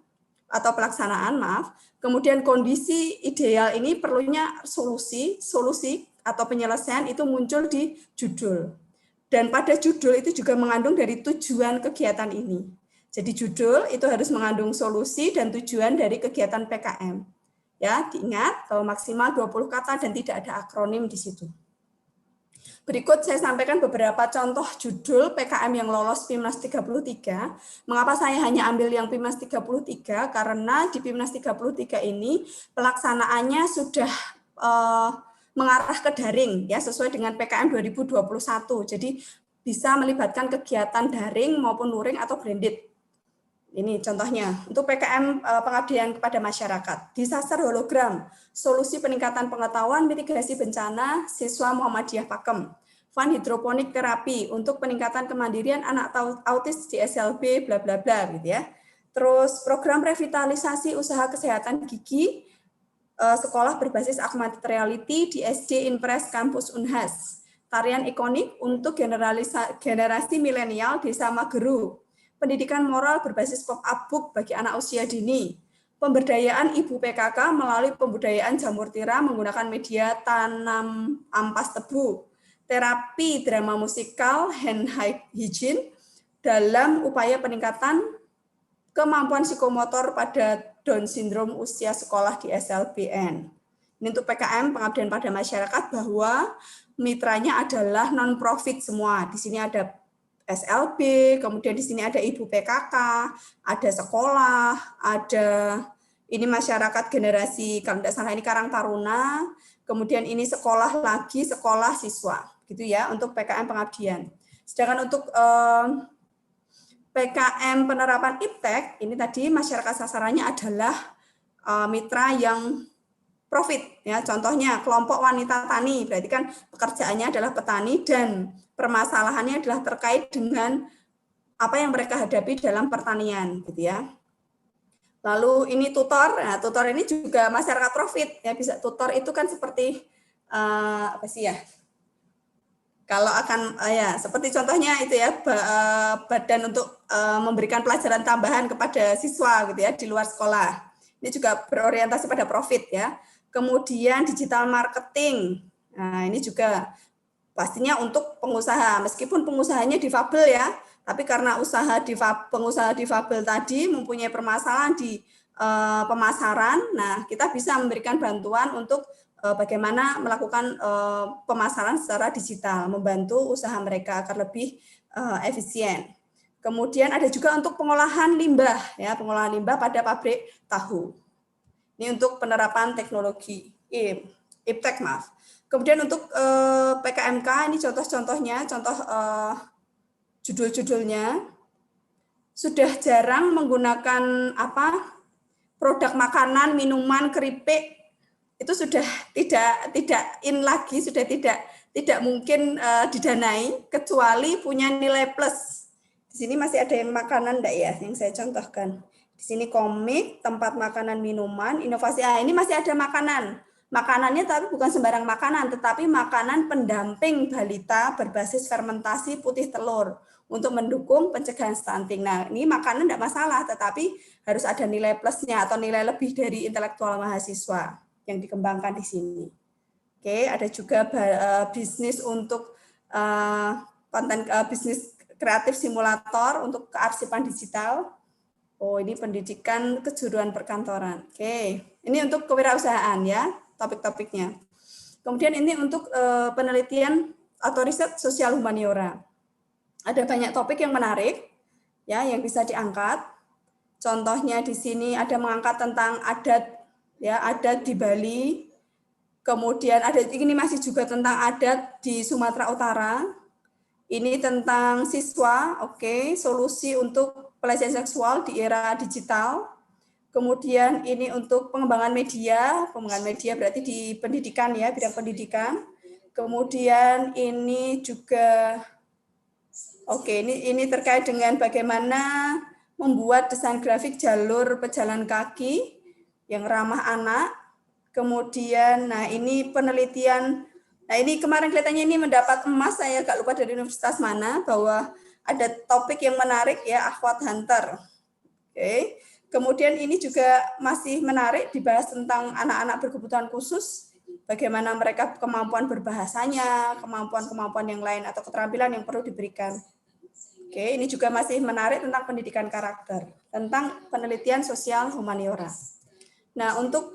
Kemudian kondisi ideal ini perlunya solusi atau penyelesaian itu muncul di judul. Dan pada judul itu juga mengandung dari tujuan kegiatan ini. Jadi judul itu harus mengandung solusi dan tujuan dari kegiatan PKM. Ya, diingat bahwa maksimal 20 kata dan tidak ada akronim di situ. Berikut saya sampaikan beberapa contoh judul PKM yang lolos PIMNAS 33. Mengapa saya hanya ambil yang PIMNAS 33? Karena di PIMNAS 33 ini pelaksanaannya sudah mengarah ke daring, ya, sesuai dengan PKM 2021. Jadi bisa melibatkan kegiatan daring maupun luring atau blended. Ini contohnya, untuk PKM pengabdian kepada masyarakat. Disaster hologram, solusi peningkatan pengetahuan mitigasi bencana siswa Muhammadiyah Pakem. Fun hidroponik terapi untuk peningkatan kemandirian anak autis di SLB, bla bla bla, gitu ya. Terus program revitalisasi usaha kesehatan gigi sekolah berbasis augmented reality di SD Inpres Kampus Unhas. Tarian ikonik untuk generasi milenial Desa Mageru. Pendidikan moral berbasis pop-up book bagi anak usia dini. Pemberdayaan ibu PKK melalui pembudayaan jamur tiram menggunakan media tanam ampas tebu. Terapi drama musikal hand hygiene dalam upaya peningkatan kemampuan psikomotor pada Down syndrome usia sekolah di SLBN. Ini untuk PKM pengabdian pada masyarakat, bahwa mitranya adalah non-profit semua. Di sini ada SLB, kemudian di sini ada ibu PKK, ada sekolah, ada ini masyarakat generasi, kalau tidak salah ini Karang Taruna, kemudian ini sekolah lagi, sekolah siswa, gitu ya, untuk PKM pengabdian. Sedangkan untuk PKM penerapan IPTEK, ini tadi masyarakat sasarannya adalah mitra yang profit, ya. Contohnya kelompok wanita tani, berarti kan pekerjaannya adalah petani dan permasalahannya adalah terkait dengan apa yang mereka hadapi dalam pertanian, gitu ya. Lalu ini tutor, nah tutor ini juga masyarakat profit, ya. Bisa tutor itu kan seperti apa sih ya? Kalau akan ya seperti contohnya itu ya, badan untuk memberikan pelajaran tambahan kepada siswa, gitu ya, di luar sekolah. Ini juga berorientasi pada profit, ya. Kemudian digital marketing. Nah, ini juga pastinya untuk pengusaha, meskipun pengusahanya difabel, ya, tapi karena pengusaha difabel tadi mempunyai permasalahan di pemasaran, nah kita bisa memberikan bantuan untuk bagaimana melakukan pemasaran secara digital, membantu usaha mereka agar lebih efisien. Kemudian ada juga untuk pengolahan limbah, ya, pengolahan limbah pada pabrik tahu. Ini untuk penerapan teknologi IPTEK, maaf. Kemudian untuk PKMK ini contoh-contohnya, contoh judul-judulnya sudah jarang menggunakan produk makanan, minuman, keripik, itu sudah tidak in lagi, sudah tidak mungkin didanai kecuali punya nilai plus. Di sini masih ada yang makanan enggak ya, yang saya contohkan. Di sini komik, tempat makanan, minuman, inovasi. Ini masih ada makanan. Makanannya tapi bukan sembarang makanan, tetapi makanan pendamping balita berbasis fermentasi putih telur untuk mendukung pencegahan stunting. Nah, ini makanan enggak masalah, tetapi harus ada nilai plusnya atau nilai lebih dari intelektual mahasiswa yang dikembangkan di sini. Oke, ada juga bisnis untuk konten bisnis kreatif simulator untuk kearsipan digital. Oh, ini pendidikan kejuruan perkantoran. Oke, ini untuk kewirausahaan ya, topik-topiknya. Kemudian ini untuk penelitian atau riset sosial humaniora. Ada banyak topik yang menarik ya yang bisa diangkat. Contohnya di sini ada mengangkat tentang adat ya, adat di Bali. Kemudian ada ini masih juga tentang adat di Sumatera Utara. Ini tentang siswa, oke, solusi untuk pelecehan seksual di era digital. Kemudian ini untuk pengembangan media berarti di pendidikan ya, bidang pendidikan. Kemudian ini juga, oke, ini terkait dengan bagaimana membuat desain grafik jalur pejalan kaki yang ramah anak. Kemudian, nah ini penelitian, nah ini kemarin kelihatannya ini mendapat emas, saya agak lupa dari universitas mana, bahwa ada topik yang menarik ya, Akhwat Hunter. Oke. Kemudian ini juga masih menarik dibahas tentang anak-anak berkebutuhan khusus, bagaimana mereka kemampuan berbahasanya, kemampuan-kemampuan yang lain atau keterampilan yang perlu diberikan. Oke, ini juga masih menarik tentang pendidikan karakter, tentang penelitian sosial humaniora. Nah, untuk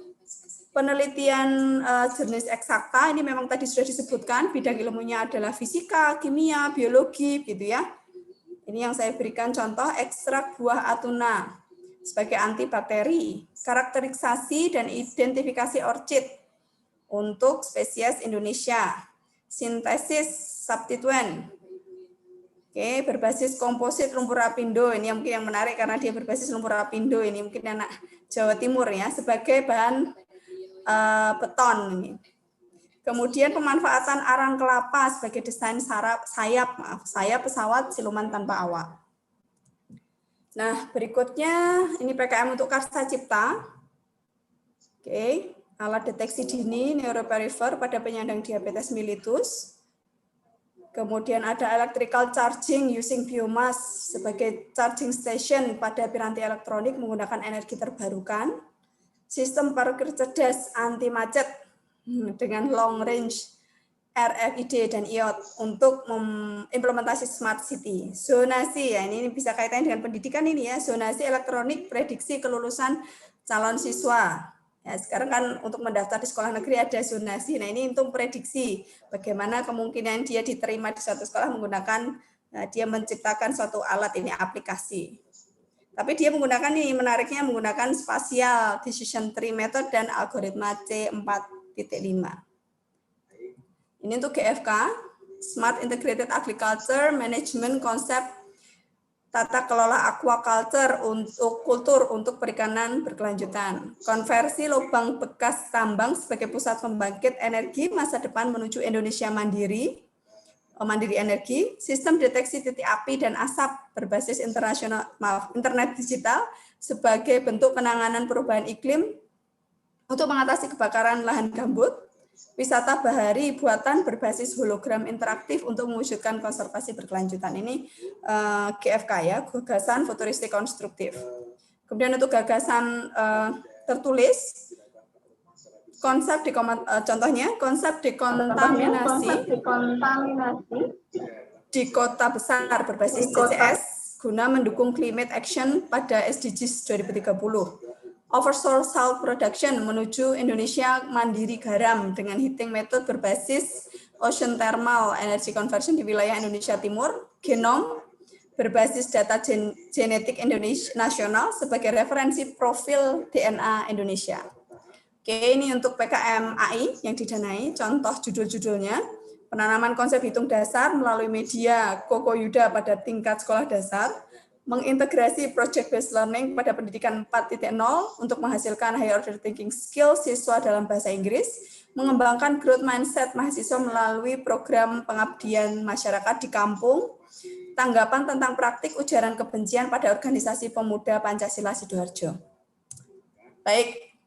penelitian jenis eksakta ini memang tadi sudah disebutkan, bidang ilmunya adalah fisika, kimia, biologi, gitu ya. Ini yang saya berikan contoh ekstrak buah atuna sebagai antibakteri, karakterisasi dan identifikasi orchid untuk spesies Indonesia, sintesis substituen, oke, berbasis komposit lumpur lapindo, ini yang mungkin yang menarik karena dia berbasis lumpur lapindo, ini mungkin anak Jawa Timur ya, sebagai bahan beton ini. Kemudian pemanfaatan arang kelapa sebagai desain sayap pesawat siluman tanpa awak. Nah, berikutnya ini PKM untuk Karsa Cipta. Oke, alat deteksi dini neuroperifer pada penyandang diabetes mellitus. Kemudian ada electrical charging using biomass sebagai charging station pada piranti elektronik menggunakan energi terbarukan. Sistem parkir cerdas anti macet dengan long range RFID dan IoT untuk implementasi smart city. Zonasi, ya ini bisa kaitannya dengan pendidikan ini ya, zonasi elektronik prediksi kelulusan calon siswa. Ya, sekarang kan untuk mendaftar di sekolah negeri ada zonasi. Nah, ini untuk prediksi bagaimana kemungkinan dia diterima di suatu sekolah menggunakan, dia menciptakan suatu alat ini aplikasi. Tapi dia menggunakan ini, menariknya menggunakan spatial decision tree method dan algoritma C4.5. Ini untuk GFK, Smart Integrated Agriculture Management Konsep Tata Kelola Aquaculture untuk kultur untuk perikanan berkelanjutan. Konversi lubang bekas tambang sebagai pusat pembangkit energi masa depan menuju Indonesia mandiri energi, sistem deteksi titik api dan asap berbasis internet digital sebagai bentuk penanganan perubahan iklim untuk mengatasi kebakaran lahan gambut. Wisata bahari buatan berbasis hologram interaktif untuk mewujudkan konservasi berkelanjutan. Ini GFK ya, gagasan futuristik konstruktif. Kemudian untuk gagasan tertulis, contohnya konsep dekontaminasi di kota besar berbasis CCS guna mendukung climate action pada SDGs 2030. Oversource salt production menuju Indonesia mandiri garam dengan heating method berbasis ocean thermal energy conversion di wilayah Indonesia Timur, genom berbasis data genetik Indonesia nasional sebagai referensi profil DNA Indonesia. Oke, ini untuk PKM AI yang didanai, contoh judul-judulnya, penanaman konsep hitung dasar melalui media Koko Yuda pada tingkat sekolah dasar, mengintegrasi project-based learning pada pendidikan 4.0 untuk menghasilkan high order thinking skills siswa dalam bahasa Inggris, mengembangkan growth mindset mahasiswa melalui program pengabdian masyarakat di kampung, tanggapan tentang praktik ujaran kebencian pada organisasi pemuda Pancasila Sidoarjo. Baik,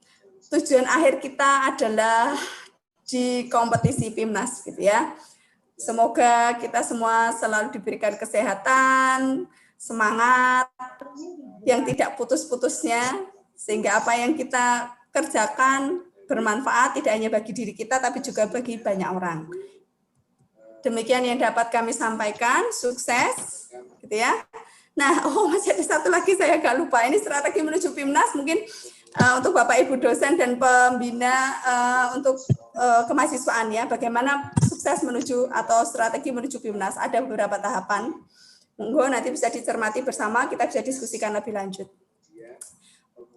tujuan akhir kita adalah di kompetisi PIMNAS gitu ya. Semoga kita semua selalu diberikan kesehatan, semangat yang tidak putus-putusnya, sehingga apa yang kita kerjakan bermanfaat tidak hanya bagi diri kita, tapi juga bagi banyak orang. Demikian yang dapat kami sampaikan, sukses, gitu ya. Nah, masih ada satu lagi saya agak lupa. Ini strategi menuju PIMNAS mungkin untuk Bapak Ibu dosen dan pembina untuk kemahasiswaan ya. Bagaimana sukses menuju atau strategi menuju PIMNAS. Ada beberapa tahapan. Monggo nanti bisa dicermati bersama, kita bisa diskusikan lebih lanjut.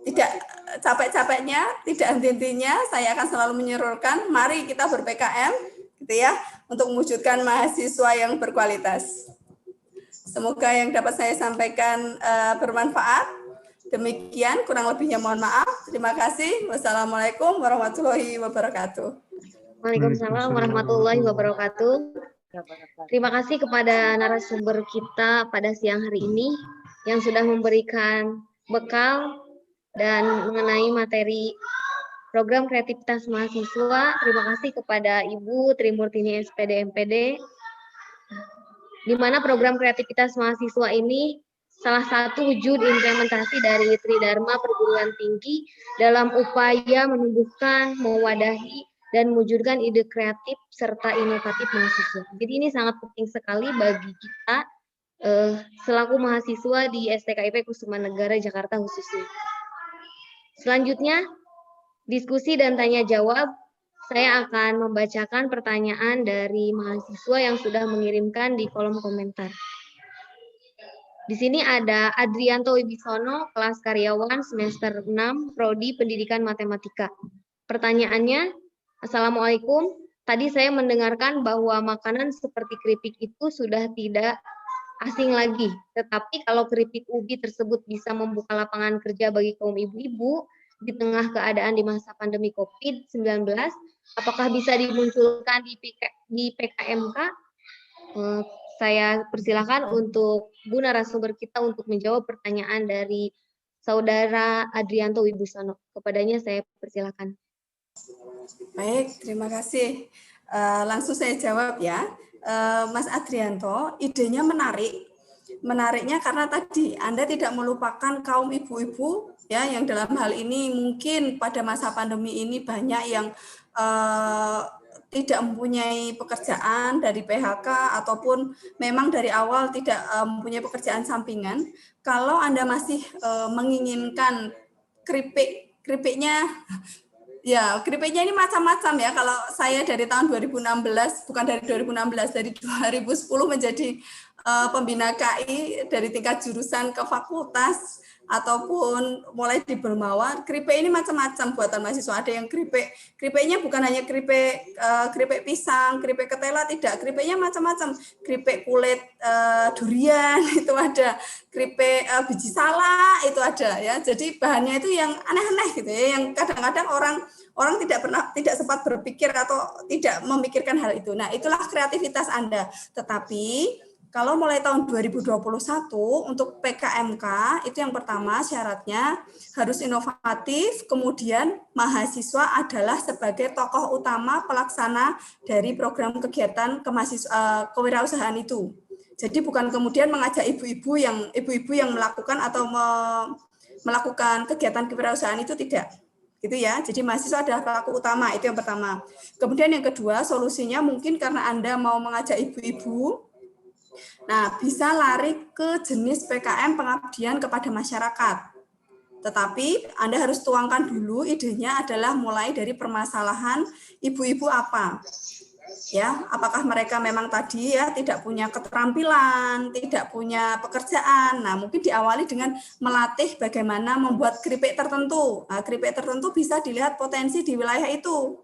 Tidak capek-capeknya, tidak henti-hentinya, saya akan selalu menyerukan, mari kita ber-PKM, gitu ya, untuk mewujudkan mahasiswa yang berkualitas. Semoga yang dapat saya sampaikan bermanfaat. Demikian, kurang lebihnya mohon maaf. Terima kasih. Wassalamualaikum warahmatullahi wabarakatuh.
Waalaikumsalam warahmatullahi wabarakatuh. Terima kasih kepada narasumber kita pada siang hari ini yang sudah memberikan bekal dan mengenai materi program kreativitas mahasiswa. Terima kasih kepada Ibu Trimurtini SPD MPD, di mana program kreativitas mahasiswa ini salah satu wujud implementasi dari Tridharma Perguruan Tinggi dalam upaya menumbuhkan, mewadahi, dan mewujudkan ide kreatif serta inovatif mahasiswa. Jadi ini sangat penting sekali bagi kita selaku mahasiswa di STKIP Kusumanegara Jakarta khususnya. Selanjutnya, diskusi dan tanya jawab. Saya akan membacakan pertanyaan dari mahasiswa yang sudah mengirimkan di kolom komentar. Di sini ada Adrianto Wibisono, kelas karyawan semester 6, Prodi Pendidikan Matematika. Pertanyaannya, Assalamualaikum. Tadi saya mendengarkan bahwa makanan seperti keripik itu sudah tidak asing lagi. Tetapi kalau keripik ubi tersebut bisa membuka lapangan kerja bagi kaum ibu-ibu di tengah keadaan di masa pandemi COVID-19, apakah bisa dimunculkan di PKMK? Saya persilakan untuk Bu narasumber kita untuk menjawab pertanyaan dari Saudara Adrianto Wibisono. Kepadanya saya persilakan.
Baik, terima kasih. Langsung saya jawab ya. Mas Adrianto, idenya menarik. Menariknya karena tadi Anda tidak melupakan kaum ibu-ibu ya, yang dalam hal ini mungkin pada masa pandemi ini banyak yang tidak mempunyai pekerjaan dari PHK ataupun memang dari awal tidak mempunyai pekerjaan sampingan. Kalau Anda masih menginginkan keripiknya, ya keripiknya ini macam-macam ya. Kalau saya dari tahun 2016, bukan dari 2016, dari 2010 menjadi pembina KI dari tingkat jurusan ke fakultas, ataupun mulai di Bermawa, keripik ini macam-macam buatan mahasiswa. Ada yang keripiknya bukan hanya keripik pisang, keripik ketela, tidak. Keripiknya macam-macam. Keripik kulit durian itu ada, keripik biji salak itu ada ya. Jadi bahannya itu yang aneh-aneh gitu ya, yang kadang-kadang orang tidak sempat berpikir atau tidak memikirkan hal itu. Nah, itulah kreativitas Anda. Tetapi kalau mulai tahun 2021 untuk PKMK itu yang pertama syaratnya harus inovatif, kemudian mahasiswa adalah sebagai tokoh utama pelaksana dari program kegiatan kewirausahaan itu. Jadi bukan kemudian mengajak ibu-ibu yang melakukan atau melakukan kegiatan kewirausahaan itu, tidak. Gitu ya. Jadi mahasiswa adalah pelaku utama, itu yang pertama. Kemudian yang kedua, solusinya mungkin karena Anda mau mengajak ibu-ibu, nah, bisa lari ke jenis PKM pengabdian kepada masyarakat. Tetapi Anda harus tuangkan dulu idenya adalah mulai dari permasalahan ibu-ibu apa. Ya, apakah mereka memang tadi ya tidak punya keterampilan, tidak punya pekerjaan. Nah, mungkin diawali dengan melatih bagaimana membuat keripik tertentu. Nah, keripik tertentu bisa dilihat potensi di wilayah itu.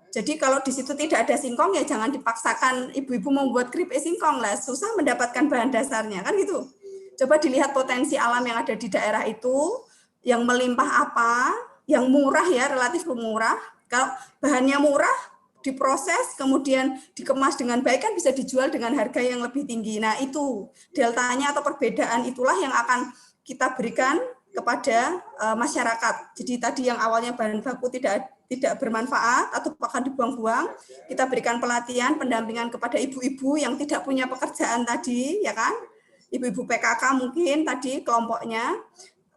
Jadi kalau di situ tidak ada singkong, ya jangan dipaksakan ibu-ibu membuat keripik singkong lah, susah mendapatkan bahan dasarnya, kan gitu. Coba dilihat potensi alam yang ada di daerah itu, yang melimpah apa, yang murah ya, relatif murah. Kalau bahannya murah, diproses, kemudian dikemas dengan baik, kan bisa dijual dengan harga yang lebih tinggi. Nah itu, deltanya atau perbedaan itulah yang akan kita berikan kepada masyarakat. Jadi tadi yang awalnya bahan baku tidak bermanfaat atau bahkan dibuang-buang, kita berikan pelatihan, pendampingan kepada ibu-ibu yang tidak punya pekerjaan tadi, ya kan? Ibu-ibu PKK mungkin tadi kelompoknya.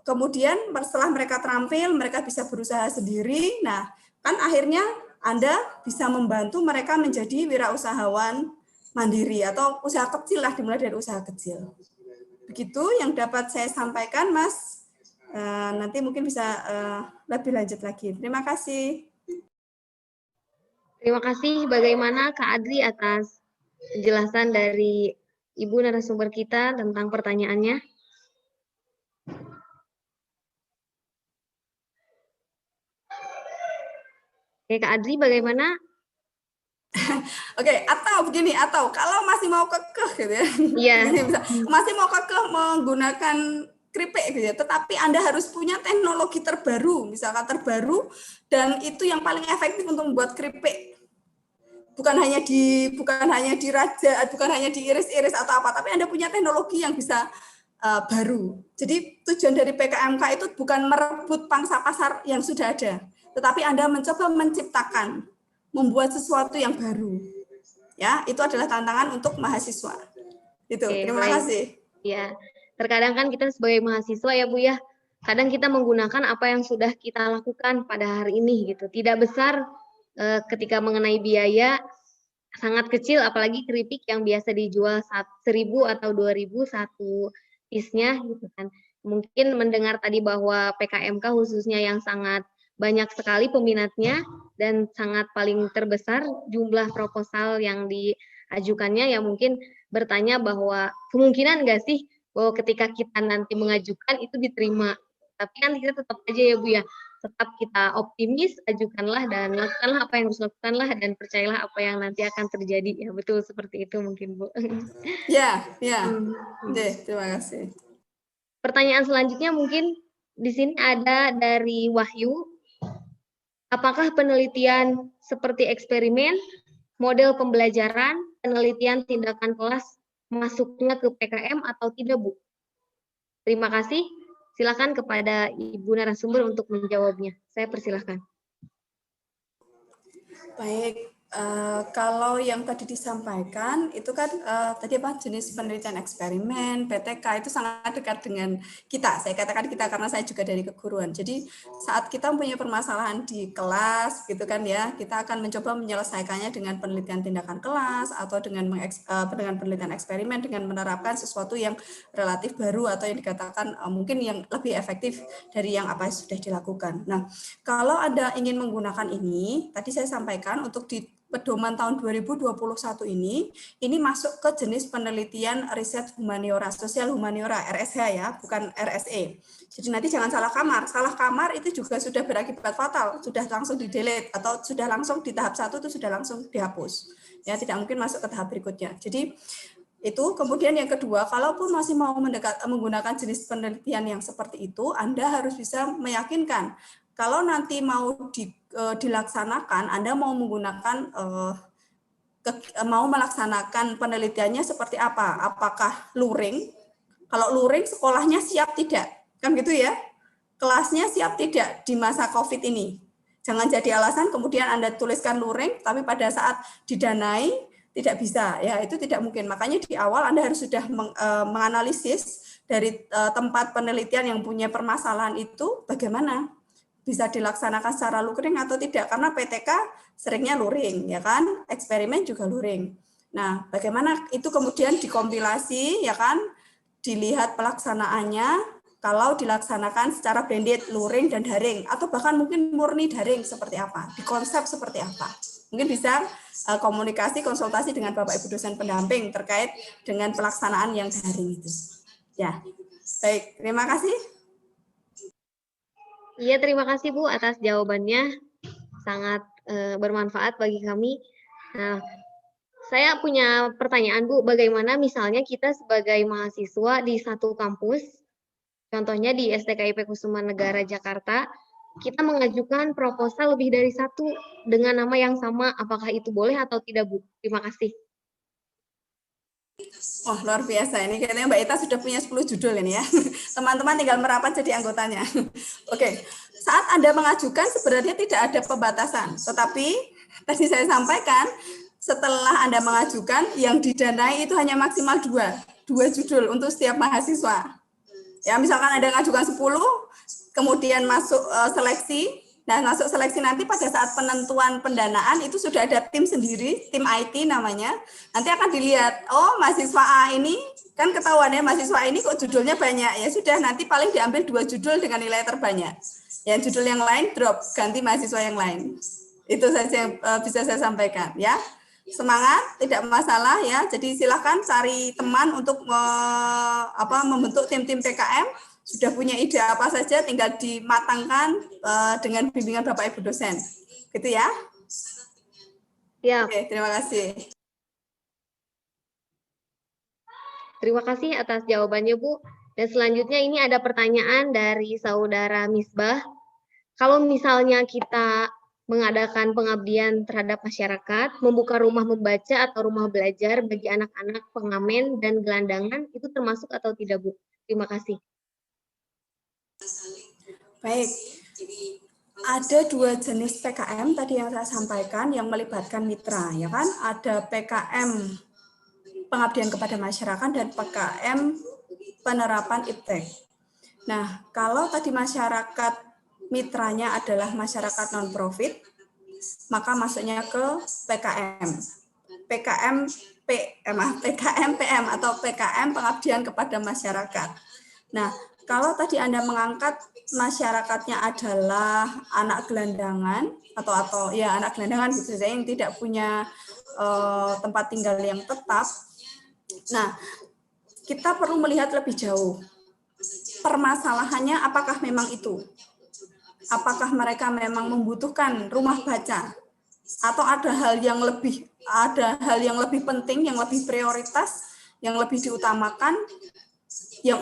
Kemudian setelah mereka terampil, mereka bisa berusaha sendiri. Nah, kan akhirnya Anda bisa membantu mereka menjadi wirausahawan mandiri atau usaha kecil lah, dimulai dari usaha kecil. Begitu yang dapat saya sampaikan, Mas. Nanti mungkin bisa lebih lanjut lagi. Terima kasih.
Terima kasih. Bagaimana Kak Adri atas penjelasan dari Ibu narasumber kita tentang pertanyaannya? Oke, Kak Adri, bagaimana?
Oke, atau begini, atau kalau masih mau kekeh gitu ya,
Iya.
masih mau kekeh menggunakan keripik gitu ya, tetapi Anda harus punya teknologi terbaru, misalkan terbaru, dan itu yang paling efektif untuk membuat keripik. Bukan hanya dirajak, bukan hanya diiris-iris atau apa, tapi Anda punya teknologi yang bisa baru. Jadi tujuan dari PKMK itu bukan merebut pangsa pasar yang sudah ada, tetapi Anda mencoba menciptakan, membuat sesuatu yang baru. Ya, itu adalah tantangan untuk mahasiswa. Itu.
Oke,
terima kasih.
Ya, terkadang kan kita sebagai mahasiswa ya Bu ya, kadang kita menggunakan apa yang sudah kita lakukan pada hari ini gitu. Tidak besar ketika mengenai biaya, sangat kecil, apalagi keripik yang biasa dijual 1.000 atau 2.000 satu piece-nya gitu kan. Mungkin mendengar tadi bahwa PKMK khususnya yang sangat banyak sekali peminatnya dan sangat paling terbesar jumlah proposal yang diajukannya, ya mungkin bertanya bahwa kemungkinan nggak sih bahwa ketika kita nanti mengajukan itu diterima. Tapi kan kita tetap aja ya Bu ya, tetap kita optimis, ajukanlah dan lakukanlah apa yang harus lakukanlah dan percayalah apa yang nanti akan terjadi. Ya betul seperti itu mungkin Bu.
Ya. Terima kasih.
Pertanyaan selanjutnya mungkin di sini ada dari Wahyu. Apakah penelitian seperti eksperimen, model pembelajaran, penelitian tindakan kelas masuknya ke PKM atau tidak, Bu? Terima kasih. Silakan kepada Ibu narasumber untuk menjawabnya. Saya persilahkan.
Baik, kalau yang tadi disampaikan itu kan tadi apa jenis penelitian eksperimen, PTK itu sangat dekat dengan kita. Saya katakan kita karena saya juga dari keguruan. Jadi saat kita punya permasalahan di kelas gitu kan ya, kita akan mencoba menyelesaikannya dengan penelitian tindakan kelas atau dengan penelitian eksperimen dengan menerapkan sesuatu yang relatif baru atau yang dikatakan mungkin yang lebih efektif dari yang apa yang sudah dilakukan. Nah, kalau Anda ingin menggunakan ini, tadi saya sampaikan untuk di pedoman tahun 2021 ini masuk ke jenis penelitian riset humaniora, sosial humaniora, RSH ya, bukan RSE. Jadi nanti jangan salah kamar itu juga sudah berakibat fatal, sudah langsung di-delete atau sudah langsung di tahap 1 itu sudah langsung dihapus. Ya, tidak mungkin masuk ke tahap berikutnya. Jadi itu kemudian yang kedua, kalaupun masih mau menggunakan jenis penelitian yang seperti itu, Anda harus bisa meyakinkan kalau nanti mau dilaksanakan, Anda mau menggunakan mau melaksanakan penelitiannya seperti apa? Apakah luring? Kalau luring sekolahnya siap tidak? Kan gitu ya? Kelasnya siap tidak di masa COVID ini? Jangan jadi alasan kemudian Anda tuliskan luring, tapi pada saat didanai tidak bisa. Ya, itu tidak mungkin. Makanya di awal Anda harus sudah menganalisis dari tempat penelitian yang punya permasalahan itu bagaimana bisa dilaksanakan secara luring atau tidak, karena PTK seringnya luring ya kan, eksperimen juga luring. Nah, bagaimana itu kemudian dikompilasi ya kan, dilihat pelaksanaannya kalau dilaksanakan secara blended luring dan daring atau bahkan mungkin murni daring seperti apa, di konsep seperti apa. Mungkin bisa komunikasi konsultasi dengan Bapak Ibu dosen pendamping terkait dengan pelaksanaan yang daring itu. Ya. Baik, terima kasih.
Iya, terima kasih Bu atas jawabannya, sangat bermanfaat bagi kami. Nah, saya punya pertanyaan Bu, bagaimana misalnya kita sebagai mahasiswa di satu kampus, contohnya di STKIP Kusuma Negara Jakarta, kita mengajukan proposal lebih dari satu dengan nama yang sama, apakah itu boleh atau tidak Bu? Terima kasih.
Oh, luar biasa. Ini kayaknya Mbak Ita sudah punya 10 judul ini ya. Teman-teman tinggal merapat jadi anggotanya. Oke, saat Anda mengajukan sebenarnya tidak ada pembatasan. Tetapi tadi saya sampaikan, setelah Anda mengajukan, yang didanai itu hanya maksimal 2 judul untuk setiap mahasiswa. Ya, misalkan Anda mengajukan 10, kemudian masuk seleksi, Nah, masuk seleksi nanti pada saat penentuan pendanaan itu sudah ada tim sendiri, tim IT namanya. Nanti akan dilihat, oh mahasiswa A ini kan ketahuan ya, mahasiswa ini kok judulnya banyak. Ya sudah, nanti paling diambil 2 judul dengan nilai terbanyak. Yang judul yang lain drop, ganti mahasiswa yang lain. Itu saja yang bisa saya sampaikan ya. Semangat, tidak masalah ya. Jadi silahkan cari teman untuk membentuk tim-tim PKM. Sudah punya ide apa saja, tinggal dimatangkan dengan bimbingan Bapak Ibu dosen. Gitu ya?
Ya.
Oke, terima kasih.
Terima kasih atas jawabannya, Bu. Dan selanjutnya ini ada pertanyaan dari saudara Misbah. Kalau misalnya kita mengadakan pengabdian terhadap masyarakat, membuka rumah membaca atau rumah belajar bagi anak-anak pengamen dan gelandangan, itu termasuk atau tidak, Bu? Terima kasih.
Baik, ada 2 jenis PKM tadi yang saya sampaikan yang melibatkan mitra, ya kan? Ada PKM pengabdian kepada masyarakat dan PKM penerapan iptek. Nah, kalau tadi masyarakat mitranya adalah masyarakat non-profit, maka masuknya ke PKM. PKM PM atau PKM pengabdian kepada masyarakat. Nah, kalau tadi Anda mengangkat masyarakatnya adalah anak gelandangan atau ya anak gelandangan gitu saja yang tidak punya tempat tinggal yang tetap. Nah, kita perlu melihat lebih jauh. Permasalahannya apakah memang itu? Apakah mereka memang membutuhkan rumah baca? Atau ada hal yang lebih penting, yang lebih prioritas, yang lebih diutamakan, yang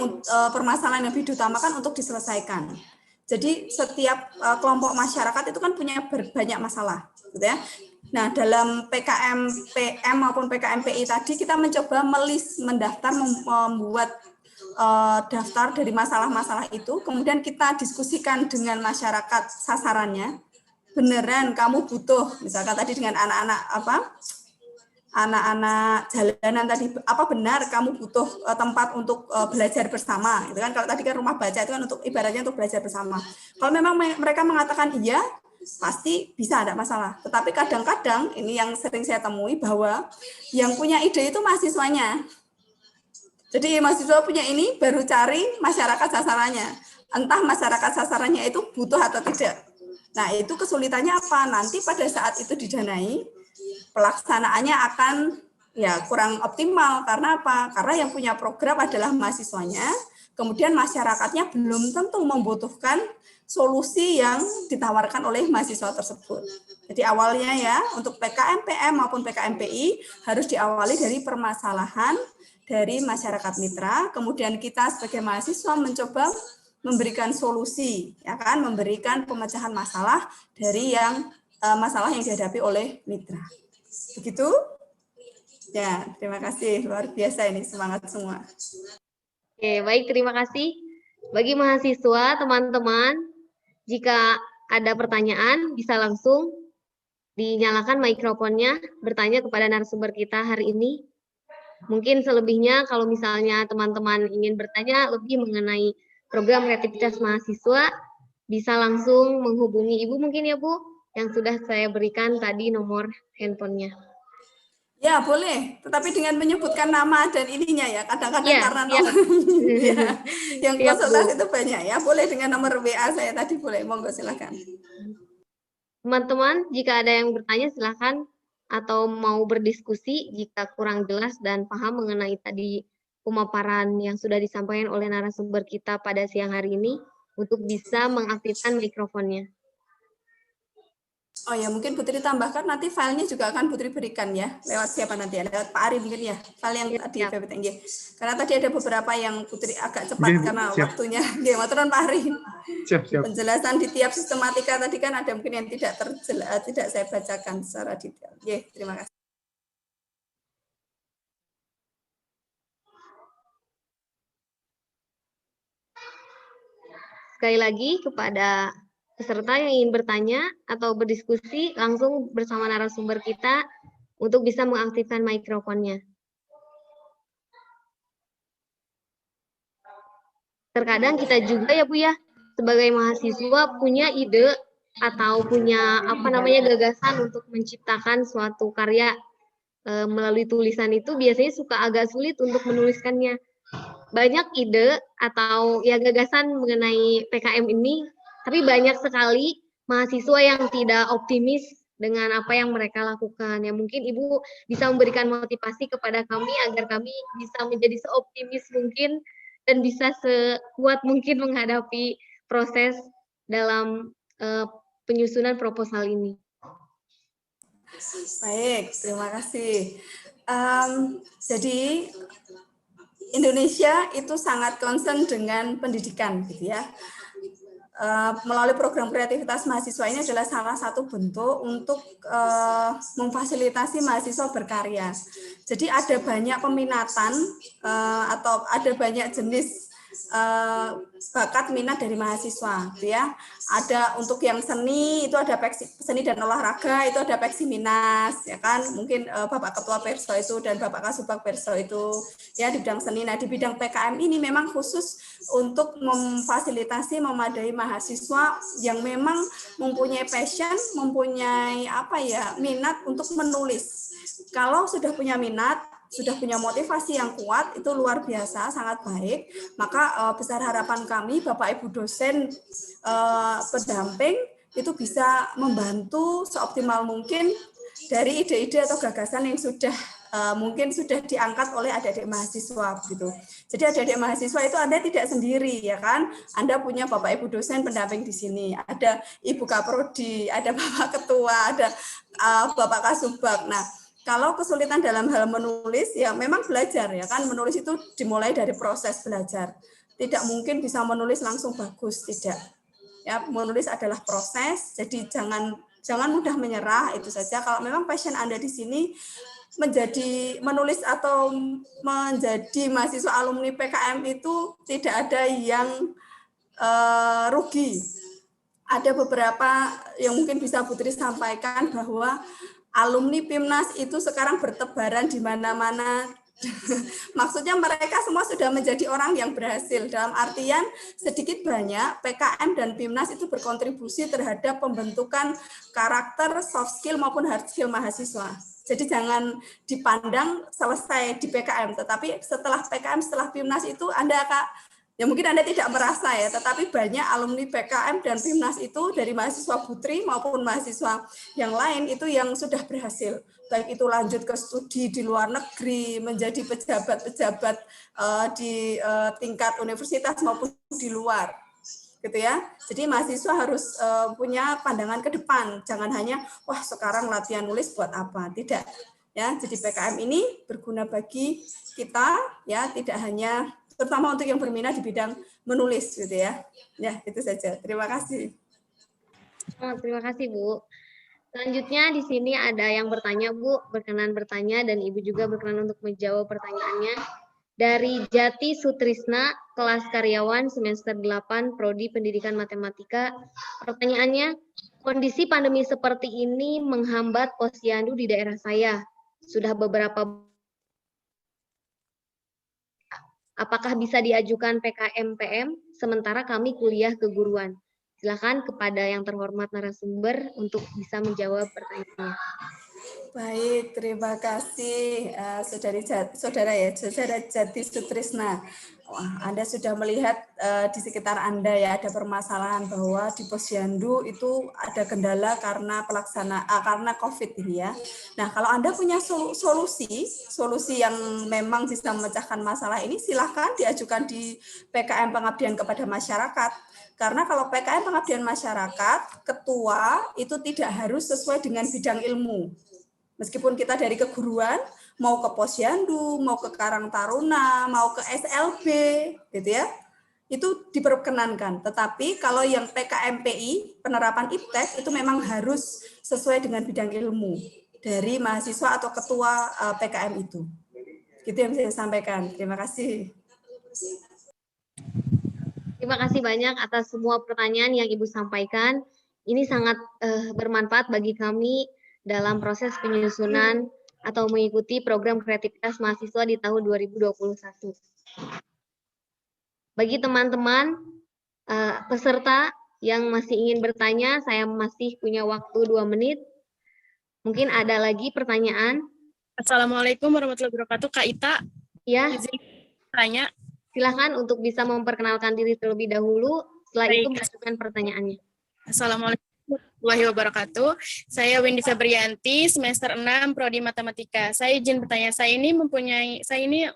permasalahan yang lebih diutamakan untuk diselesaikan. Jadi setiap kelompok masyarakat itu kan punya banyak masalah, gitu ya. Nah, dalam PKM PM maupun PKM PI tadi kita mencoba mendaftar, membuat daftar dari masalah-masalah itu, kemudian kita diskusikan dengan masyarakat sasarannya. Beneran kamu butuh, misalkan tadi dengan anak-anak jalanan tadi, apa benar kamu butuh tempat untuk belajar bersama, gitu kan? Kalau tadi kan rumah baca itu kan untuk ibaratnya untuk belajar bersama. Kalau memang mereka mengatakan iya, pasti bisa, ada masalah. Tetapi kadang-kadang ini yang sering saya temui bahwa yang punya ide itu mahasiswanya. Jadi mahasiswa punya ini baru cari masyarakat sasarannya. Entah masyarakat sasarannya itu butuh atau tidak. Nah, itu kesulitannya apa? Nanti pada saat itu didanai, pelaksanaannya akan ya kurang optimal. Karena apa? Karena yang punya program adalah mahasiswanya, kemudian masyarakatnya belum tentu membutuhkan solusi yang ditawarkan oleh mahasiswa tersebut. Jadi awalnya ya, untuk PKM PM maupun PKM PI harus diawali dari permasalahan dari masyarakat mitra, kemudian kita sebagai mahasiswa mencoba memberikan solusi, ya kan, memberikan pemecahan masalah dari masalah yang dihadapi oleh mitra. Begitu? Ya, terima kasih. Luar biasa ini, semangat semua.
Oke, baik, terima kasih. Bagi mahasiswa, teman-teman, jika ada pertanyaan, bisa langsung dinyalakan mikrofonnya, bertanya kepada narasumber kita hari ini. Mungkin selebihnya, kalau misalnya teman-teman ingin bertanya lebih mengenai program kreativitas mahasiswa, bisa langsung menghubungi Ibu mungkin ya Bu, yang sudah saya berikan tadi nomor handphonenya.
Ya, boleh. Tetapi dengan menyebutkan nama dan ininya ya. Kadang-kadang
ya,
karena nomor ya, yang konsultasi itu banyak ya. Boleh dengan nomor WA saya tadi, boleh. Monggo silakan.
Teman-teman, jika ada yang bertanya silakan, atau mau berdiskusi jika kurang jelas dan paham mengenai tadi pemaparan yang sudah disampaikan oleh narasumber kita pada siang hari ini, untuk bisa mengaktifkan mikrofonnya.
Oh ya, mungkin Putri tambahkan nanti filenya juga akan Putri berikan ya. Lewat siapa nanti ya? Lewat Pak Ari mungkin ya. File yang tadi PPTNG. Karena tadi ada beberapa yang Putri agak cepat karena waktunya. Nggih, matur nuwun Pak Ari.
Siap.
Penjelasan di tiap sistematika tadi kan ada mungkin yang tidak saya bacakan secara detail. Nggih, terima kasih.
Sekali lagi kepada peserta yang ingin bertanya atau berdiskusi langsung bersama narasumber kita untuk bisa mengaktifkan mikrofonnya. Terkadang kita juga ya Bu ya, sebagai mahasiswa punya ide atau punya gagasan untuk menciptakan suatu karya melalui tulisan itu biasanya suka agak sulit untuk menuliskannya. Banyak ide atau ya gagasan mengenai PKM ini, tapi banyak sekali mahasiswa yang tidak optimis dengan apa yang mereka lakukan. Ya mungkin Ibu bisa memberikan motivasi kepada kami agar kami bisa menjadi seoptimis mungkin dan bisa sekuat mungkin menghadapi proses dalam penyusunan proposal ini.
Baik, terima kasih. Jadi Indonesia itu sangat concern dengan pendidikan, gitu ya. Melalui program kreativitas mahasiswa ini adalah salah satu bentuk untuk memfasilitasi mahasiswa berkarya. Jadi ada banyak peminatan atau ada banyak jenis bakat minat dari mahasiswa, gitu ya. Ada untuk yang seni itu ada seni dan olahraga itu ada Peksiminas, ya kan? Mungkin Bapak Ketua Perso itu dan Bapak Kasubag Perso itu ya di bidang seni. Nah di bidang PKM ini memang khusus untuk memfasilitasi memadai mahasiswa yang memang mempunyai passion, mempunyai minat untuk menulis. Kalau sudah punya minat, sudah punya motivasi yang kuat, itu luar biasa, sangat baik. Maka besar harapan kami, Bapak Ibu dosen pendamping, itu bisa membantu seoptimal mungkin dari ide-ide atau gagasan yang sudah mungkin sudah diangkat oleh adik-adik mahasiswa gitu. Jadi adik-adik mahasiswa itu Anda tidak sendiri, ya kan? Anda punya Bapak Ibu dosen pendamping di sini, ada Ibu Kaprodi, ada Bapak Ketua, ada Bapak Kasubag. Nah, kalau kesulitan dalam hal menulis, ya memang belajar, ya kan? Menulis itu dimulai dari proses belajar. Tidak mungkin bisa menulis langsung bagus, tidak. Ya, menulis adalah proses, jadi jangan mudah menyerah, itu saja. Kalau memang passion Anda di sini menjadi menulis atau menjadi mahasiswa alumni PKM itu tidak ada yang rugi. Ada beberapa yang mungkin bisa Putri sampaikan bahwa alumni PIMNAS itu sekarang bertebaran di mana-mana. Maksudnya mereka semua sudah menjadi orang yang berhasil. Dalam artian sedikit banyak PKM dan PIMNAS itu berkontribusi terhadap pembentukan karakter, soft skill maupun hard skill mahasiswa. Jadi jangan dipandang selesai di PKM, tetapi setelah PKM, setelah PIMNAS itu ya mungkin Anda tidak merasa ya, tetapi banyak alumni PKM dan PIMNAS itu dari mahasiswa Putri maupun mahasiswa yang lain itu yang sudah berhasil. Baik itu lanjut ke studi di luar negeri, menjadi pejabat-pejabat di tingkat universitas maupun di luar. Gitu ya. Jadi mahasiswa harus punya pandangan ke depan, jangan hanya wah sekarang latihan nulis buat apa, tidak. Ya, jadi PKM ini berguna bagi kita ya, tidak hanya terutama untuk yang berminat di bidang menulis gitu ya. Ya, itu saja. Terima kasih.
Terima kasih, Bu. Selanjutnya di sini ada yang bertanya, Bu, berkenan bertanya dan Ibu juga berkenan untuk menjawab pertanyaannya. Dari Jati Sutrisna, kelas karyawan semester 8, Prodi Pendidikan Matematika. Pertanyaannya, kondisi pandemi seperti ini menghambat posyandu di daerah saya. Sudah beberapa. Apakah bisa diajukan PKM-PM sementara kami kuliah keguruan? Silakan kepada yang terhormat narasumber untuk bisa menjawab pertanyaannya.
Baik, terima kasih saudara Jati Sutrisna. Wah, Anda sudah melihat di sekitar Anda ya ada permasalahan bahwa di posyandu itu ada kendala karena karena COVID ini ya. Nah, kalau Anda punya solusi yang memang bisa memecahkan masalah ini, silahkan diajukan di PKM Pengabdian kepada Masyarakat. Karena kalau PKM Pengabdian Masyarakat, ketua itu tidak harus sesuai dengan bidang ilmu. Meskipun kita dari keguruan, mau ke posyandu, mau ke Karang Taruna, mau ke SLB, gitu ya, itu diperkenankan. Tetapi kalau yang PKMPI, penerapan IPTEK, itu memang harus sesuai dengan bidang ilmu dari mahasiswa atau ketua PKM itu. Gitu yang saya sampaikan. Terima kasih.
Terima kasih banyak atas semua pertanyaan yang Ibu sampaikan. Ini sangat bermanfaat bagi kami dalam proses penyusunan atau mengikuti program kreativitas mahasiswa di tahun 2021. Bagi teman-teman peserta Yang masih ingin bertanya, saya masih punya waktu 2 menit. Mungkin ada lagi pertanyaan?
Assalamualaikum warahmatullahi wabarakatuh. Kak Ita,
Ya,
izin tanya.
silakan untuk bisa memperkenalkan diri terlebih dahulu. Setelah itu
Baik.
melanjutkan pertanyaannya.
Assalamualaikum warahmatullahi wabarakatuh. Saya Windy Febrianti, semester 6, Prodi Matematika. Saya izin bertanya, saya ini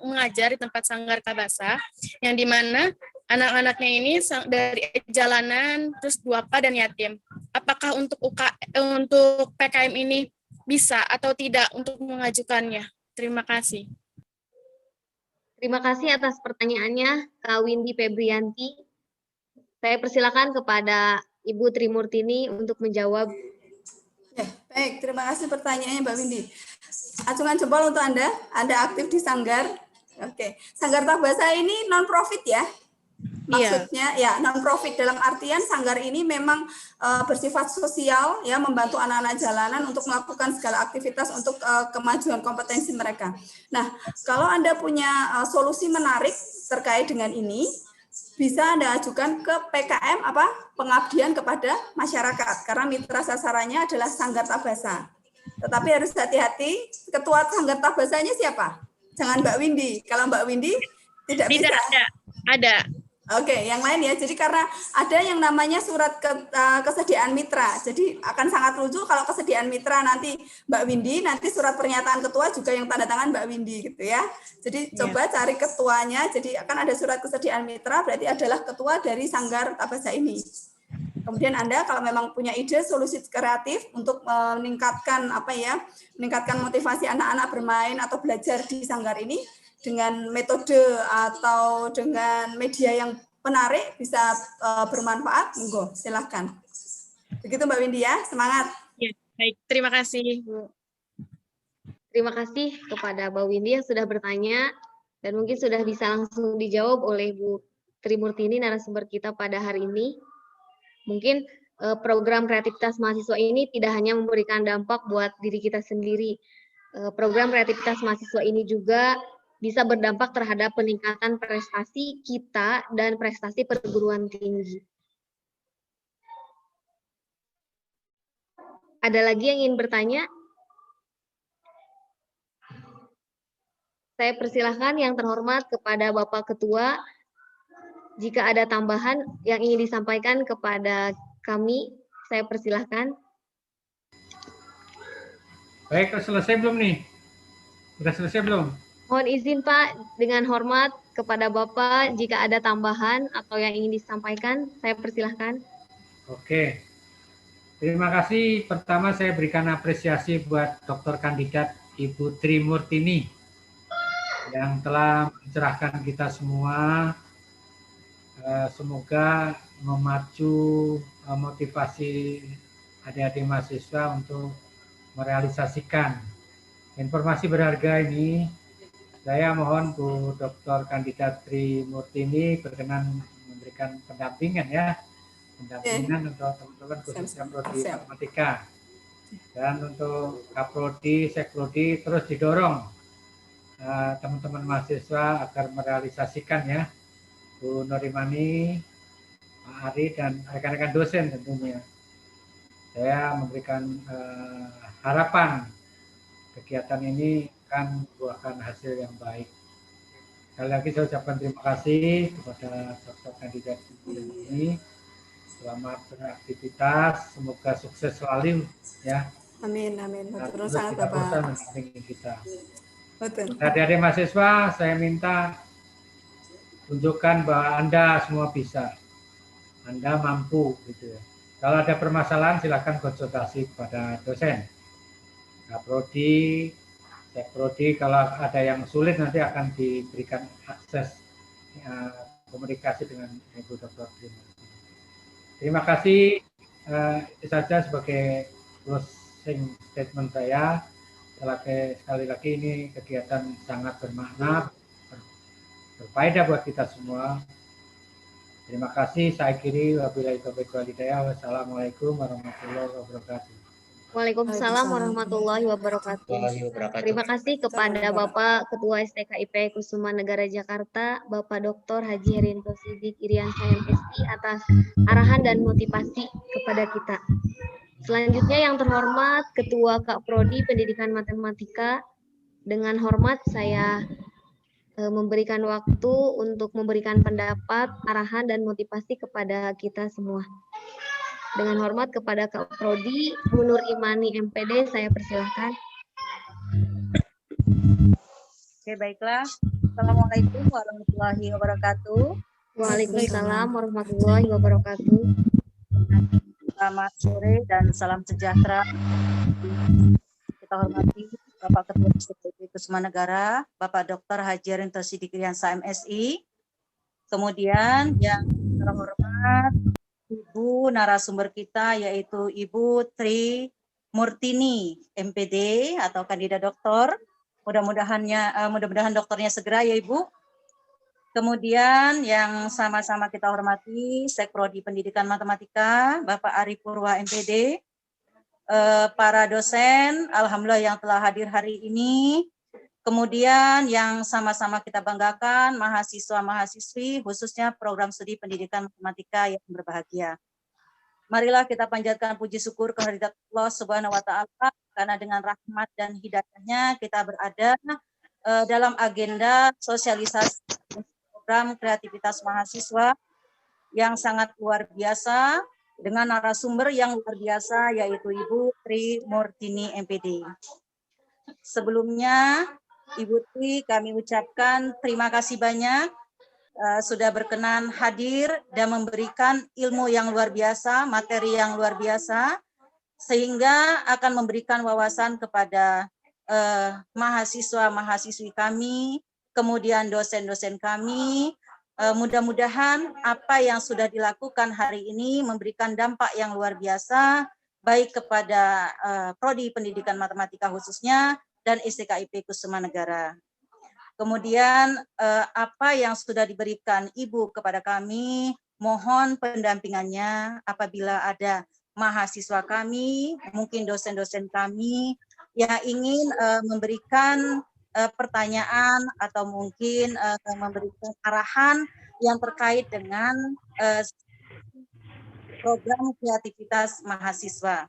mengajar di tempat Sanggar Kabasa, yang dimana anak-anaknya ini dari jalanan, terus duafa dan yatim. Apakah untuk PKM ini bisa atau tidak untuk mengajukannya? Terima kasih.
Terima kasih atas pertanyaannya, Kak Windy Febrianti. Saya persilakan kepada Ibu Trimurtini untuk menjawab.
Ya, baik, terima kasih pertanyaannya Mbak Windy. Acungan jempol untuk Anda aktif di Sanggar. Oke, Sanggar Kabasa ini non-profit ya? Maksudnya ya non-profit dalam artian Sanggar ini memang bersifat sosial ya, membantu anak-anak jalanan untuk melakukan segala aktivitas untuk kemajuan kompetensi mereka. Nah, kalau Anda punya solusi menarik terkait dengan ini, bisa Anda ajukan ke PKM pengabdian kepada masyarakat, karena mitra sasarannya adalah Sanggar Kabasa. Tetapi harus hati-hati, ketua Sanggar Kabasanya siapa? Jangan Mbak Windy. Kalau Mbak Windy tidak bisa.
Ada.
Oke, yang lain ya. Jadi karena ada yang namanya surat kesediaan mitra. Jadi akan sangat lucu kalau kesediaan mitra nanti Mbak Windy, nanti surat pernyataan ketua juga yang tanda tangan Mbak Windy gitu ya. Jadi coba cari ketuanya. Jadi akan ada surat kesediaan mitra, berarti adalah ketua dari Sanggar Kabasa ini. Kemudian Anda kalau memang punya ide solusi kreatif untuk meningkatkan meningkatkan motivasi anak-anak bermain atau belajar di Sanggar ini, dengan metode atau dengan media yang menarik bisa bermanfaat, monggo silahkan. Begitu Mbak Windy ya, semangat.
Ya, baik, terima kasih Bu.
Terima kasih kepada Mbak Windy yang sudah bertanya dan mungkin sudah bisa langsung dijawab oleh Bu Trimurtini narasumber kita pada hari ini. Mungkin program kreativitas mahasiswa ini tidak hanya memberikan dampak buat diri kita sendiri. Program kreativitas mahasiswa ini juga bisa berdampak terhadap peningkatan prestasi kita dan prestasi perguruan tinggi. Ada lagi yang ingin bertanya? Saya persilahkan yang terhormat kepada Bapak Ketua, jika ada tambahan yang ingin disampaikan kepada kami, saya persilahkan.
Baik, selesai belum nih? Sudah selesai belum?
Mohon izin Pak, dengan hormat kepada Bapak, jika ada tambahan atau yang ingin disampaikan, saya persilahkan.
Oke, terima kasih. Pertama saya berikan apresiasi buat Dr. Kandidat Ibu Trimurtini yang telah mencerahkan kita semua. Semoga memacu motivasi adik-adik mahasiswa untuk merealisasikan informasi berharga ini. Saya mohon Bu Dr. Kandidat Trimurtini berkenan memberikan pendampingan ya, untuk teman-teman khususnya Prodi Matematika. Dan untuk Kaprodi, Sekprodi terus didorong teman-teman mahasiswa agar merealisasikan ya, Bu Norimani, Pak Ari dan rekan-rekan dosen tentunya. Saya memberikan harapan kegiatan ini akan membuahkan hasil yang baik. Sekali lagi saya ucapkan terima kasih kepada Dr. Kandidat ini. Selamat beraktivitas, semoga sukses selalu ya.
Amin, amin.
Terus
sangat
kita
Bapak.
mendampingi kita.
Betul.
Adik-adik mahasiswa, saya minta tunjukkan bahwa Anda semua bisa. Anda mampu gitu ya. Kalau ada permasalahan silakan konsultasi kepada dosen. Kaprodi, Sekprodi, kalau ada yang sulit nanti akan diberikan akses komunikasi dengan Ibu Dr. Trimurtini. Terima kasih. Itu saja sebagai closing statement saya. Sekali lagi ini kegiatan sangat bermakna, berfaedah buat kita semua. Terima kasih. Saya akhiri. Wabillahi taufiq wal hidayah. Wassalamualaikum warahmatullahi wabarakatuh.
Waalaikumsalam warahmatullahi wabarakatuh. Terima kasih kepada Bapak Ketua STKIP Kusuma Negara Jakarta, Bapak Dr. Haji Herinto Sidik Iriansyah MSI atas arahan dan motivasi kepada kita. Selanjutnya yang terhormat Ketua Kak Prodi Pendidikan Matematika, dengan hormat saya memberikan waktu untuk memberikan pendapat, arahan, dan motivasi kepada kita semua. Dengan hormat kepada Kak Prodi, Bu Nur Imani MPD, saya persilahkan.
Oke, baiklah. Assalamualaikum warahmatullahi wabarakatuh.
Waalaikumsalam warahmatullahi wabarakatuh.
Selamat sore dan salam sejahtera. Kita hormati Bapak Ketua STKIP Kusuma Negara, Bapak Dr. Haji Herinto Sidik Iriansyah MSI. Kemudian yang terhormat Ibu narasumber kita yaitu Ibu Tri Murtini MPD atau kandidat doktor. Mudah-mudahan doktornya segera ya Ibu. Kemudian yang sama-sama kita hormati Sekprodi Pendidikan Matematika Bapak Ari Purwa MPD, para dosen alhamdulillah yang telah hadir hari ini. Kemudian yang sama-sama kita banggakan mahasiswa-mahasiswi khususnya program studi pendidikan matematika yang berbahagia. Marilah kita panjatkan puji syukur kehadirat Allah Subhanahu wa taala karena dengan rahmat dan hidayahnya kita berada dalam agenda sosialisasi program kreativitas mahasiswa yang sangat luar biasa dengan narasumber yang luar biasa yaitu Ibu Tri Murtini MPD. Sebelumnya Ibu Tri, kami ucapkan terima kasih banyak sudah berkenan hadir dan memberikan ilmu yang luar biasa, materi yang luar biasa, sehingga akan memberikan wawasan kepada mahasiswa-mahasiswi kami, kemudian dosen-dosen kami. Mudah-mudahan apa yang sudah dilakukan hari ini memberikan dampak yang luar biasa, baik kepada Prodi Pendidikan Matematika khususnya, dan STKIP Kusuma Negara. Kemudian apa yang sudah diberikan Ibu kepada kami, mohon pendampingannya apabila ada mahasiswa kami, mungkin dosen-dosen kami yang ingin memberikan pertanyaan atau mungkin memberikan arahan yang terkait dengan program kreativitas mahasiswa.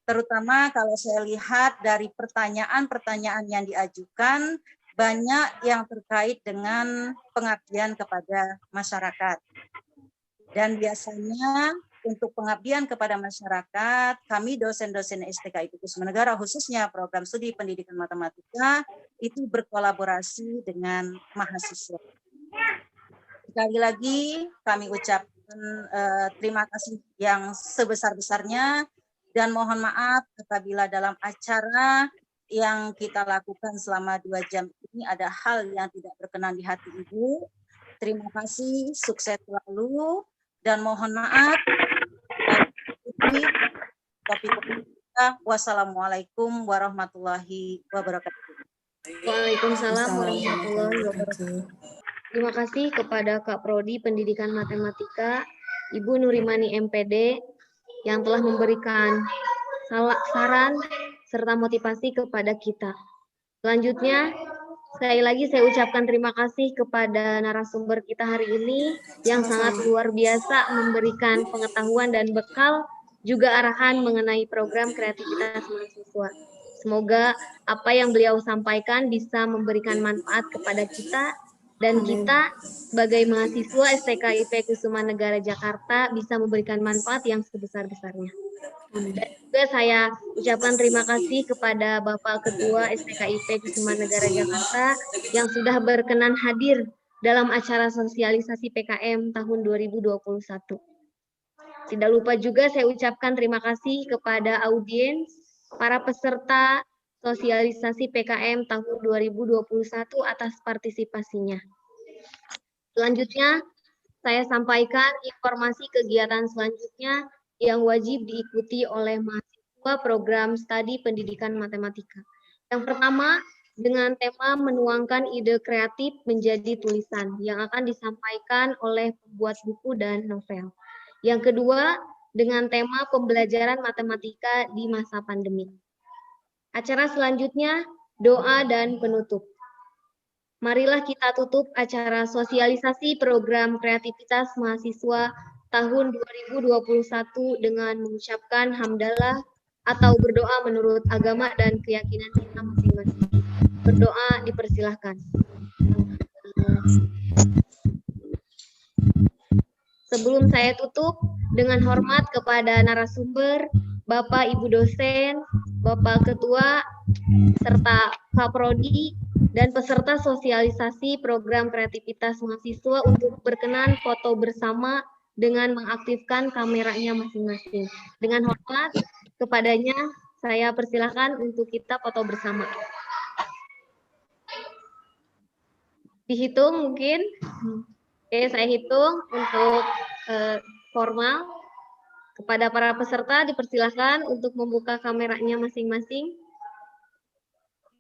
Terutama kalau saya lihat dari pertanyaan-pertanyaan yang diajukan, banyak yang terkait dengan pengabdian kepada masyarakat. Dan biasanya untuk pengabdian kepada masyarakat, kami dosen-dosen STKIP Kusuma Negara, khususnya program studi pendidikan matematika, itu berkolaborasi dengan mahasiswa. Sekali lagi kami ucapkan terima kasih yang sebesar-besarnya, dan mohon maaf apabila dalam acara yang kita lakukan selama 2 jam ini ada hal yang tidak berkenan di hati Ibu. Terima kasih, sukses selalu, dan mohon maaf. Wassalamualaikum warahmatullahi wabarakatuh.
Waalaikumsalam warahmatullahi wabarakatuh. Terima kasih kepada Kak Prodi Pendidikan Matematika, Ibu Nurimani MPD, yang telah memberikan saran serta motivasi kepada kita. Selanjutnya, sekali lagi saya ucapkan terima kasih kepada narasumber kita hari ini yang sangat luar biasa memberikan pengetahuan dan bekal juga arahan mengenai program kreativitas mahasiswa. Semoga apa yang beliau sampaikan bisa memberikan manfaat kepada kita, dan kita sebagai mahasiswa STKIP Kusuma Negara Jakarta bisa memberikan manfaat yang sebesar-besarnya. Dan juga saya ucapkan terima kasih kepada Bapak Ketua STKIP Kusuma Negara Jakarta yang sudah berkenan hadir dalam acara sosialisasi PKM tahun 2021. Tidak lupa juga saya ucapkan terima kasih kepada audiens, para peserta sosialisasi PKM tahun 2021 atas partisipasinya. Selanjutnya, saya sampaikan informasi kegiatan selanjutnya yang wajib diikuti oleh mahasiswa program studi pendidikan matematika. Yang pertama, dengan tema menuangkan ide kreatif menjadi tulisan yang akan disampaikan oleh pembuat buku dan novel. Yang kedua, dengan tema pembelajaran matematika di masa pandemi. Acara selanjutnya, doa dan penutup. Marilah kita tutup acara sosialisasi program kreativitas mahasiswa tahun 2021 dengan mengucapkan hamdalah atau berdoa menurut agama dan keyakinan kita masing-masing. Berdoa dipersilahkan. Sebelum saya tutup, dengan hormat kepada narasumber, Bapak Ibu dosen, Bapak Ketua, serta Pak Prodi, dan peserta sosialisasi program kreativitas mahasiswa untuk berkenan foto bersama dengan mengaktifkan kameranya masing-masing. Dengan hormat kepadanya, saya persilahkan untuk kita foto bersama. Dihitung mungkin? Oke, saya hitung untuk formal. Kepada para peserta dipersilahkan untuk membuka kameranya masing-masing.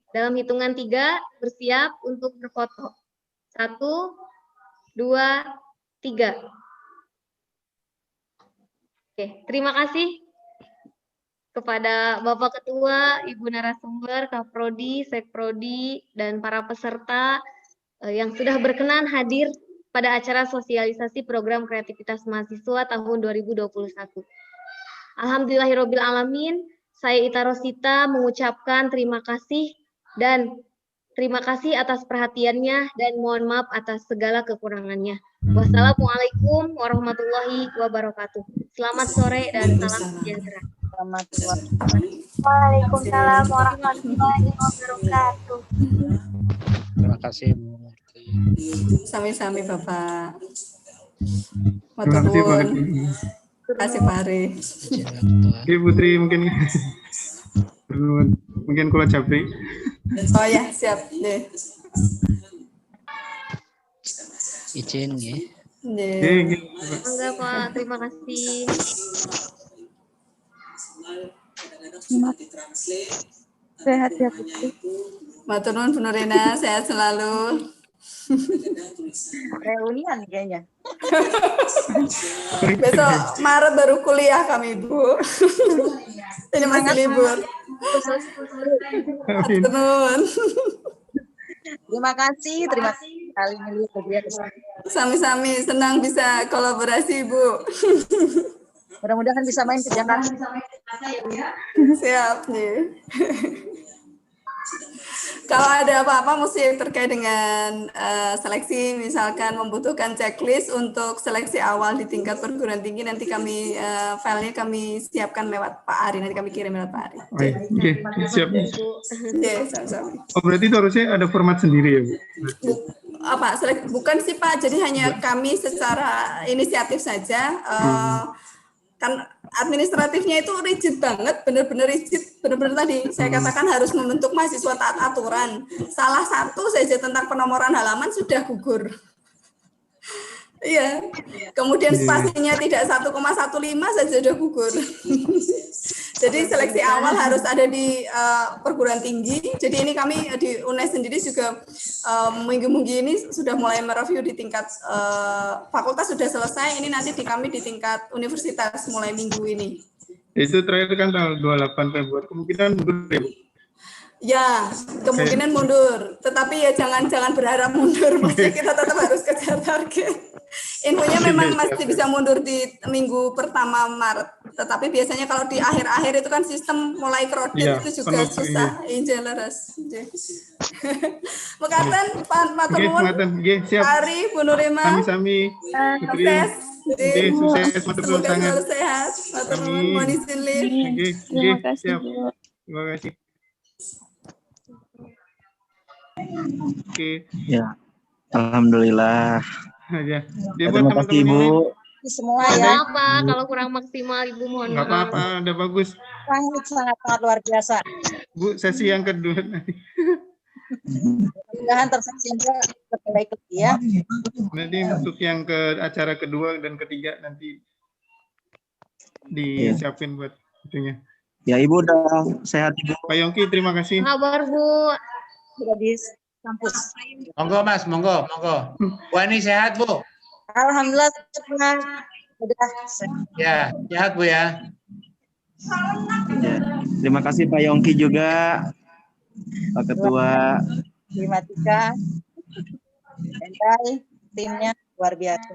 Dalam hitungan 3, bersiap untuk berfoto. 1, 2, 3. Oke, terima kasih kepada Bapak Ketua, Ibu narasumber, Kak Prodi, Sek Prodi, dan para peserta yang sudah berkenan hadir pada acara sosialisasi program kreativitas mahasiswa tahun 2021. Alhamdulillahirabbil alamin, saya Ita Rosita mengucapkan terima kasih atas perhatiannya dan mohon maaf atas segala kekurangannya. Wassalamualaikum warahmatullahi wabarakatuh. Selamat sore dan salam sejahtera.
Waalaikumsalam warahmatullahi wabarakatuh.
Terima kasih Bu Murti.
Sami-sami Bapak.
Terima kasih Pak.
Terima kasih Pak Ari.
Oke Putri, mungkin kalau capek.
Oh ya, siap deh.
Izin ya.
Enggak Pak, terima kasih.
Sehat ya Putri.
Matur nuwun Bu Nurina, sehat selalu.
Reunian kayaknya.
Besok Maret baru kuliah kami Bu. Ini masih libur. Matur nuwun.
Terima kasih kali ini
Sami-sami, senang bisa kolaborasi Bu.
Mudah-mudahan bisa main ke Jakarta.
Siap nih. Kalau ada apa-apa mesti terkait dengan seleksi, misalkan membutuhkan checklist untuk seleksi awal di tingkat perguruan tinggi, nanti kami filenya kami siapkan lewat Pak Ari, nanti kami kirim lewat Pak Ari.
Oke, siap.
Sama-sama.
Oh, berarti itu harusnya ada format sendiri ya Bu?
Bukan sih Pak, jadi hanya kami secara inisiatif saja. Kan administratifnya itu rigid banget, benar-benar rigid, benar-benar tadi saya katakan harus membentuk mahasiswa taat aturan. Salah satu saja tentang penomoran halaman sudah gugur. Iya. Kemudian spasinya tidak 1,15 saja sudah gugur. Jadi seleksi awal harus ada di perguruan tinggi. Jadi ini kami di UNES sendiri juga minggu-minggu ini sudah mulai mereview di tingkat fakultas sudah selesai. Ini nanti di kami di tingkat universitas mulai minggu ini.
Itu terakhir kan tanggal 28 Februari. Kemungkinan mundur ya Bu?
Ya, kemungkinan mundur. Tetapi ya jangan berharap mundur. Maksudnya kita tetap harus kejar target. Infonya memang masih bisa mundur di minggu pertama Maret. Tetapi biasanya kalau di akhir-akhir itu kan sistem mulai krodit itu juga susah. Injeleres. Mekaten, Pak Maturnuwun, Ari, Bu Nurima.
Sami-sami.
Sukses.
Maturnuwun sangat.
Selalu sehat. Maturnuwun, mohon izin live.
Terima kasih.
Terima kasih. Oke.
Ya, alhamdulillah.
Ya.
Terima kasih Ibu.
Semua
Mohon
ya.
maaf Pak, kalau kurang maksimal Ibu mohon
Nggak
maaf.
apa-apa, udah bagus.
Sangat luar biasa.
Bu, sesi yang kedua nanti.
Mudah-mudahan tersaksikan lebih baik lagi ya.
Nanti untuk yang ke acara kedua dan ketiga nanti disiapin buat itunya.
Ya Ibu udah sehat Ibu.
Pak Yongki, terima kasih.
Kabar Bu.
Sudah di kampus.
Monggo Mas, monggo. Wah ini sehat Bu.
Alhamdulillah. Udah.
Ya, sehat Bu ya.
Ya. Terima kasih Pak Yongki juga, Pak Ketua.
Terima Tika. Entai, timnya luar biasa.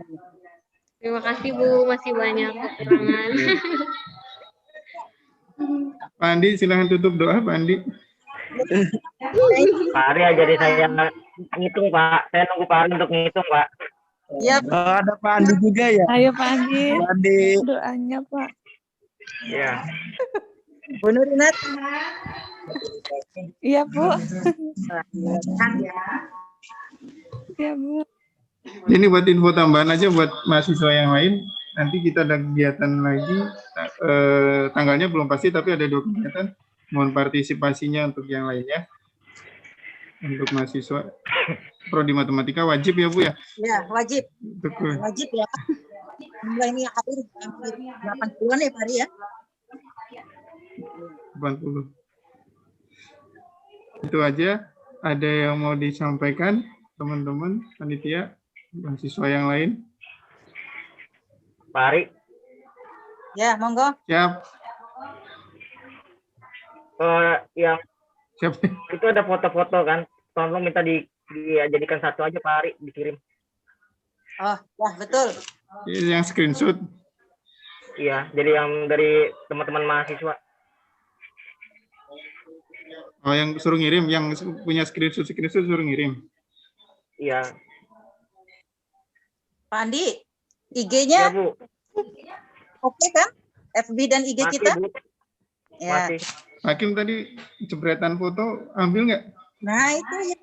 Terima kasih Bu, masih banyak kekurangan.
Pak Andi, silahkan tutup doa, Pak Andi.
Pak Ari ya, jadi saya ngitung Pak. Saya nunggu Pak Ari untuk ngitung Pak.
Iya.
Oh, ada Pak Andi juga ya.
Ayo Pak Andi,
Pak Andi.
doanya Pak.
Iya.
Bu Nurinat.
Iya Bu. Iya Bu.
Ini buat info tambahan aja buat mahasiswa yang lain. Nanti kita ada kegiatan lagi. Tanggalnya belum pasti, tapi ada 2 kegiatan. Mohon partisipasinya untuk yang lainnya. Untuk mahasiswa Prodi Matematika wajib ya Bu ya?
Ya, wajib.
Betul.
Wajib ya. Mulai ini hampir 80-an ya Pak Ari ya.
80. Itu aja. Ada yang mau disampaikan teman-teman panitia, mahasiswa yang lain?
Pak Ari.
Ya, monggo.
Siap.
Yang
Siap.
itu ada foto-foto kan. Tolong minta dijadikan satu aja Pak Ari, dikirim.
Oh, ya betul.
Yang screenshot.
Iya, jadi yang dari teman-teman mahasiswa.
Oh, yang suruh ngirim, yang punya screenshot suruh ngirim.
Iya.
Pak Andi,
Iya
IG-nya
Bu.
oke kan? FB dan IG
Masih
kita?
Bu.
Ya.
Masih.
Hakim tadi jepretan foto ambil nggak?
Nah, itu ya.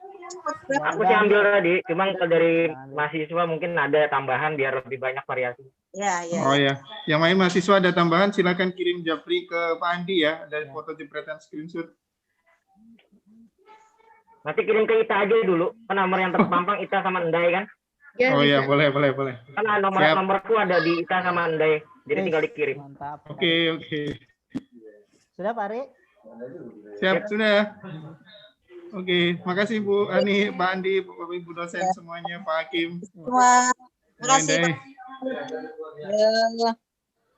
Aku sih ambil tadi, cuma kalau dari mahasiswa mungkin ada tambahan biar lebih banyak variasi.
Ya, ya.
Oh ya, yang main mahasiswa ada tambahan, silakan kirim Japri ke Pak Andi ya, ada foto jepretan screenshot.
Nanti kirim ke Ita aja dulu, kan nomor yang terpampang Ita sama Endai kan?
Ya,
Oh ya,
bisa.
boleh.
Kan
Siap.
nomorku ada di Ita sama Endai, jadi tinggal dikirim.
Mantap.
Oke.
Sudah Pak Ari?
Siap, sudah ya. Oke, makasih Bu Ani, Pak Andi, Bapak Ibu dosen semuanya, Pak Hakim.
Semua. Terima kasih.
Andai.
Ya, ya.